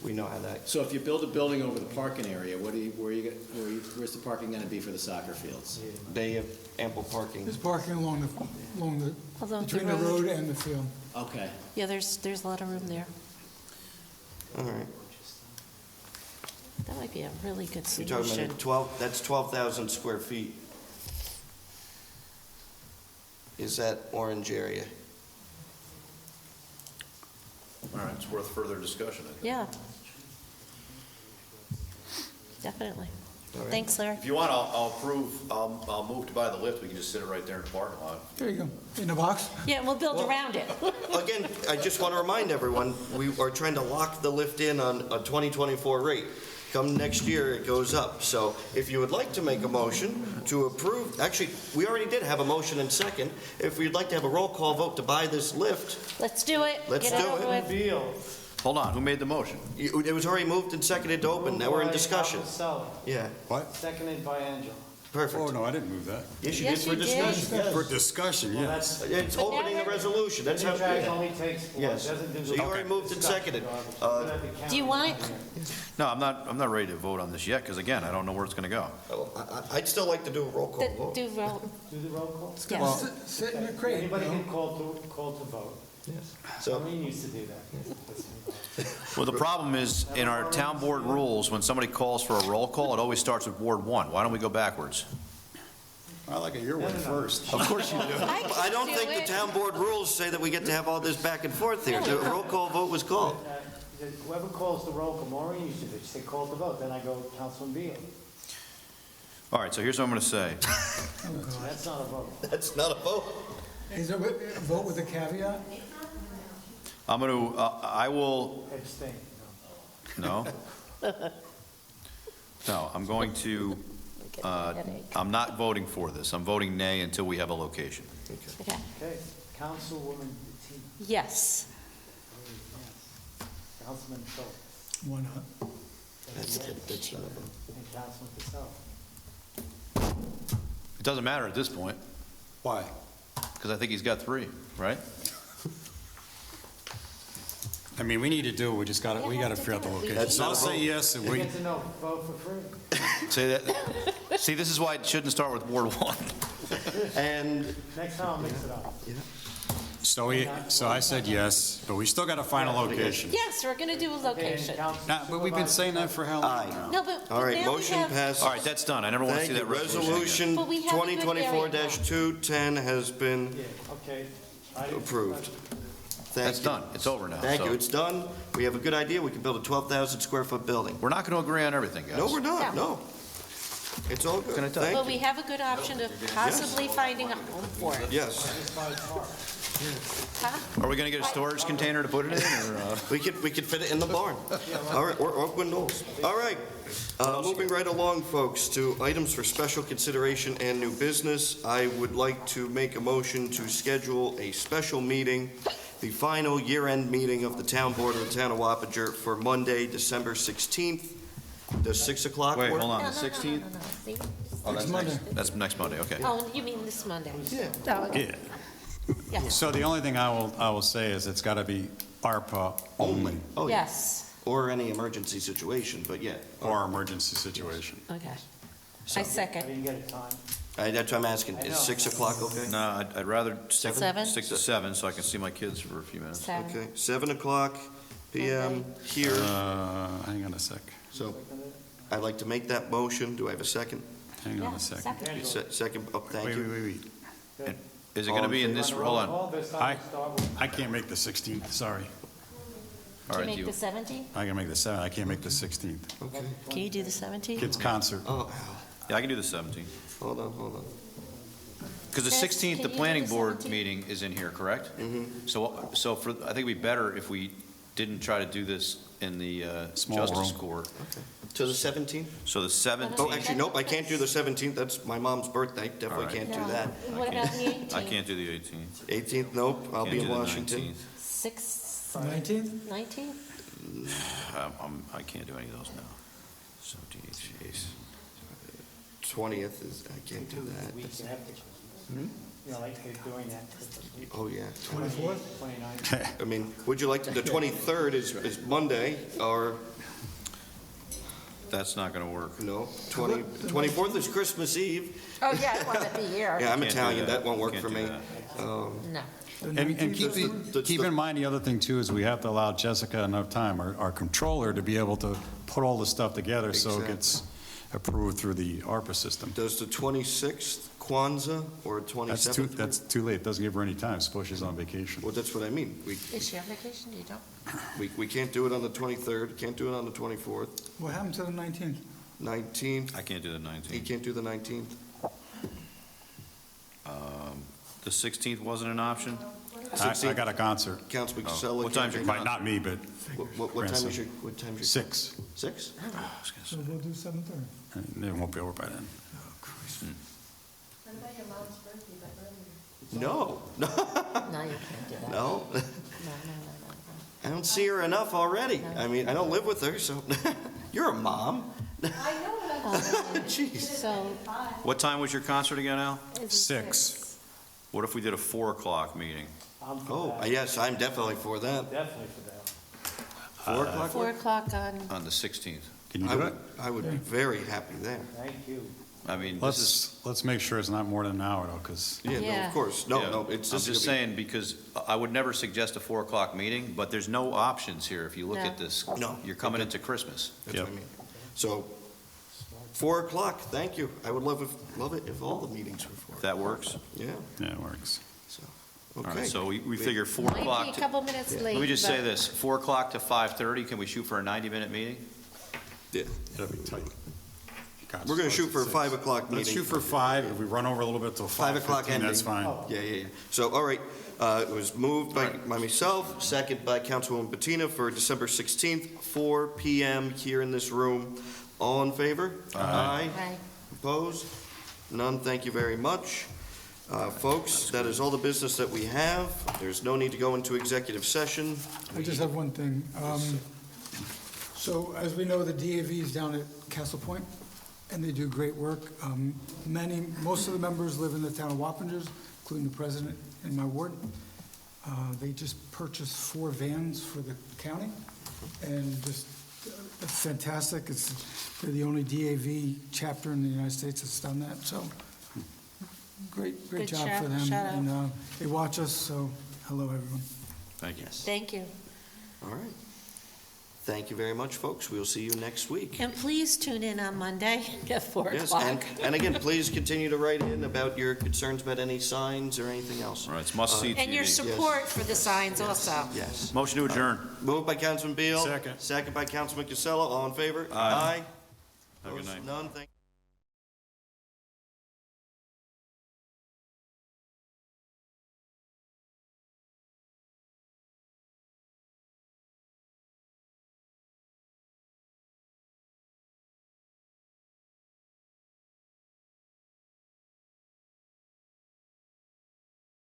[SPEAKER 3] we know how that,
[SPEAKER 9] So if you build a building over the parking area, where's the parking gonna be for the soccer fields?
[SPEAKER 3] they have ample parking.
[SPEAKER 2] There's parking along
[SPEAKER 8] Along
[SPEAKER 2] the,
[SPEAKER 8] the
[SPEAKER 2] between the
[SPEAKER 8] road.
[SPEAKER 2] road and the field.
[SPEAKER 9] Okay.
[SPEAKER 8] Yeah, there's a lot of room there.
[SPEAKER 3] All right.
[SPEAKER 8] That might be a really good
[SPEAKER 3] You're talking
[SPEAKER 8] solution.
[SPEAKER 3] about 12, that's 12,000 square feet. Is that orange area?
[SPEAKER 5] All right, it's worth further discussion, I think.
[SPEAKER 8] Yeah. Definitely.
[SPEAKER 3] All right.
[SPEAKER 8] Thanks, Larry.
[SPEAKER 5] If you want, I'll move to buy the lift, we can just sit it right there in the parking lot.
[SPEAKER 2] There you go. In the box?
[SPEAKER 8] Yeah, we'll build
[SPEAKER 3] Well-
[SPEAKER 8] around it.
[SPEAKER 3] Again, I just want to remind everyone, we are trying to lock the lift in on a 2024 rate. Come next year, it goes up. So if you would like to make a motion to approve, actually, we already did have a motion and second. If we'd like to have a roll call vote to buy this lift,
[SPEAKER 8] Let's do it.
[SPEAKER 3] Let's
[SPEAKER 8] Get
[SPEAKER 3] do
[SPEAKER 8] over
[SPEAKER 3] it.
[SPEAKER 8] with.
[SPEAKER 5] Hold on, who made the motion?
[SPEAKER 3] it was already moved and seconded to open. Now we're in discussion. Yeah,
[SPEAKER 1] What?
[SPEAKER 6] Seconded by Angela.
[SPEAKER 1] Oh,
[SPEAKER 3] perfect.
[SPEAKER 1] no, I didn't move that.
[SPEAKER 3] Yes, you
[SPEAKER 8] Yes,
[SPEAKER 3] did for
[SPEAKER 8] you did.
[SPEAKER 3] discussion. yes.
[SPEAKER 1] For discussion,
[SPEAKER 6] Well,
[SPEAKER 1] yeah.
[SPEAKER 6] that's,
[SPEAKER 3] It's
[SPEAKER 8] But
[SPEAKER 3] opening the
[SPEAKER 8] never-
[SPEAKER 3] resolution. That's how,
[SPEAKER 6] drag
[SPEAKER 3] yeah.
[SPEAKER 6] only takes four,
[SPEAKER 3] Yes.
[SPEAKER 6] doesn't do the.
[SPEAKER 3] So you already moved and seconded.
[SPEAKER 8] Do you want it?
[SPEAKER 5] No, I'm not ready to vote on this yet, because again, I don't know where it's going to go.
[SPEAKER 3] I'd still like to do a roll call vote.
[SPEAKER 8] Do roll.
[SPEAKER 6] Do the roll call?
[SPEAKER 8] Yes.
[SPEAKER 2] Sit in your crate, you
[SPEAKER 6] Anybody
[SPEAKER 2] know?
[SPEAKER 6] can call to vote.
[SPEAKER 3] So,
[SPEAKER 6] Maureen used to do that.
[SPEAKER 5] Well, the problem is, in our town board rules, when somebody calls for a roll call, it always starts with Ward 1. Why don't we go backwards?
[SPEAKER 1] I like it your way first.
[SPEAKER 3] Of course you do. I don't
[SPEAKER 8] do
[SPEAKER 3] think the
[SPEAKER 8] it.
[SPEAKER 3] town board rules say that we get to have all this back and forth here. The roll call vote was called.
[SPEAKER 6] Whoever calls the roll, Maureen used to do, she said, call the vote, then I go, Councilman Beal.
[SPEAKER 5] All right, so here's what I'm going to say.
[SPEAKER 6] That's not a vote.
[SPEAKER 3] That's not a vote.
[SPEAKER 2] Is there a vote with a caveat?
[SPEAKER 5] I'm going to, I will,
[SPEAKER 6] Abstain,
[SPEAKER 5] no? No, I'm going to, I'm not voting for this. I'm voting nay until we have a location.
[SPEAKER 8] Okay.
[SPEAKER 6] Okay, Councilwoman Deteen,
[SPEAKER 8] Yes.
[SPEAKER 6] Councilman Schultz,
[SPEAKER 2] Why not?
[SPEAKER 3] That's not a vote.
[SPEAKER 6] and Councilman Casella.
[SPEAKER 5] It doesn't matter at this point,
[SPEAKER 1] Why?
[SPEAKER 5] because I think he's got 3, right?
[SPEAKER 1] I mean, we need to do it, we just gotta, we gotta figure out the location. So I'll say yes, and
[SPEAKER 6] You
[SPEAKER 1] we,
[SPEAKER 6] get to know, vote for free.
[SPEAKER 5] Say that, see, this is why it shouldn't start with Ward 1.
[SPEAKER 3] And
[SPEAKER 6] Next time I'll mix it up.
[SPEAKER 1] so I said yes, but we still gotta find a location.
[SPEAKER 8] Yes, we're going to do a location.
[SPEAKER 1] Nah, but we've been saying that for how long
[SPEAKER 3] aye.
[SPEAKER 1] now?
[SPEAKER 8] No, but
[SPEAKER 3] All right,
[SPEAKER 8] now we
[SPEAKER 3] motion
[SPEAKER 8] have-
[SPEAKER 3] passed.
[SPEAKER 5] All right, that's done. I never want to
[SPEAKER 3] Thank
[SPEAKER 5] see
[SPEAKER 3] you.
[SPEAKER 5] that resolution again.
[SPEAKER 3] Resolution
[SPEAKER 8] But we have a good area now.
[SPEAKER 3] 2024-210 has been
[SPEAKER 6] Yeah, okay. I didn't-
[SPEAKER 3] approved. Thank
[SPEAKER 5] That's
[SPEAKER 3] you.
[SPEAKER 5] done. It's over now.
[SPEAKER 3] Thank
[SPEAKER 5] so
[SPEAKER 3] you, it's done. We have a good idea. We can build a 12,000 square foot building.
[SPEAKER 5] We're not going to agree on everything, guys.
[SPEAKER 3] No, we're not,
[SPEAKER 8] No.
[SPEAKER 3] no. It's all good.
[SPEAKER 5] Gonna tell you.
[SPEAKER 3] Thank
[SPEAKER 8] But we have a good option of possibly finding a home for it.
[SPEAKER 3] Yes,
[SPEAKER 8] Huh?
[SPEAKER 5] Are we going to get a storage container to put it in, or?
[SPEAKER 3] we could fit it in the barn. All right, or open doors. All right, moving right along, folks, to items for special consideration and new business. I would like to make a motion to schedule a special meeting, the final year-end meeting of the Town Board of the Town of Wappinger for Monday, December 16th. Does 6 o'clock work?
[SPEAKER 5] Wait, hold on,
[SPEAKER 8] No,
[SPEAKER 5] the
[SPEAKER 8] no, no,
[SPEAKER 5] 16th?
[SPEAKER 8] no, no, see?
[SPEAKER 3] Oh, that's next.
[SPEAKER 5] That's next Monday, okay.
[SPEAKER 8] Oh, you mean this Monday?
[SPEAKER 3] Yeah.
[SPEAKER 8] Oh, okay.
[SPEAKER 1] Yeah.
[SPEAKER 8] Yeah.
[SPEAKER 1] So the only thing I will say is it's gotta be ARPA only,
[SPEAKER 3] Oh, yeah.
[SPEAKER 8] Yes,
[SPEAKER 3] Or any emergency situation, but yeah.
[SPEAKER 1] or emergency situation.
[SPEAKER 8] okay.
[SPEAKER 3] So-
[SPEAKER 8] I
[SPEAKER 6] I
[SPEAKER 8] second.
[SPEAKER 6] didn't get a time.
[SPEAKER 3] That's what I'm asking.
[SPEAKER 6] I
[SPEAKER 3] Is
[SPEAKER 6] know.
[SPEAKER 3] 6 o'clock okay?
[SPEAKER 5] No, I'd rather stick
[SPEAKER 8] Seven?
[SPEAKER 5] to 7 so I can see my kids for a few minutes.
[SPEAKER 8] 7.
[SPEAKER 3] Okay, 7 o'clock PM here.
[SPEAKER 1] Hang on a sec,
[SPEAKER 3] So I'd like to make that motion. Do I have a second?
[SPEAKER 1] hang on
[SPEAKER 8] Yeah,
[SPEAKER 1] a sec.
[SPEAKER 8] second.
[SPEAKER 3] Second, oh, thank
[SPEAKER 1] Wait,
[SPEAKER 3] you.
[SPEAKER 1] wait.
[SPEAKER 5] Is it going to be in this, hold on.
[SPEAKER 6] Call this time,
[SPEAKER 1] I-
[SPEAKER 6] start with
[SPEAKER 1] I can't make the 16th, sorry.
[SPEAKER 5] All
[SPEAKER 8] Can
[SPEAKER 5] right,
[SPEAKER 8] you
[SPEAKER 5] you,
[SPEAKER 8] make the 17th?
[SPEAKER 1] I can make the 7th, I can't make the 16th.
[SPEAKER 3] Okay.
[SPEAKER 8] Can you do the 17th?
[SPEAKER 1] Kids concert.
[SPEAKER 3] Oh,
[SPEAKER 5] yeah, I can do the 17th.
[SPEAKER 3] hold on.
[SPEAKER 5] Because the
[SPEAKER 8] Yes,
[SPEAKER 5] 16th,
[SPEAKER 8] can
[SPEAKER 5] the
[SPEAKER 8] you do
[SPEAKER 5] planning
[SPEAKER 8] the
[SPEAKER 5] board
[SPEAKER 8] 17th?
[SPEAKER 5] meeting is in here, correct? So for, I think it'd be better if we didn't try to do this in the
[SPEAKER 1] Small
[SPEAKER 5] Justice
[SPEAKER 1] room.
[SPEAKER 5] Court.
[SPEAKER 3] To the 17th?
[SPEAKER 5] So the 17th.
[SPEAKER 3] Oh, actually, nope, I can't do the 17th. That's my mom's birthday. Definitely
[SPEAKER 5] All right.
[SPEAKER 3] can't do
[SPEAKER 8] No.
[SPEAKER 3] that.
[SPEAKER 8] What about the 18th?
[SPEAKER 5] I can't do the 18th.
[SPEAKER 3] 18th, nope, I'll
[SPEAKER 5] Can't
[SPEAKER 3] be
[SPEAKER 5] do
[SPEAKER 3] in
[SPEAKER 5] the
[SPEAKER 3] Washington.
[SPEAKER 5] 19th.
[SPEAKER 8] 6th,
[SPEAKER 2] 19th?
[SPEAKER 8] 19th?
[SPEAKER 5] I can't do any of those now. So, jeez.
[SPEAKER 3] 20th is, I can't do that.
[SPEAKER 6] week after Christmas. You know, like they're doing that Christmas week,
[SPEAKER 3] Oh, yeah.
[SPEAKER 6] 24th, 29th.
[SPEAKER 3] I mean, would you like to, the 23rd is Monday, or,
[SPEAKER 5] That's not going to work.
[SPEAKER 3] no, 24th is Christmas Eve.
[SPEAKER 8] Oh, yeah, I want to be here.
[SPEAKER 3] Yeah, I'm
[SPEAKER 5] Can't do
[SPEAKER 3] Italian, that won't work
[SPEAKER 5] Can't
[SPEAKER 3] for
[SPEAKER 5] do
[SPEAKER 3] me.
[SPEAKER 5] that.
[SPEAKER 8] No.
[SPEAKER 1] And keep, keep in mind, the other thing too is we have to allow Jessica enough time, our controller, to be able to put all the stuff together so it
[SPEAKER 3] Exactly.
[SPEAKER 1] gets approved through the ARPA system.
[SPEAKER 3] Does the 26th Kwanzaa or 27th?
[SPEAKER 1] That's too late, doesn't give her any time, suppose she's on vacation.
[SPEAKER 3] Well, that's what I mean.
[SPEAKER 8] Is she on vacation? You don't?
[SPEAKER 3] We can't do it on the 23rd, can't do it on the 24th.
[SPEAKER 2] What happened to the 19th?
[SPEAKER 3] 19th,
[SPEAKER 5] I can't do the
[SPEAKER 3] he
[SPEAKER 5] 19th.
[SPEAKER 3] can't do the 19th.
[SPEAKER 5] The 16th wasn't an option?
[SPEAKER 1] I got a concert,
[SPEAKER 3] Councilman
[SPEAKER 5] Oh.
[SPEAKER 3] Casella.
[SPEAKER 5] What time's your
[SPEAKER 3] can't
[SPEAKER 1] Might not me, but
[SPEAKER 3] make- what time is your, what time is your?
[SPEAKER 1] 6,
[SPEAKER 3] 6?
[SPEAKER 2] So we'll do 7:30.
[SPEAKER 1] and it won't be over by then.
[SPEAKER 3] No, no,
[SPEAKER 8] No, you can't do that.
[SPEAKER 3] no.
[SPEAKER 8] No.
[SPEAKER 3] I don't see her enough already. I mean, I don't live with her, so, you're a mom. Jeez.
[SPEAKER 8] So.
[SPEAKER 5] What time was your concert again, Al?
[SPEAKER 8] it's
[SPEAKER 1] 6.
[SPEAKER 5] What if we did a 4 o'clock meeting?
[SPEAKER 6] I'm for
[SPEAKER 3] Oh,
[SPEAKER 6] that,
[SPEAKER 3] yes, I'm definitely for that.
[SPEAKER 6] definitely for that.
[SPEAKER 3] 4 o'clock?
[SPEAKER 8] 4 o'clock on,
[SPEAKER 5] On the 16th.
[SPEAKER 1] Can you
[SPEAKER 3] I
[SPEAKER 1] do
[SPEAKER 3] would,
[SPEAKER 1] it?
[SPEAKER 3] I would be very happy there.
[SPEAKER 6] Thank you.
[SPEAKER 5] I mean, this is.
[SPEAKER 1] Let's make sure it's not more than an hour though, because
[SPEAKER 3] Yeah, no,
[SPEAKER 8] Yeah.
[SPEAKER 3] of course. No,
[SPEAKER 5] Yeah.
[SPEAKER 3] no, it's
[SPEAKER 5] I'm
[SPEAKER 3] just
[SPEAKER 5] just
[SPEAKER 3] gonna be.
[SPEAKER 5] saying, because I would never suggest a 4 o'clock meeting, but there's no options here if you look
[SPEAKER 8] No.
[SPEAKER 5] at this.
[SPEAKER 3] No.
[SPEAKER 5] You're coming into Christmas.
[SPEAKER 3] That's what I
[SPEAKER 1] Yep.
[SPEAKER 3] mean. So, 4 o'clock, thank you. I would love it if all the meetings were 4.
[SPEAKER 5] If that works.
[SPEAKER 3] Yeah,
[SPEAKER 1] Yeah, it works.
[SPEAKER 3] so,
[SPEAKER 5] All
[SPEAKER 3] okay.
[SPEAKER 5] right, so we figure 4
[SPEAKER 8] Might be
[SPEAKER 5] o'clock.
[SPEAKER 8] a couple minutes late.
[SPEAKER 5] Let me just say
[SPEAKER 8] but-
[SPEAKER 5] this, 4 o'clock to 5:30, can we shoot for a 90-minute meeting?
[SPEAKER 3] Yeah.
[SPEAKER 1] That'd be tight. God,
[SPEAKER 3] We're gonna shoot for a
[SPEAKER 1] it's
[SPEAKER 3] 5 o'clock meeting.
[SPEAKER 1] Let's shoot for 5. If we run over a little bit till
[SPEAKER 3] 5 o'clock
[SPEAKER 1] 5:15, that's
[SPEAKER 3] ending.
[SPEAKER 1] fine.
[SPEAKER 3] Yeah. So, all right, it was moved by myself, second by Councilwoman Bettina for December 16th, 4 PM here in this room. All in favor? Aye.
[SPEAKER 8] Right.
[SPEAKER 3] Opposed? None, thank you very much. Folks, that is all the business that we have. There's no need to go into executive session.
[SPEAKER 2] I just have one thing. So as we know, the DAV is down at Castle Point, and they do great work. Most of the members live in the town of Wappingers, including the president in my ward. They just purchased 4 vans for the county, and just it's fantastic. They're the only DAV chapter in the United States that's done that, so great
[SPEAKER 8] Good
[SPEAKER 2] job
[SPEAKER 8] shout-
[SPEAKER 2] for them.
[SPEAKER 8] shout out.
[SPEAKER 2] And they watch us, so hello, everyone.
[SPEAKER 5] Thank you.
[SPEAKER 3] Yes.
[SPEAKER 8] Thank you.
[SPEAKER 3] All right. Thank you very much, folks. We'll see you next week.
[SPEAKER 8] And please tune in on Monday at 4
[SPEAKER 3] Yes,
[SPEAKER 8] o'clock.
[SPEAKER 3] and again, please continue to write in about your concerns about any signs or anything else.
[SPEAKER 5] All right, it's must-see TV.
[SPEAKER 8] And your support for the signs also.
[SPEAKER 3] Yes.
[SPEAKER 5] Motion to adjourn.
[SPEAKER 3] Moved by Councilman Beal.
[SPEAKER 1] Second.
[SPEAKER 3] Second by Councilman Casella. All in favor? Aye.
[SPEAKER 5] Have a good night.
[SPEAKER 3] Opposed? None. Thank